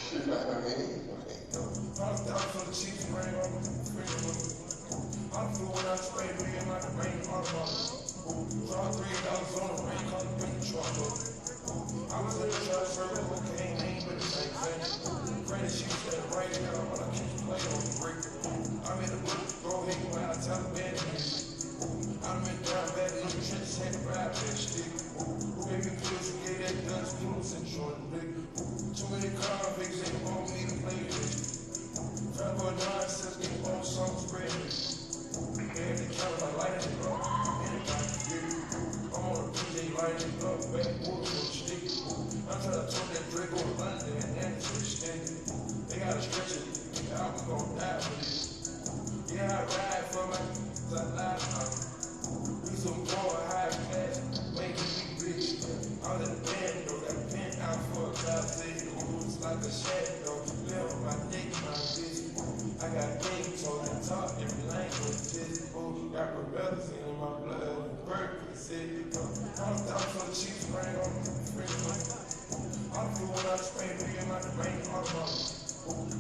You know what I mean? I'm down for the cheap rain on the freedom. I'm flew when I sprayed me in my rain on the Draw $3 on the rain, call it the truck. I was in the church for a cocaine, ain't but the same thing. Granted, she said right now, but I keep playing on the brick. I'm in the book, go ahead when I tell the bad I'm in down bad, look at shit, take a ride, bitch, stick. Baby, please, you get that guns, close and short and big. Too many convicts, they want me to play this. Trevor nonsense, get on some spread. Man, they count my light and up. Anytime you get it. I'm on a PJ lighting up, backwoods with a stick. I'm trying to turn that Drake on London and answer the stick. They gotta stretch it, I was gonna die with it. Yeah, I ride for my I lie. We some more high class, making me rich. I'm in the band, though, got a pen out for a class. Like a shadow, live my dick, my bitch. I got things on the top, every language is got rebellions in my blood, Percocet. I'm down for the cheap rain on the freeway. I'm flew when I sprayed me in my rain on the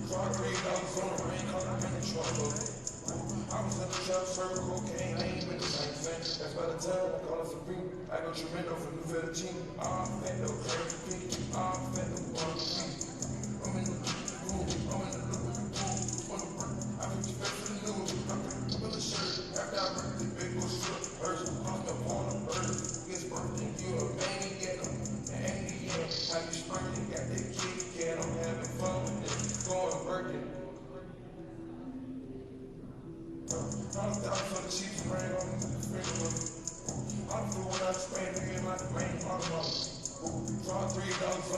Draw $3 on the rain, call it the truck. I was shop, serve cocaine, I ain't been the same thing. That's by the time I call it Supreme. I go tremendo for new fettuccine. Fendo, crazy pink. Fendo, one of the feet. I'm in the room, I'm in the room. On the break, I put you back to the news. I'm with the shirt. After I break the big bush shit, version, I'm the on the bird. Gets birthday, you a maniac. And yeah, how you spurting? Got that kitty cat, I'm having fun with it. Going working. $100,000 for the cheap ring on the finger. I'm through when I spray me in my brain, draw $3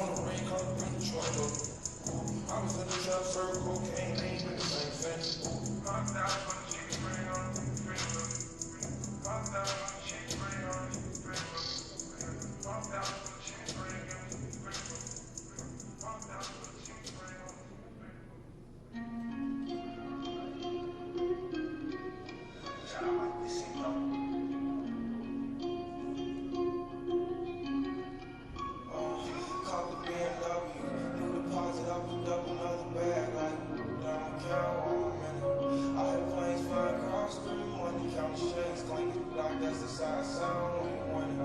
on the ring, call it bring the truck up. I was in the shop, serve cocaine, ain't been the same thing. $100,000 for the cheap ring on the finger. $100,000 for the cheap ring on the finger. $100,000 for the cheap ring on the finger. $100,000 for the cheap ring on the finger.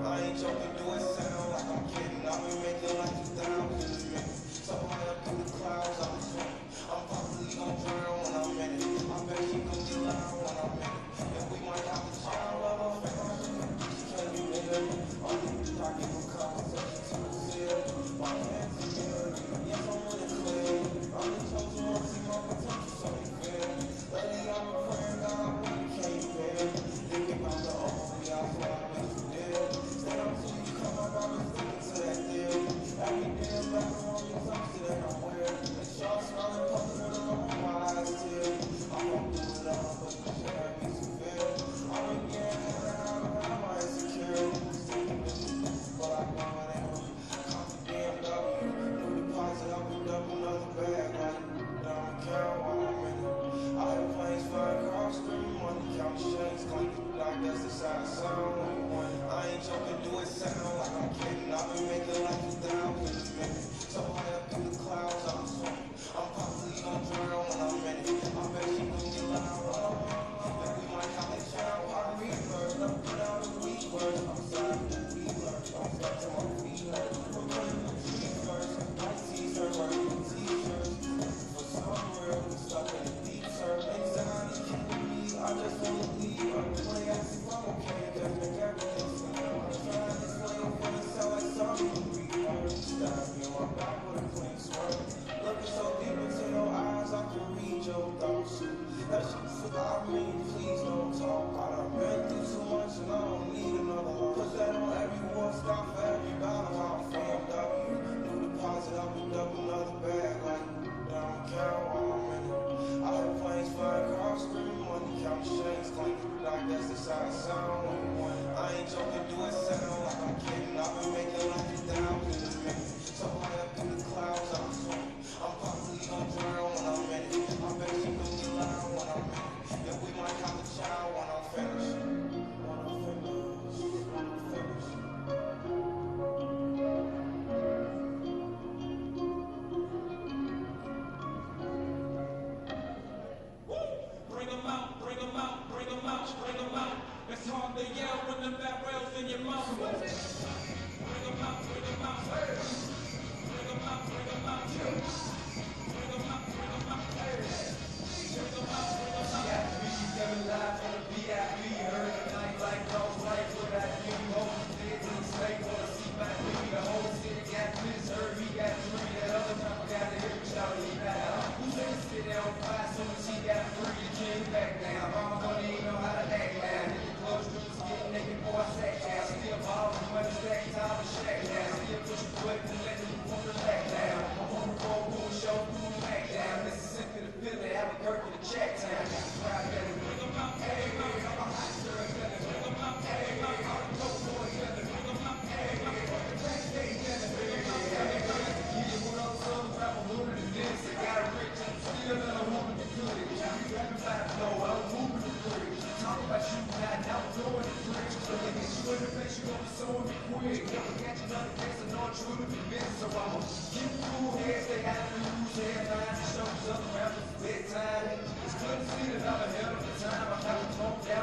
I ain't joking, do it sound like I'm kidding. I've been making like 2,000 minutes. So high up through the clouds, I'm swimming. I'm probably gonna drown when I'm in it. I bet she gon' get loud when I'm in it. And we might have to child of a family. Can you hear me? All these talking from conversation to the ceiling. My hands are here. Yes, I'm really clear. I'm the chosen one, see my potential, so you feel me? Lately, I've been praying, God, when you can't bear. Thinking about the only I fly with you there. Stay up till you come up, I've been thinking to that deal. Every day I'm back on you, something that I'm wearing. And y'all smiling, pumping with them on my eyes still. I won't do it all, but you share me severe. I'm again, I'm my insecurities. But I know it ain't real. Caught the BMW, new deposit, I picked up another bag. Like, don't care what I'm in it. I hear planes fly across, screaming money, count shades, clinking like that's the side sound. I ain't joking, do it sound like I'm kidding. I've been making like 2,000 minutes. So high up through the clouds, I'm swimming. I'm probably gonna drown when I'm in it. I bet she gon' get loud when I'm in it. And we might have a child, pardon me first. I'm put out a week worth. I'm sorry, we learned. I'm stuck to my feet hurt. We're putting the tree first. White t-shirt, working t-shirts. For some real, we stuck in the deep surf. Anxiety killing me, I just wanna leave. I'm playing as if I'm okay, cause make everything seem I'm trying this way, I'm gonna sound like something you reheard. Stab me on my back with a clean swerve. Looking so deep into your eyes, I can read your thoughts. That shit forgot me, please don't talk. I done been through so much and I don't need another one. Put that on every war, stop for every battle. I'm from W. New deposit, I picked up another bag. Like, don't care while I'm in it. I heard planes fly across, screaming money, count shades, clinking like that's the side sound. I ain't joking, do it sound like I'm kidding. I've been making like 2,000 minutes. So high up through the clouds, I'm swimming. I'm probably gonna drown when I'm in it. I bet she gon' get loud when I'm in it. And we might have a child when I'm finished. When I'm finished, when I'm finished. Bring 'em out, bring 'em out, bring 'em out, bring 'em out. It's hard to yell when the barrel's in your mouth. Bring 'em out, bring 'em out. Bring 'em out, bring 'em out. Bring 'em out, bring 'em out. Bring 'em out, bring 'em out. VIP, coming live from the VIP. Heard the night like those lights with that new home. Did to the state, wanna see my baby. The whole city got this, heard he got three. That other time I got to hear me shout, he got out. Who's in the city on fire, soon as he got free, he came back down. Mama don't even know how to act now. Hit the close streets, getting naked, boy, I sat down. Still ballin', money stack, time to shack down. Still pushing buttons and letting you want to back down. I'm on the road, doing show, doing back down. Mississippi to Philly, Albuquerque to Check Town. Proud that bring 'em out, hey, I'm a hot girl, bring 'em out, hey, all the dope boys, bring 'em out, hey, the backstage, bring 'em out, hey, yeah, what up, son, grab a hood and this. I got a rich and still and I'm moving the good. You rapping by the flow, I'm moving the bridge. Talk about you now, now I'm blowing the bridge. So they get you in the face, you gon' be sewing me quick. Never catch another case, I know I'm true to be missed. So I'ma keep the cool heads, they have to lose headlines. Shows up around the bedtime. It's good to see that I'm ahead of the time. I have to talk that.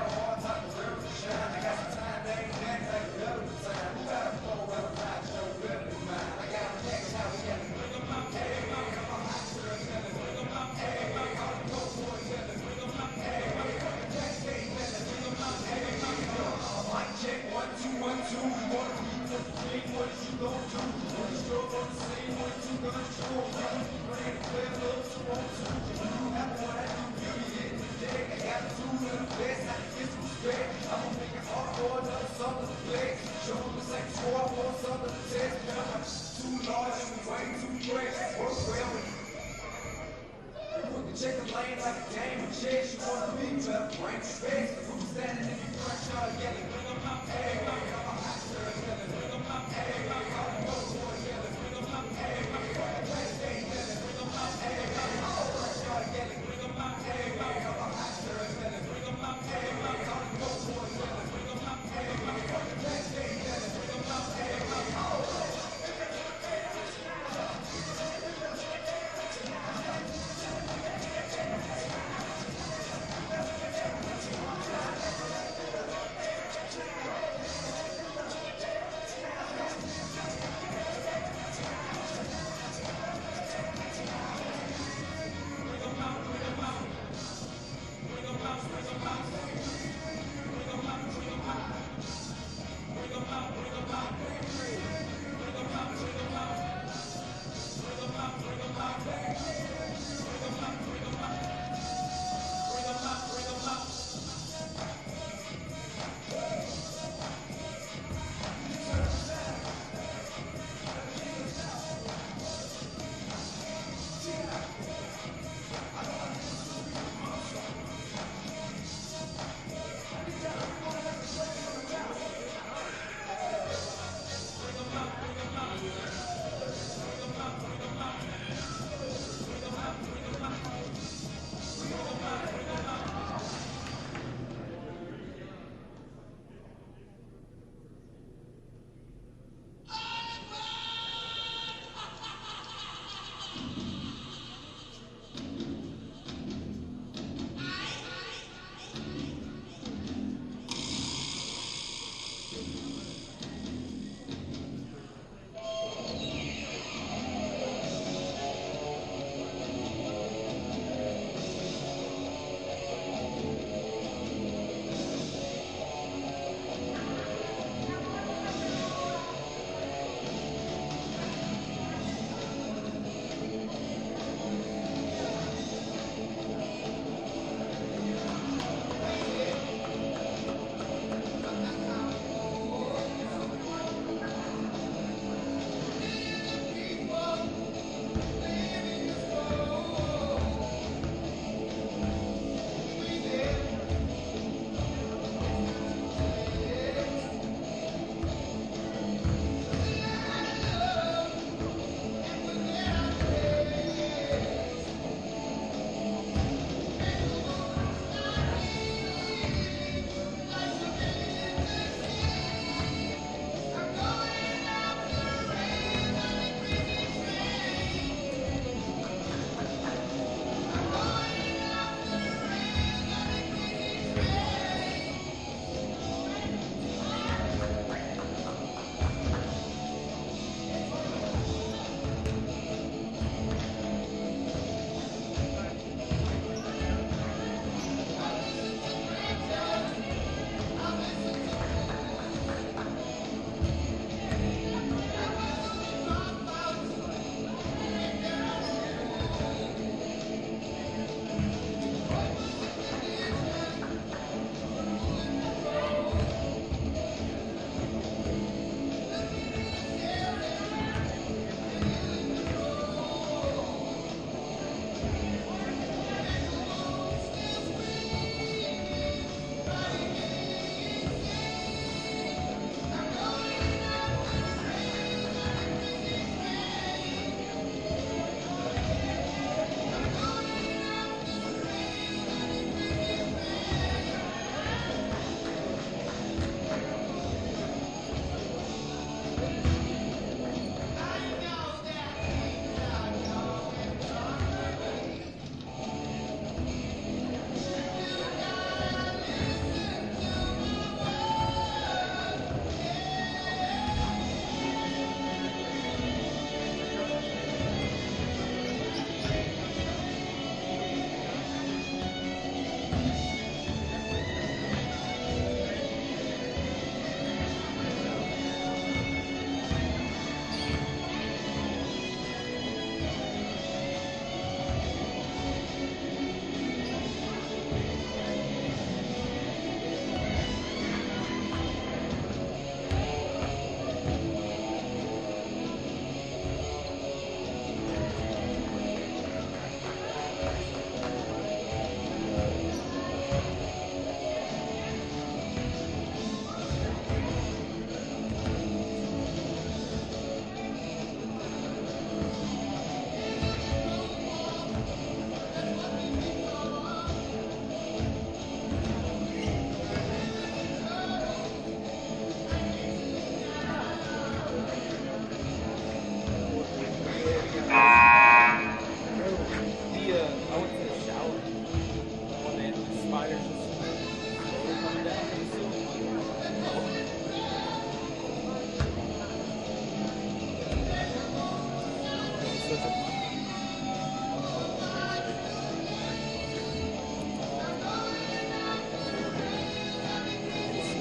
Last night to get some respect. I'ma make it hard for another something to flex. Show them this ain't score for something to test. Man, I'm too large and we way too fresh. Work well with you. Quick to check the lane like a game of chess. You wanna be better, bring space. Who's standing in your front yard yelling? Bring 'em out, hey, I'm a hot stir yelling. Bring 'em out, hey, I'm a dope boy yelling. Bring 'em out, hey, I'm a fast day yelling. Bring 'em out, hey, I'm a front yard yelling. Bring 'em out, hey, I'm a hot stir yelling. Bring 'em out, hey, I'm a dope boy yelling. Bring 'em out, hey, I'm a fast day yelling. Bring 'em out, hey, I'm a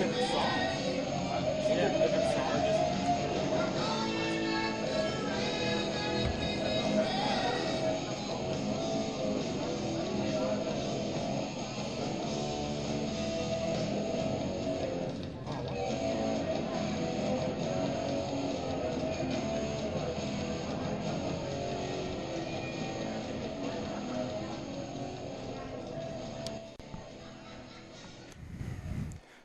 different song. Yeah, different song.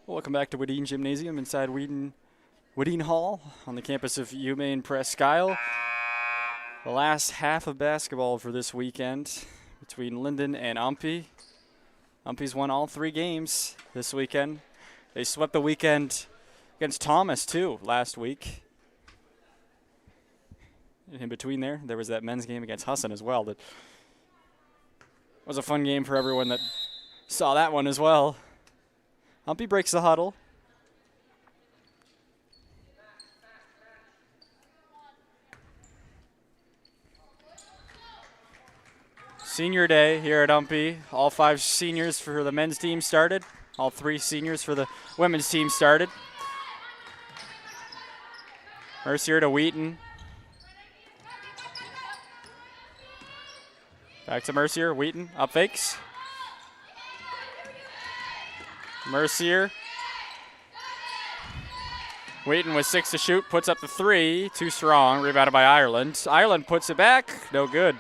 Welcome back to Wadeen Gymnasium inside Wadeen Hall on the campus of UMaine Presque Isle. The last half of basketball for this weekend between Lyndon and UMPI. UMPI's won all 3 games this weekend. They swept the weekend against Thomas, too, last week. In between there was that men's game against Hassan as well. That was a fun game for everyone that saw that one as well. UMPI breaks the huddle. Senior day here at UMPI. All 5 seniors for the men's team started. All 3 seniors for the women's team started. Mercier to Wheaton. Back to Mercier. Wheaton up fakes. Mercier. Wheaton with 6 to shoot, puts up the 3, too strong, rebounded by Ireland. Ireland puts it back, no good.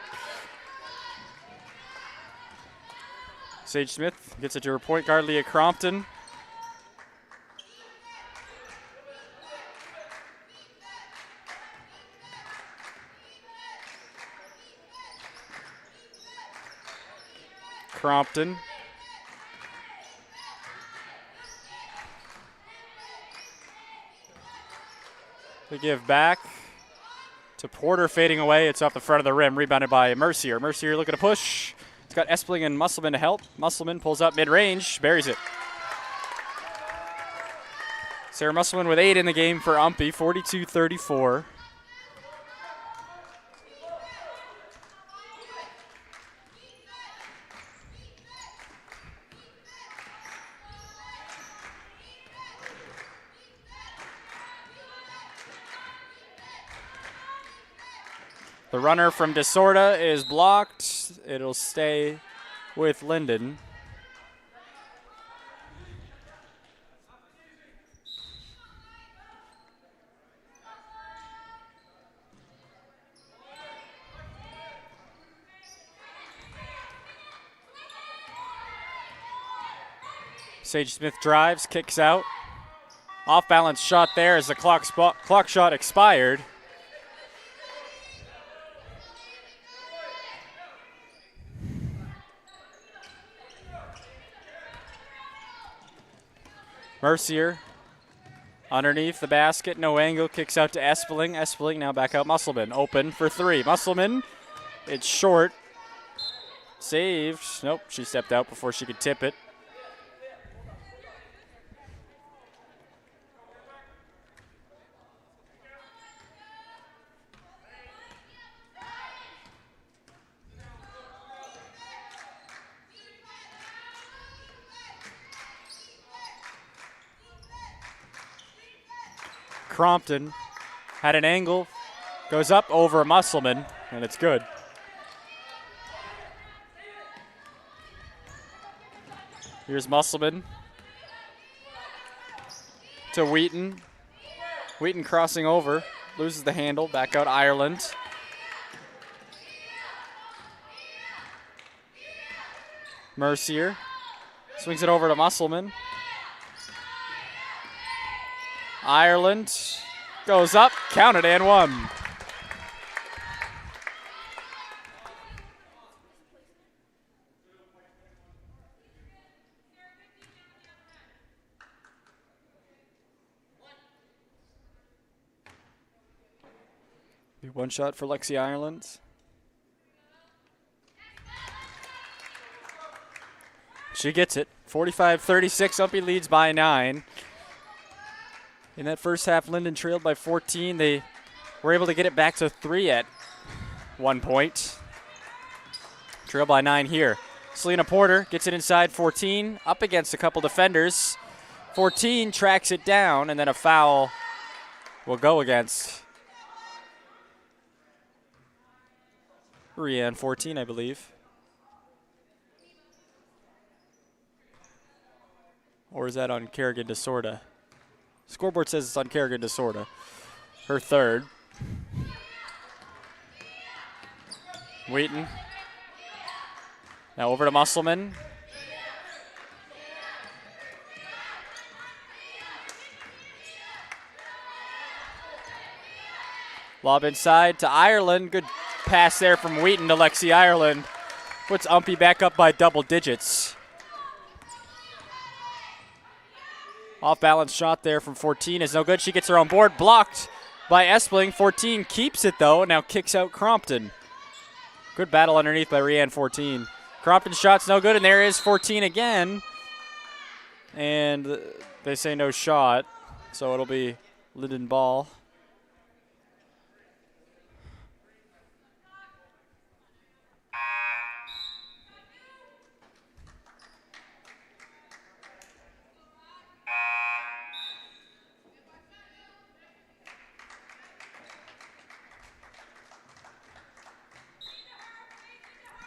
Sage Smith gets it to her point guard, Leah Crompton. Crompton. They give back to Porter, fading away. It's off the front of the rim, rebounded by Mercier. Mercier looking to push. It's got Espling and Musselman to help. Musselman pulls up mid-range, buries it. Sarah Musselman with 8 in the game for UMPI, 42-34. The runner from Desorda is blocked. It'll stay with Lyndon. Sage Smith drives, kicks out. Off balance shot there as the clock shot expired. Mercier underneath the basket, no angle, kicks out to Espling. Espling now back out Musselman, open for 3. Musselman, it's short. Saved. Nope, she stepped out before she could tip it. Crompton had an angle, goes up over Musselman, and it's good. Here's Musselman to Wheaton. Wheaton crossing over, loses the handle, back out Ireland. Mercier swings it over to Musselman. Ireland goes up, counted and 1. One shot for Lexi Ireland. She gets it. 45-36, UMPI leads by 9. In that first half, Lyndon trailed by 14. They were able to get it back to 3 at one point. Trail by 9 here. Selena Porter gets it inside 14, up against a couple defenders. 14 tracks it down, and then a foul will go against Rianne 14, I believe. Or is that on Kerrigan DeSorda? Scoreboard says it's on Kerrigan DeSorda. Her third. Wheaton. Now over to Musselman. Lob inside to Ireland. Good pass there from Wheaton to Lexi Ireland. Puts UMPI back up by double digits. Off balance shot there from 14 is no good. She gets her own board. Blocked by Espling. 14 keeps it though. Now kicks out Crompton. Good battle underneath by Rianne 14. Crompton shot's no good, and there is 14 again. And they say no shot, so it'll be Lyndon ball.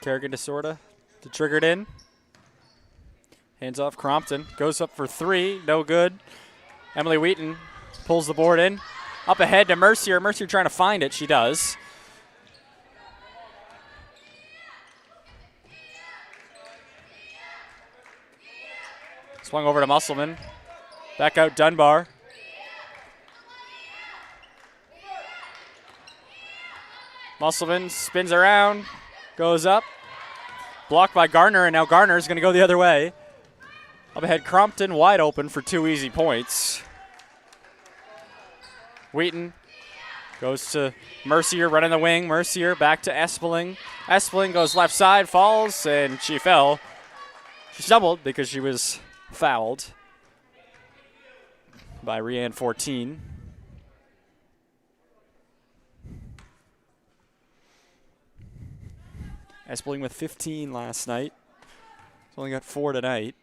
Kerrigan DeSorda to trigger it in. Hands off Crompton. Goes up for three. No good. Emily Wheaton pulls the board in. Up ahead to Mercier. Mercier trying to find it. She does. Swung over to Musselman. Back out Dunbar. Musselman spins around. Goes up. Blocked by Garner, and now Garner is going to go the other way. Up ahead, Crompton wide open for 2 easy points. Wheaton goes to Mercier, running the wing. Mercier back to Espling. Espling goes left side, falls, and she fell. She stumbled because she was fouled by Rianne 14. Espling with 15 last night. He's only got 4 tonight.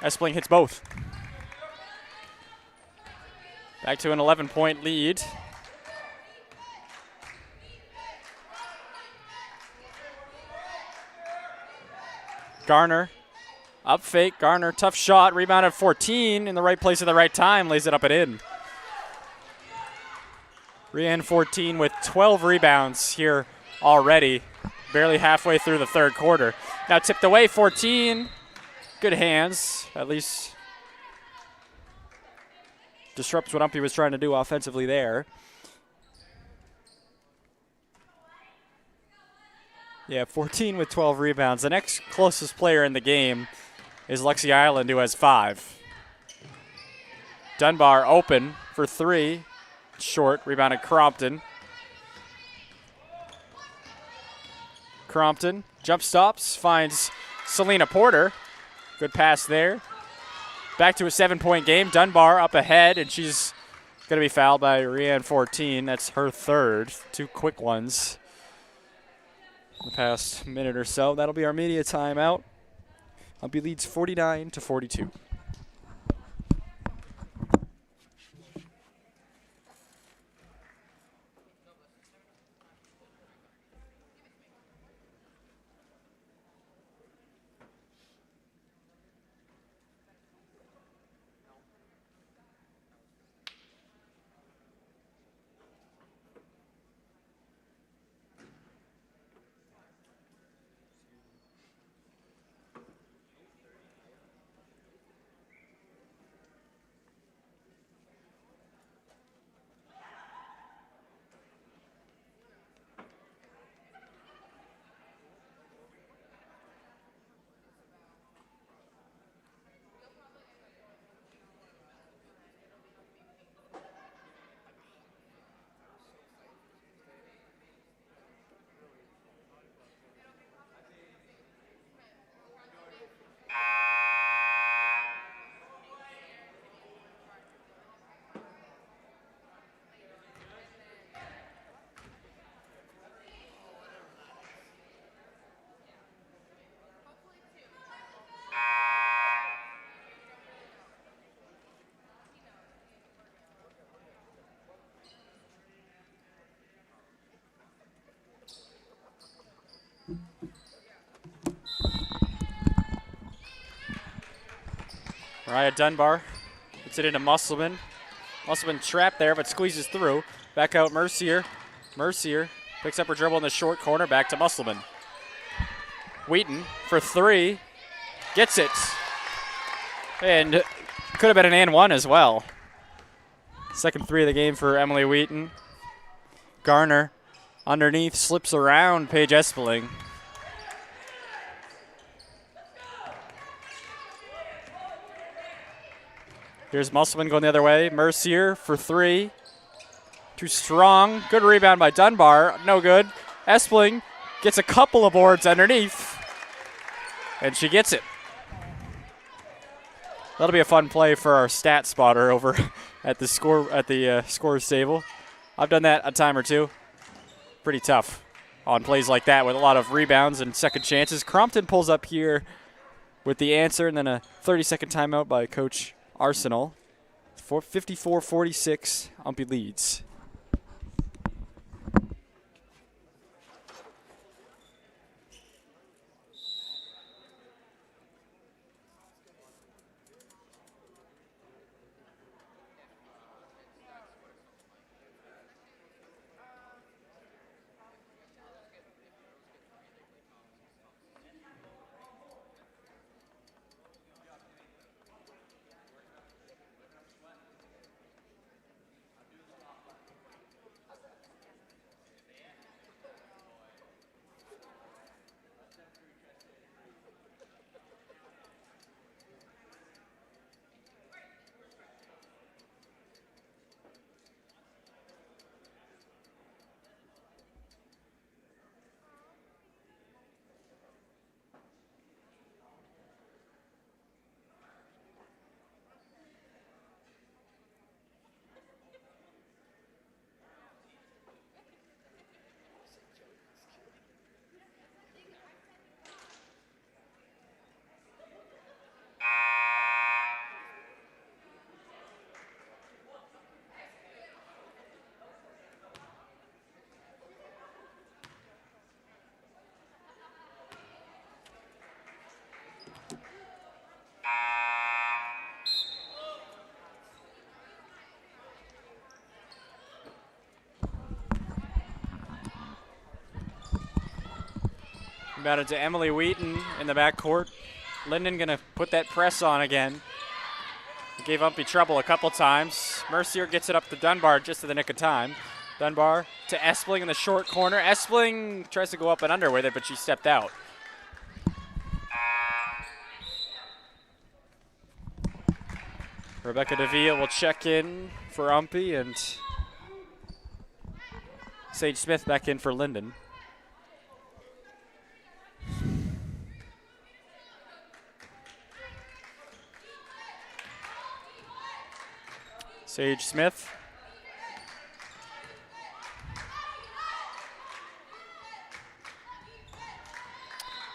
Espling hits both. Back to an 11-point lead. Garner, up fake. Garner, tough shot. Rebound at 14 in the right place at the right time. Lays it up and in. Rianne 14 with 12 rebounds here already. Barely halfway through the third quarter. Now tipped away 14. Good hands. At least disrupts what UMPI was trying to do offensively there. Yeah, 14 with 12 rebounds. The next closest player in the game is Lexi Ireland, who has 5. Dunbar open for 3. Short, rebounded Crompton. Crompton jump stops, finds Selena Porter. Good pass there. Back to a 7-point game. Dunbar up ahead, and she's going to be fouled by Rianne 14. That's her third. 2 quick ones in the past minute or so. That'll be our media timeout. UMPI leads 49-42. Mariah Dunbar puts it into Musselman. Musselman trapped there, but squeezes through. Back out Mercier. Mercier picks up her dribble in the short corner. Back to Musselman. Wheaton for 3. Gets it. And could have been an and one as well. Second 3 of the game for Emily Wheaton. Garner underneath, slips around Paige Espling. Here's Musselman going the other way. Mercier for 3. Too strong. Good rebound by Dunbar. No good. Espling gets a couple of boards underneath. And she gets it. That'll be a fun play for our stat spotter over at the scorer's table. I've done that a time or two. Pretty tough on plays like that with a lot of rebounds and second chances. Crompton pulls up here with the answer, and then a 30-second timeout by Coach Arsenal. 54-46, UMPI leads. About it to Emily Wheaton in the backcourt. Lyndon going to put that press on again. Gave UMPI trouble a couple times. Mercier gets it up to Dunbar just at the nick of time. Dunbar to Espling in the short corner. Espling tries to go up and under with it, but she stepped out. Rebecca Davia will check in for UMPI, and Sage Smith back in for Lyndon. Sage Smith.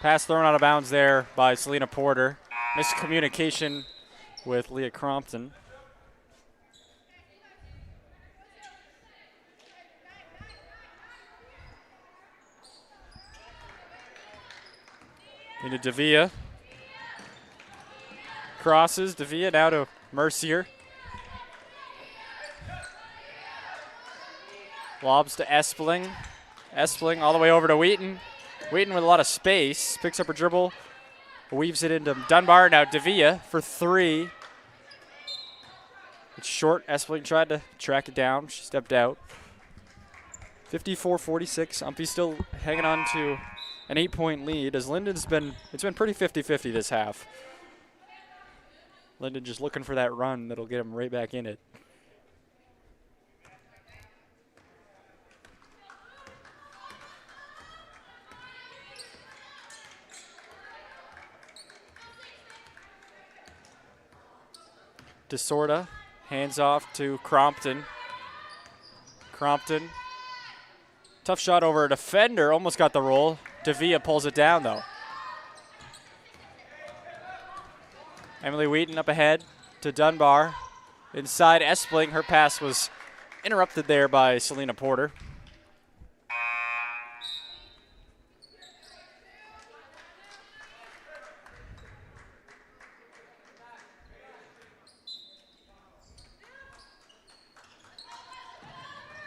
Pass thrown out of bounds there by Selena Porter. Miscommunication with Leah Crompton. Into Davia. Crosses. Davia now to Mercier. Lobs to Espling. Espling all the way over to Wheaton. Wheaton with a lot of space. Picks up her dribble. Weaves it into Dunbar. Now Davia for 3. It's short. Espling tried to track it down. She stepped out. 54-46. UMPI still hanging on to an 8-point lead as it's been pretty 50-50 this half. Lyndon just looking for that run that'll get him right back in it. DeSorda hands off to Crompton. Crompton. Tough shot over a defender. Almost got the roll. Davia pulls it down, though. Emily Wheaton up ahead to Dunbar. Inside Espling. Her pass was interrupted there by Selena Porter.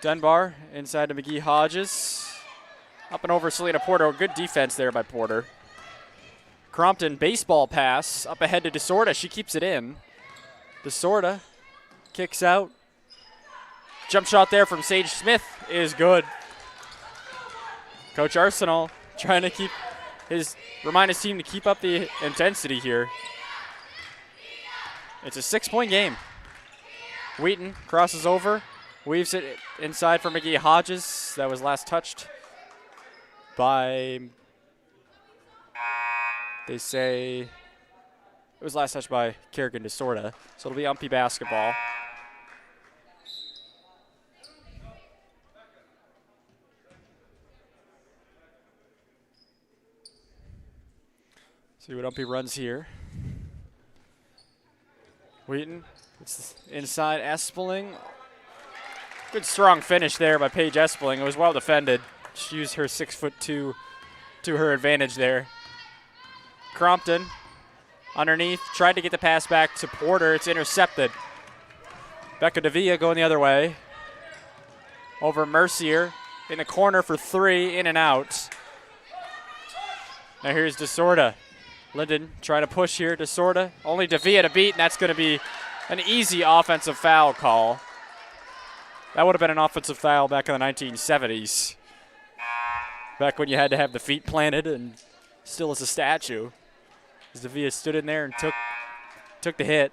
Dunbar inside to McGee Hodges. Up and over Selena Porter. Good defense there by Porter. Crompton baseball pass up ahead to DeSorda. She keeps it in. DeSorda kicks out. Jump shot there from Sage Smith is good. Coach Arsenal trying to remind his team to keep up the intensity here. It's a 6-point game. Wheaton crosses over, weaves it inside for McGee Hodges. That was last touched by, they say, it was last touched by Kerrigan DeSorda. So it'll be UMPI basketball. See what UMPI runs here. Wheaton, it's inside Espeling. Good strong finish there by Paige Espeling. It was well defended. She used her 6'2" to her advantage there. Crompton underneath, tried to get the pass back to Porter. It's intercepted. Becca Davia going the other way. Over Mercier in the corner for 3, in and out. Now here's DeSorda. Lyndon trying to push here. DeSorda, only Davia to beat, and that's going to be an easy offensive foul call. That would have been an offensive foul back in the 1970s. Back when you had to have the feet planted and still as a statue. As Davia stood in there and took the hit.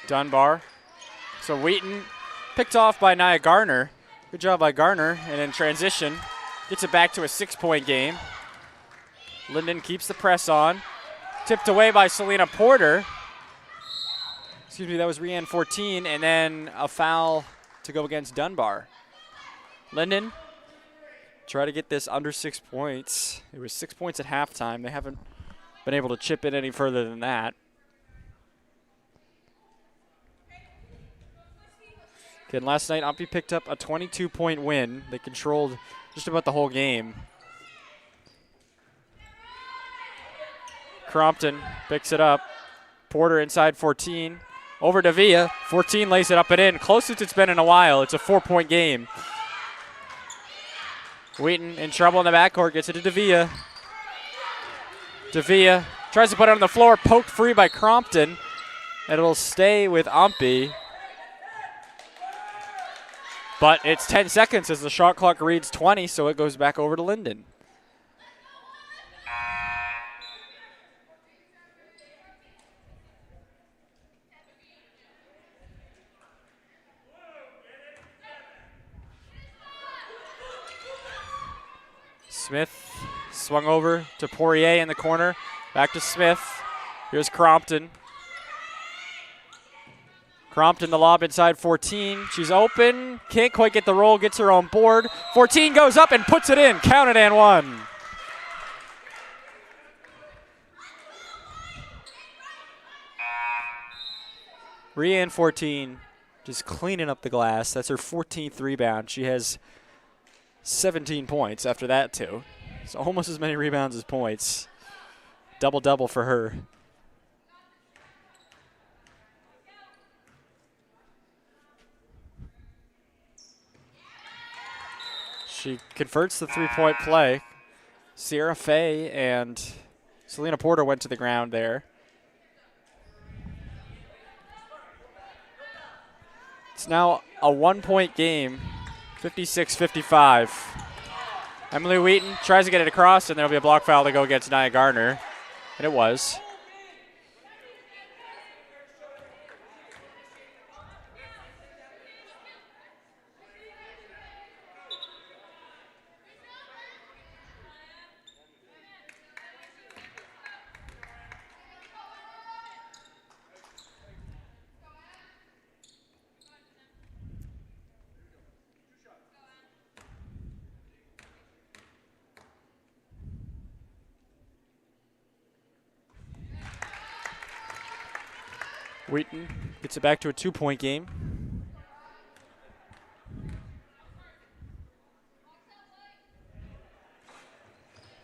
Dunbar. So Wheaton picked off by Nia Garner. Good job by Garner. And in transition, gets it back to a 6-point game. Lyndon keeps the press on. Tipped away by Selena Porter. Excuse me, that was Rianne 14. And then a foul to go against Dunbar. Lyndon try to get this under 6 points. It was 6 points at halftime. They haven't been able to chip it any further than that. Again, last night, UMPI picked up a 22-point win. They controlled just about the whole game. Crompton picks it up. Porter inside 14. Over to Villa. 14 lays it up and in. Closest it's been in a while. It's a 4-point game. Wheaton in trouble in the backcourt. Gets it to Davia. Davia tries to put it on the floor. Poked free by Crompton. And it'll stay with UMPI. But it's 10 seconds as the shot clock reads 20, so it goes back over to Lyndon. Smith swung over to Poirier in the corner. Back to Smith. Here's Crompton. Crompton, the lob inside 14. She's open. Can't quite get the roll. Gets her own board. 14 goes up and puts it in. Count it and one. Rianne 14 just cleaning up the glass. That's her 14th rebound. She has 17 points after that, too. So almost as many rebounds as points. Double-double for her. She converts the three-point play. Sierra Fay and Selena Porter went to the ground there. It's now a 1-point game, 56-55. Emily Wheaton tries to get it across, and there'll be a block foul to go against Nia Garner. And it was. Wheaton gets it back to a 2-point game.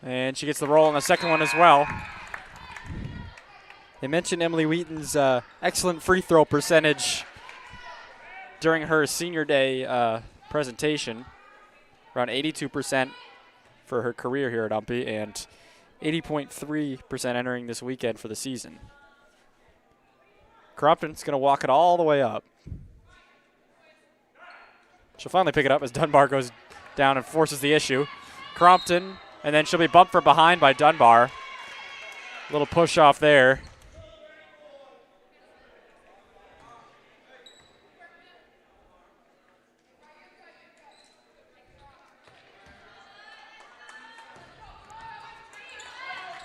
And she gets the roll on the second one as well. They mentioned Emily Wheaton's excellent free throw percentage during her senior day presentation. Around 82% for her career here at UMPI and 80.3% entering this weekend for the season. Crompton's going to walk it all the way up. She'll finally pick it up as Dunbar goes down and forces the issue. Crompton, and then she'll be bumped from behind by Dunbar. Little push off there.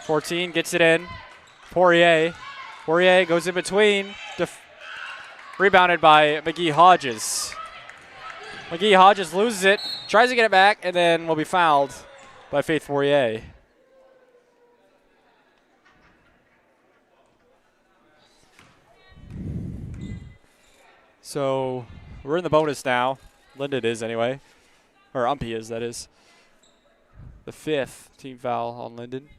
Fourteen gets it in. Poirier goes in between. Rebounded by McGee Hodges. McGee Hodges loses it, tries to get it back, and then will be fouled by Faith Poirier. So we're in the bonus now. Lyndon is anyway. Or UMPI is, that is. The 5th team foul on Lyndon.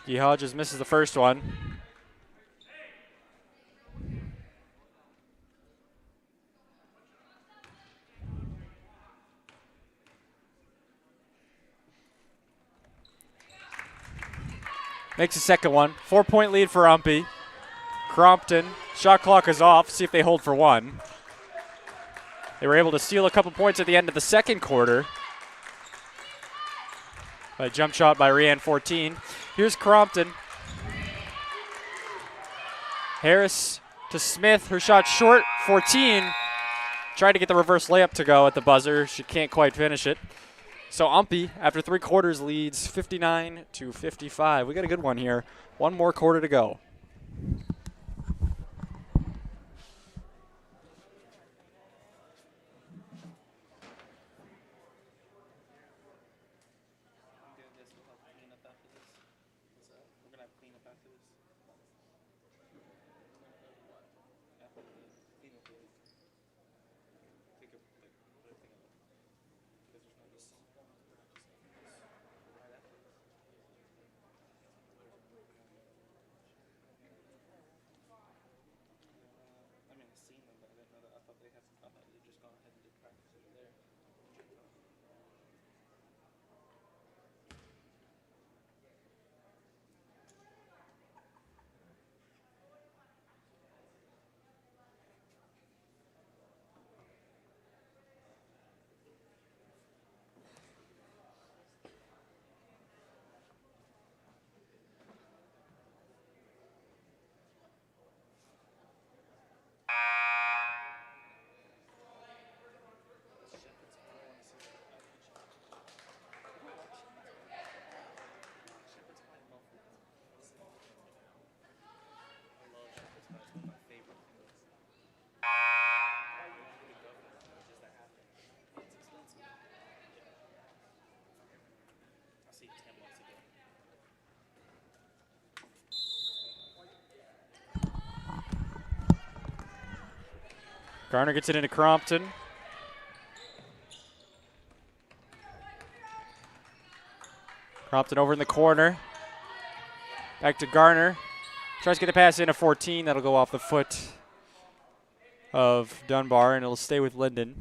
McGee Hodges misses the first one. Makes the second one. 4-point lead for UMPI. Crompton, shot clock is off. See if they hold for one. They were able to steal a couple points at the end of the second quarter. By a jump shot by Rianne 14. Here's Crompton. Harris to Smith. Her shot short. 14. Tried to get the reverse layup to go at the buzzer. She can't quite finish it. So UMPI, after 3 quarters, leads 59-55. We got a good one here. One more quarter to go. Garner gets it into Crompton. Crompton over in the corner. Back to Garner. Tries to get the pass in at 14. That'll go off the foot of Dunbar, and it'll stay with Lyndon.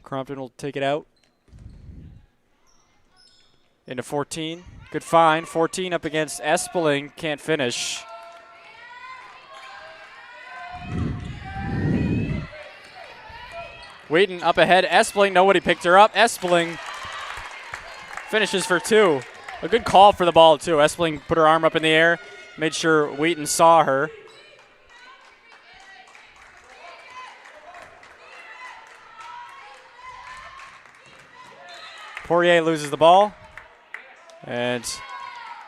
Crompton will take it out. Into 14. Good find. 14 up against Espeling. Can't finish. Wheaton up ahead. Espeling, nobody picked her up. Espeling finishes for 2. A good call for the ball, too. Espeling put her arm up in the air, made sure Wheaton saw her. Poirier loses the ball. And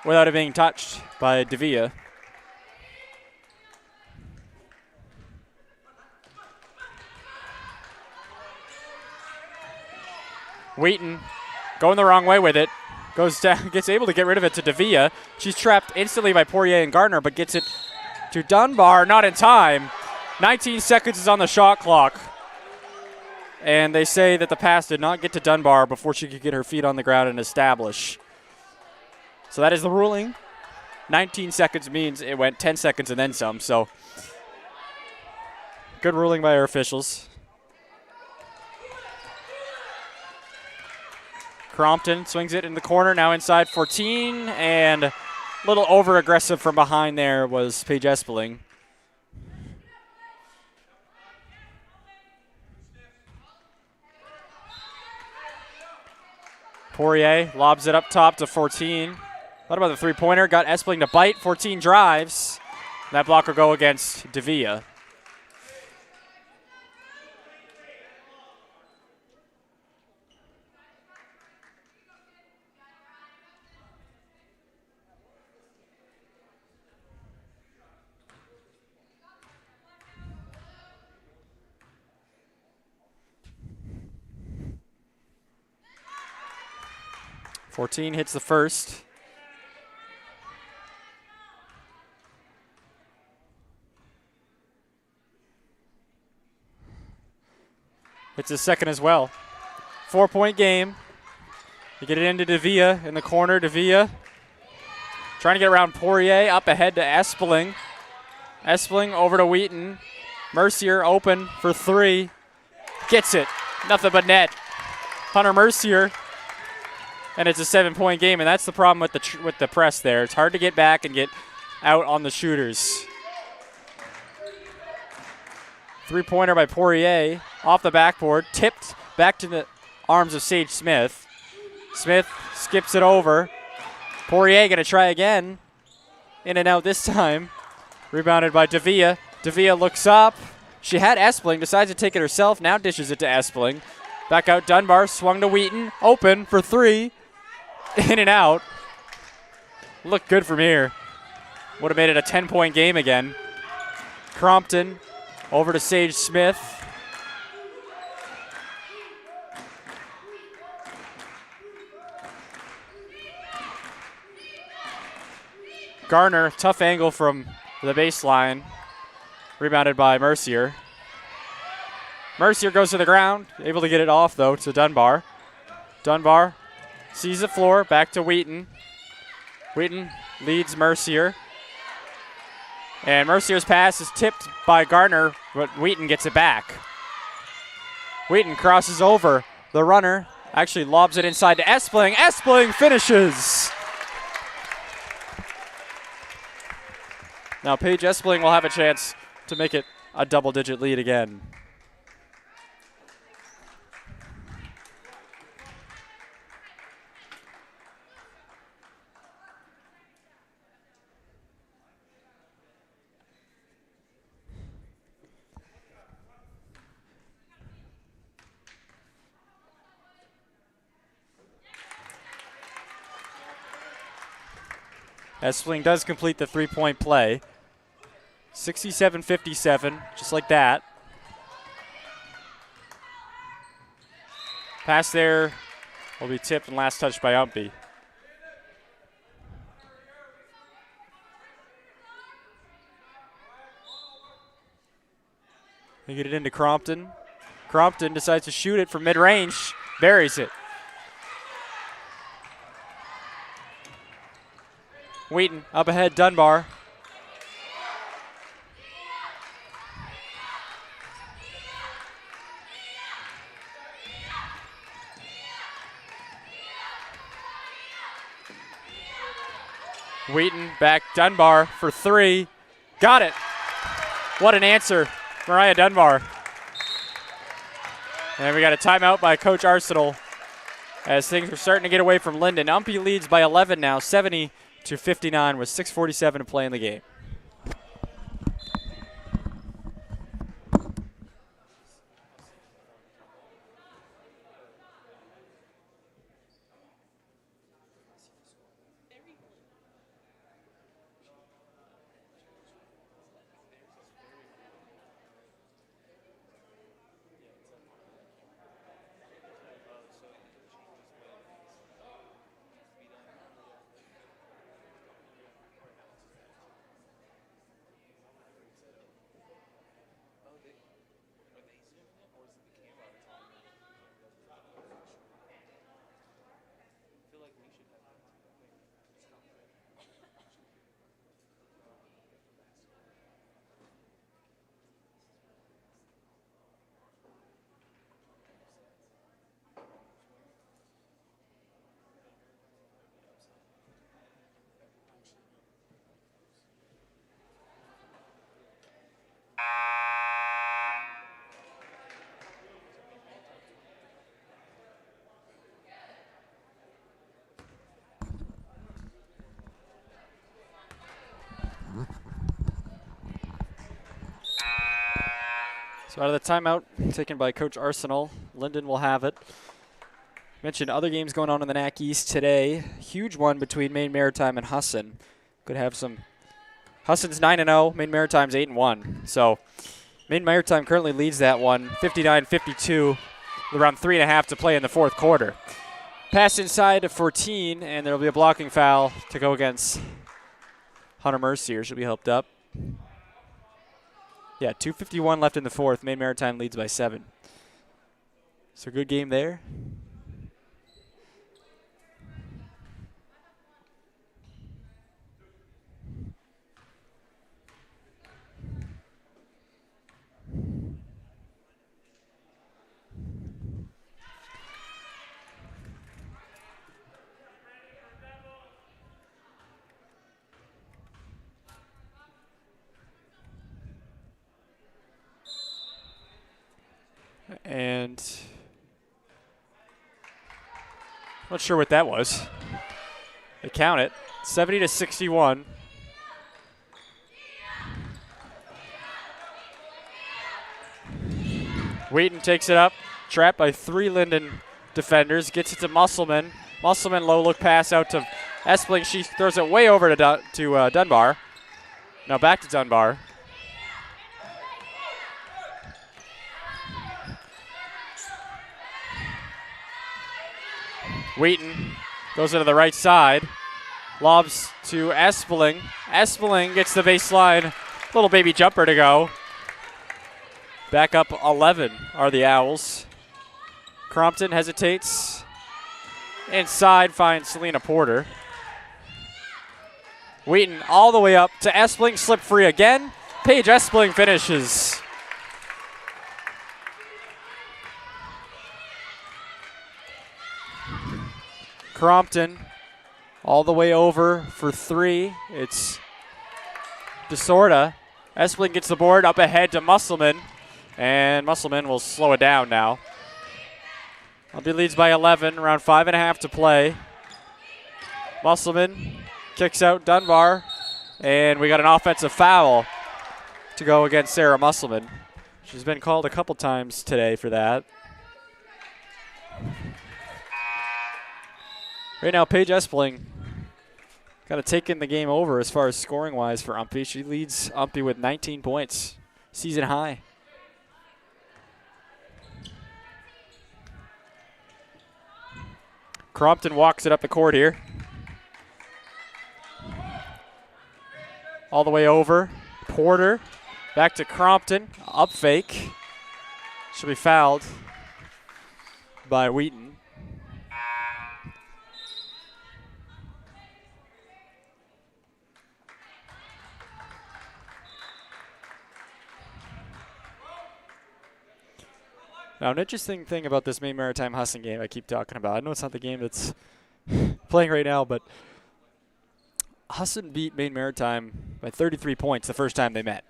without it being touched by Davia. Wheaton going the wrong way with it. Goes down, gets able to get rid of it to Davia. She's trapped instantly by Poirier and Gardner, but gets it to Dunbar, not in time. 19 seconds is on the shot clock. And they say that the pass did not get to Dunbar before she could get her feet on the ground and establish. So that is the ruling. 19 seconds means it went 10 seconds and then some, so good ruling by our officials. Crompton swings it in the corner, now inside 14, and a little over-aggressive from behind there was Paige Espeling. Poirier lobs it up top to 14. Thought about the three-pointer, got Espeling to bite, 14 drives. That block will go against Davia. .14 hits the first. Hits his second as well. 4-point game. You get it into Davia in the corner. Davia trying to get around Poirier, up ahead to Espeling. Espeling over to Wheaton. Mercier open for three. Gets it. Nothing but net. Hunter Mercier. And it's a 7-point game, and that's the problem with the press there. It's hard to get back and get out on the shooters. Three-pointer by Poirier off the backboard, tipped back to the arms of Sage Smith. Smith skips it over. Poirier going to try again. In and out this time. Rebounded by Davia. Davia looks up. She had Espeling, decides to take it herself, now dishes it to Espeling. Back out Dunbar, swung to Wheaton, open for three. In and out. Looked good from here. Would have made it a 10-point game again. Crompton over to Sage Smith. Garner, tough angle from the baseline. Rebounded by Mercier. Mercier goes to the ground, able to get it off though to Dunbar. Dunbar sees the floor, back to Wheaton. Wheaton leads Mercier. And Mercier's pass is tipped by Gardner, but Wheaton gets it back. Wheaton crosses over. The runner actually lobs it inside to Espeling. Espeling finishes. Now Paige Espeling will have a chance to make it a double-digit lead again. Espeling does complete the three-point play. 67-57, just like that. Pass there will be tipped and last touched by UMPI. They get it into Crompton. Crompton decides to shoot it from mid-range, buries it. Wheaton up ahead, Dunbar. Wheaton back, Dunbar for three. Got it. What an answer, Mariah Dunbar. And we got a timeout by Coach Arsenal as things are starting to get away from Lyndon. UMPI leads by 11 now, 70-59 with 6:47 to play in the game. So out of the timeout taken by Coach Arsenal, Lyndon will have it. Mentioned other games going on in the NAC East today. Huge one between Maine Maritime and Husson. Could have some. Husson's 9-0, Maine Maritime's 8-1. So Maine Maritime currently leads that one, 59-52, with around 3.5 to play in the fourth quarter. Pass inside to 14, and there will be a blocking foul to go against Hunter Mercier. Should be helped up. Yeah, 2:51 left in the fourth. Maine Maritime leads by 7. So good game there. And not sure what that was. They count it. 70-61. Wheaton takes it up. Trapped by 3 Lyndon defenders. Gets it to Musselman. Musselman low look pass out to Espling. She throws it way over to Dunbar. Now back to Dunbar. Wheaton goes into the right side. Lobs to Espling. Espling gets the baseline. Little baby jumper to go. Back up 11 are the Owls. Crompton hesitates. Inside finds Selena Porter. Wheaton all the way up to Espling. Slip free again. Paige Espling finishes. Crompton all the way over for 3. It's DeSorda. Espling gets the board up ahead to Musselman, and Musselman will slow it down now. Lumpy leads by 11, around 5.5 to play. Musselman kicks out Dunbar, and we got an offensive foul to go against Sarah Musselman. She's been called a couple times today for that. Right now, Paige Espling kind of taking the game over as far as scoring-wise for UMPI. She leads UMPI with 19 points, season high. Crompton walks it up the court here. All the way over. Porter back to Crompton. Up fake. She'll be fouled by Wheaton. Now, an interesting thing about this Maine Maritime Husson game I keep talking about, I know it's not the game that's playing right now, but Husson beat Maine Maritime by 33 points the first time they met.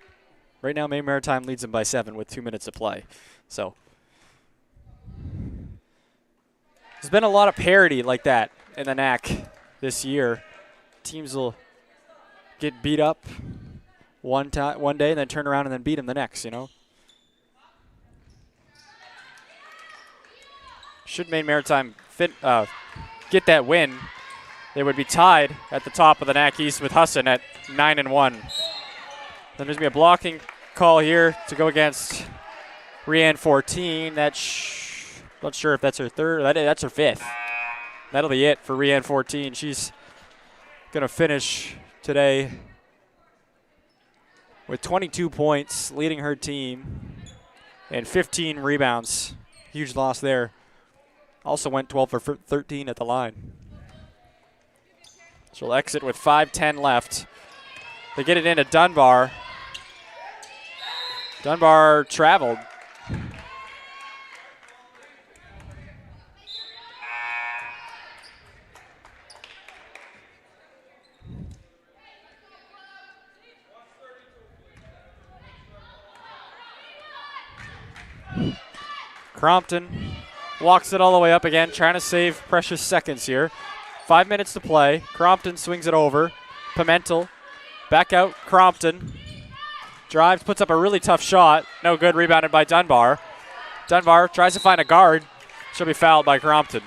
Right now, Maine Maritime leads them by 7 with 2 minutes to play. So there's been a lot of parity like that in the NAC this year. Teams will get beat up one day and then turn around and then beat them the next, you know. Should Maine Maritime get that win, they would be tied at the top of the NAC East with Husson at 9-1. Then there's going to be a blocking call here to go against Rianne 14. That's not sure if that's her third. That's her 5th. That'll be it for Rianne 14. She's going to finish today with 22 points, leading her team, and 15 rebounds. Huge loss there. Also went 12 for 13 at the line. She'll exit with 5:10 left. They get it into Dunbar. Dunbar traveled. Crompton walks it all the way up again, trying to save precious seconds here. 5 minutes to play. Crompton swings it over. Pimentel back out. Crompton Drives, puts up a really tough shot. No good, rebounded by Dunbar. Dunbar tries to find a guard. She'll be fouled by Crompton.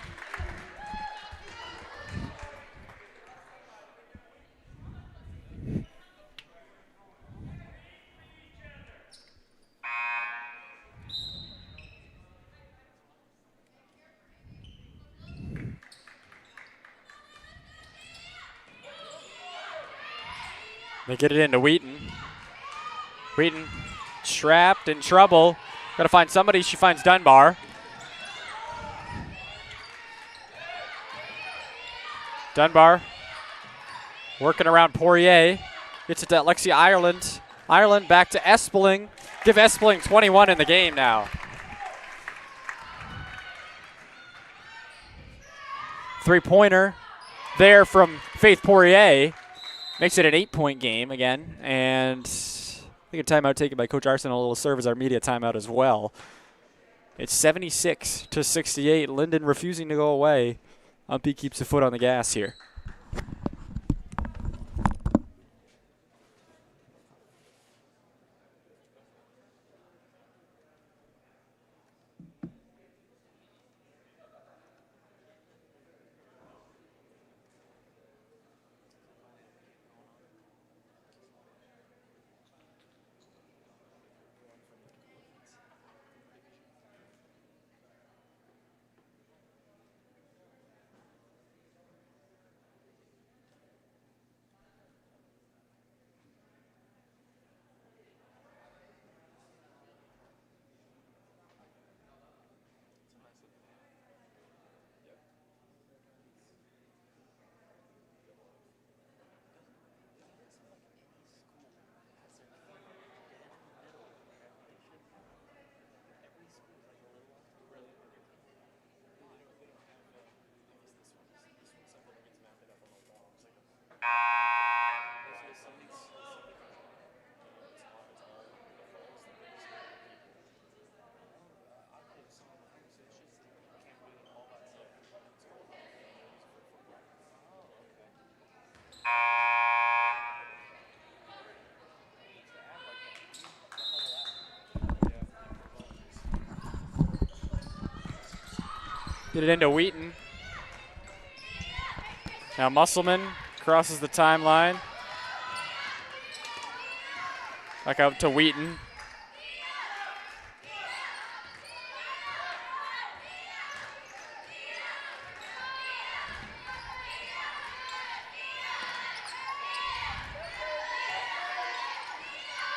They get it into Wheaton. Wheaton trapped in trouble. Got to find somebody. She finds Dunbar. Dunbar working around Poirier. Gets it to Lexi Ireland. Ireland back to Espeling. Give Espeling 21 in the game now. Three-pointer there from Faith Poirier. Makes it an 8-point game again. And I think a timeout taken by Coach Arsenal will serve as our media timeout as well. It's 76-68. Lyndon refusing to go away. UMPI keeps the foot on the gas here. Get it into Wheaton. Now Musselman crosses the timeline. Back out to Wheaton.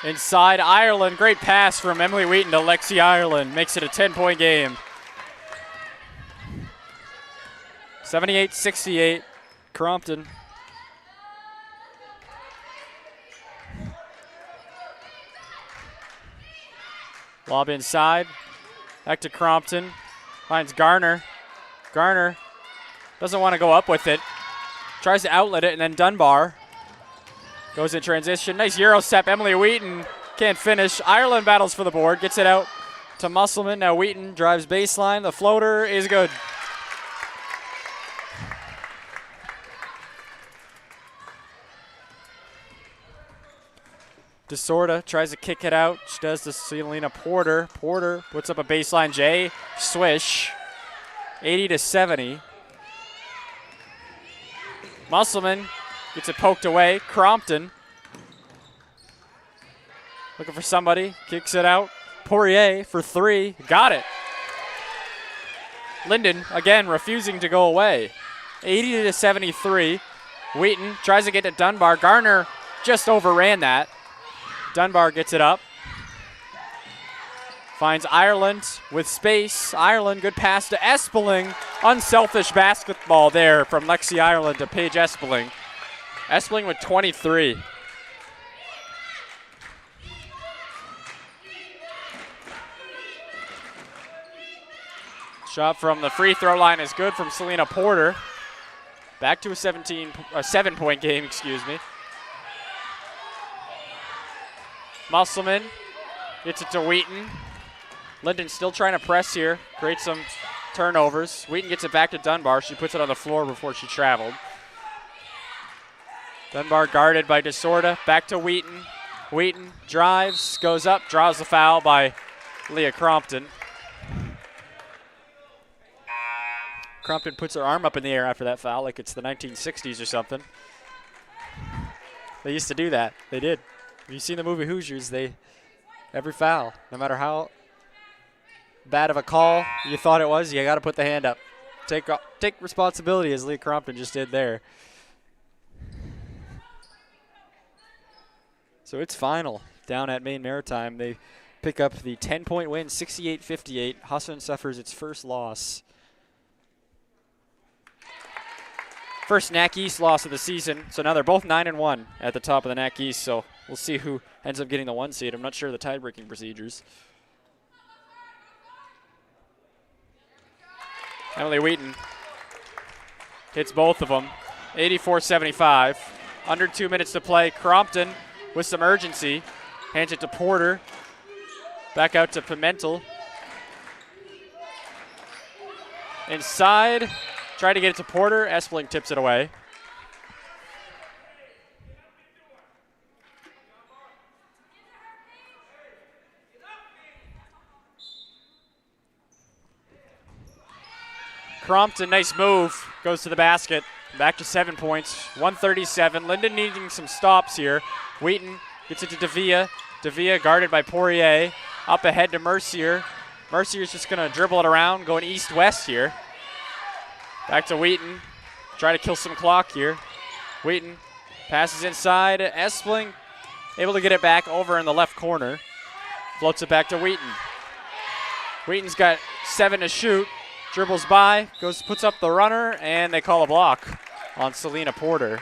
Inside Ireland, great pass from Emily Wheaton to Lexi Ireland. Makes it a 10-point game. 78-68, Crompton. Lob inside, back to Crompton. Finds Garner. Garner doesn't want to go up with it. Tries to outlet it, and then Dunbar goes in transition. Nice Euro step. Emily Wheaton can't finish. Ireland battles for the board, gets it out to Musselman. Now Wheaton drives baseline. The floater is good. DeSorda tries to kick it out. She does to Selena Porter. Porter puts up a baseline J. Swish. 80-70. Musselman gets it poked away. Crompton looking for somebody. Kicks it out. Poirier for three. Got it. Lyndon, again, refusing to go away. 80-73. Wheaton tries to get to Dunbar. Garner just overran that. Dunbar gets it up. Finds Ireland with space. Ireland, good pass to Espeling. Unselfish basketball there from Lexi Ireland to Paige Espeling. Espeling with 23. Shot from the free throw line is good from Selena Porter. Back to a 7-point game, excuse me. Musselman gets it to Wheaton. Lyndon still trying to press here, create some turnovers. Wheaton gets it back to Dunbar. She puts it on the floor before she traveled. Dunbar guarded by DeSorda. Back to Wheaton. Wheaton drives, goes up, draws the foul by Leah Crompton. Crompton puts her arm up in the air after that foul like it's the 1960s or something. They used to do that. They did. If you've seen the movie Hoosiers, every foul, no matter how bad of a call you thought it was, you got to put the hand up. Take responsibility, as Leah Crompton just did there. So it's final down at Maine Maritime. They pick up the 10-point win, 68-58. Husson suffers its first loss. First NAC East loss of the season. So now they're both 9-1 at the top of the NAC East. So we'll see who ends up getting the 1 seed. I'm not sure of the tie-breaking procedures. Emily Wheaton hits both of them. 84-75. Under 2 minutes to play. Crompton with some urgency. Hands it to Porter. Back out to Pimentel. Inside. Tried to get it to Porter. Espling tips it away. Crompton, nice move. Goes to the basket. Back to 7 points. 137. Lyndon needing some stops here. Wheaton gets it to Davia. Davia guarded by Poirier. Up ahead to Mercier. Mercier's just going to dribble it around, going east-west here. Back to Wheaton. Try to kill some clock here. Wheaton passes inside. Espling able to get it back over in the left corner. Floats it back to Wheaton. Wheaton's got 7 to shoot. Dribbles by, puts up the runner, and they call a block on Selena Porter.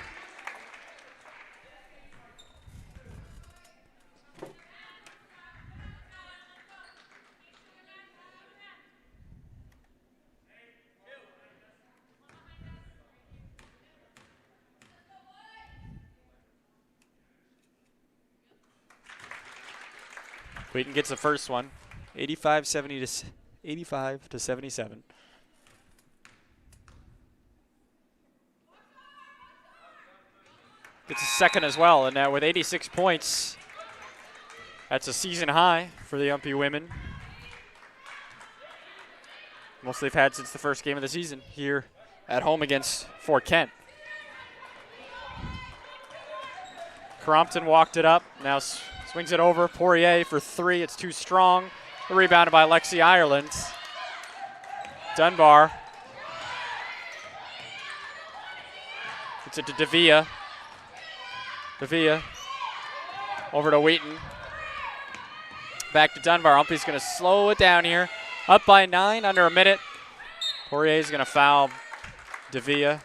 Wheaton gets the first one, 85 to 77. Gets a second as well, and now with 86 points, that's a season high for the UMPI women. Most they've had since the first game of the season here at home against Fort Kent. Crompton walked it up, now swings it over. Poirier for 3, it's too strong. Rebounded by Lexi Ireland. Dunbar. Gets it to Davia. Davia over to Wheaton. Back to Dunbar. UMPI's going to slow it down here. Up by 9, under a minute. Poirier's going to foul Davia.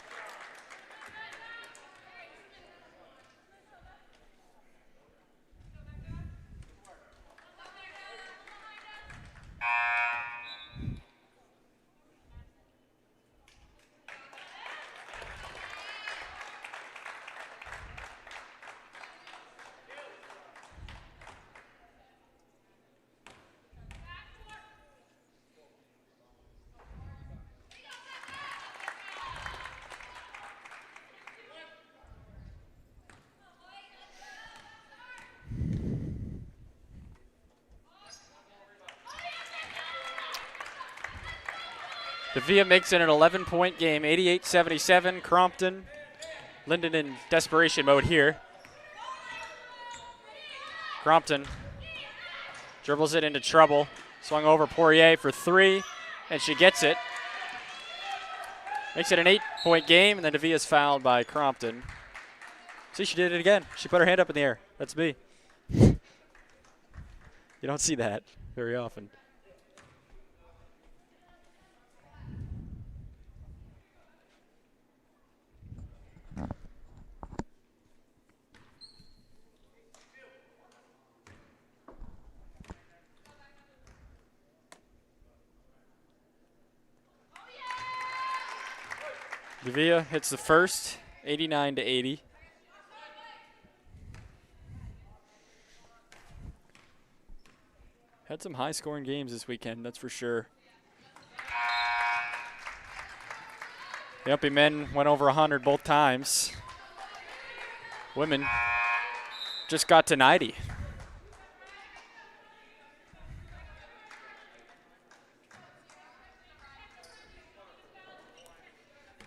Davia makes it an 11-point game, 88-77. Crompton, Lyndon in desperation mode here. Crompton dribbles it into trouble. Swung over Poirier for 3, and she gets it. Makes it an 8-point game, and then Davia's fouled by Crompton. See, she did it again. She put her hand up in the air. That's me. You don't see that very often. Davia hits the first, 89-80. Had some high-scoring games this weekend, that's for sure. The UMPI men went over 100 both times. Women just got to 90.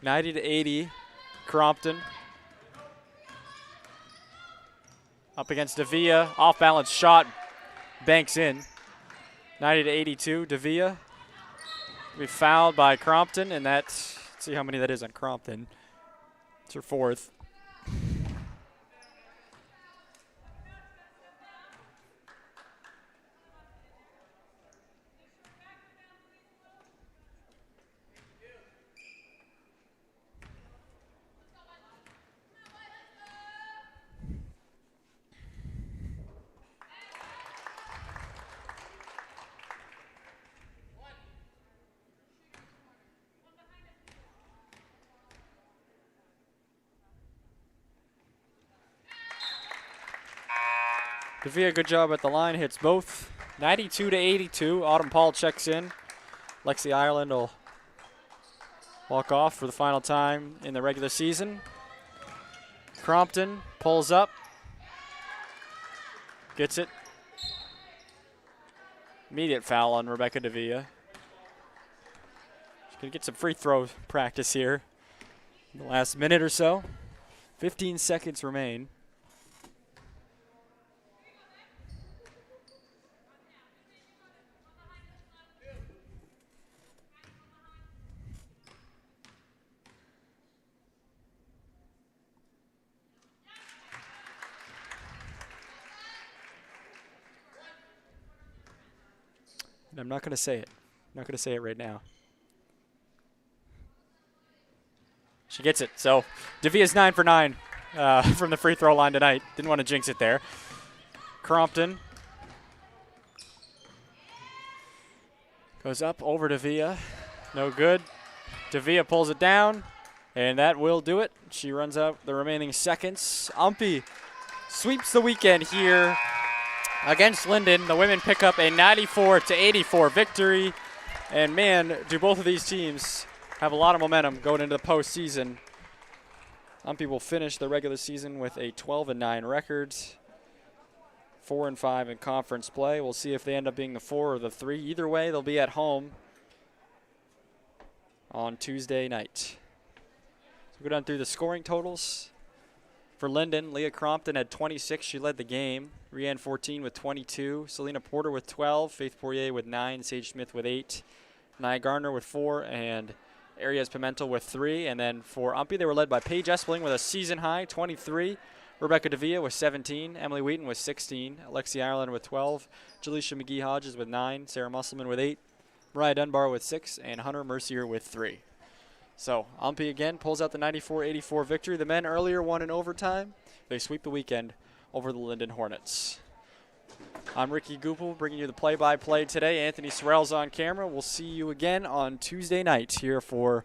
90-80, Crompton. Up against Davia, off-balance shot, banks in. 90-82, Davia. Be fouled by Crompton, and that's, let's see how many that is on Crompton. It's her fourth. Davia, good job at the line, hits both. 92-82, Autumn Paul checks in. Lexi Ireland will walk off for the final time in the regular season. Crompton pulls up, gets it. Immediate foul on Rebecca Davia. She's gonna get some free throw practice here in the last minute or so. 15 seconds remain. And I'm not going to say it. I'm not going to say it right now. She gets it. So Davia's 9 for 9 from the free throw line tonight. Didn't want to jinx it there. Crompton goes up over Davia. No good. Davia pulls it down, and that will do it. She runs out the remaining seconds. UMPI sweeps the weekend here against Lyndon. The women pick up a 94-84 victory. And man, do both of these teams have a lot of momentum going into the postseason. UMPI will finish the regular season with a 12-9 record, 4-5 in conference play. We'll see if they end up being the 4 or the 3. Either way, they'll be at home on Tuesday night. So we'll go down through the scoring totals. For Lyndon, Leah Crompton had 26. She led the game. Rianne 14 with 22. Selena Porter with 12. Faith Poirier with 9. Sage Smith with 8. Nia Gardner with 4. And Arias Pimentel with 3. And then for UMPI, they were led by Paige Espling with a season high, 23. Rebecca Davia with 17. Emily Wheaton with 16. Alexi Ireland with 12. Jaleisha McGee-Hodges with 9. Sarah Musselman with 8. Mariah Dunbar with 6. And Hunter Mercier with 3. So UMPI again pulls out the 94-84 victory. The men earlier won in overtime. They sweep the weekend over the Lyndon Hornets. I'm Ricky Goupel bringing you the play-by-play today. Anthony Sorrell's on camera. We'll see you again on Tuesday night here for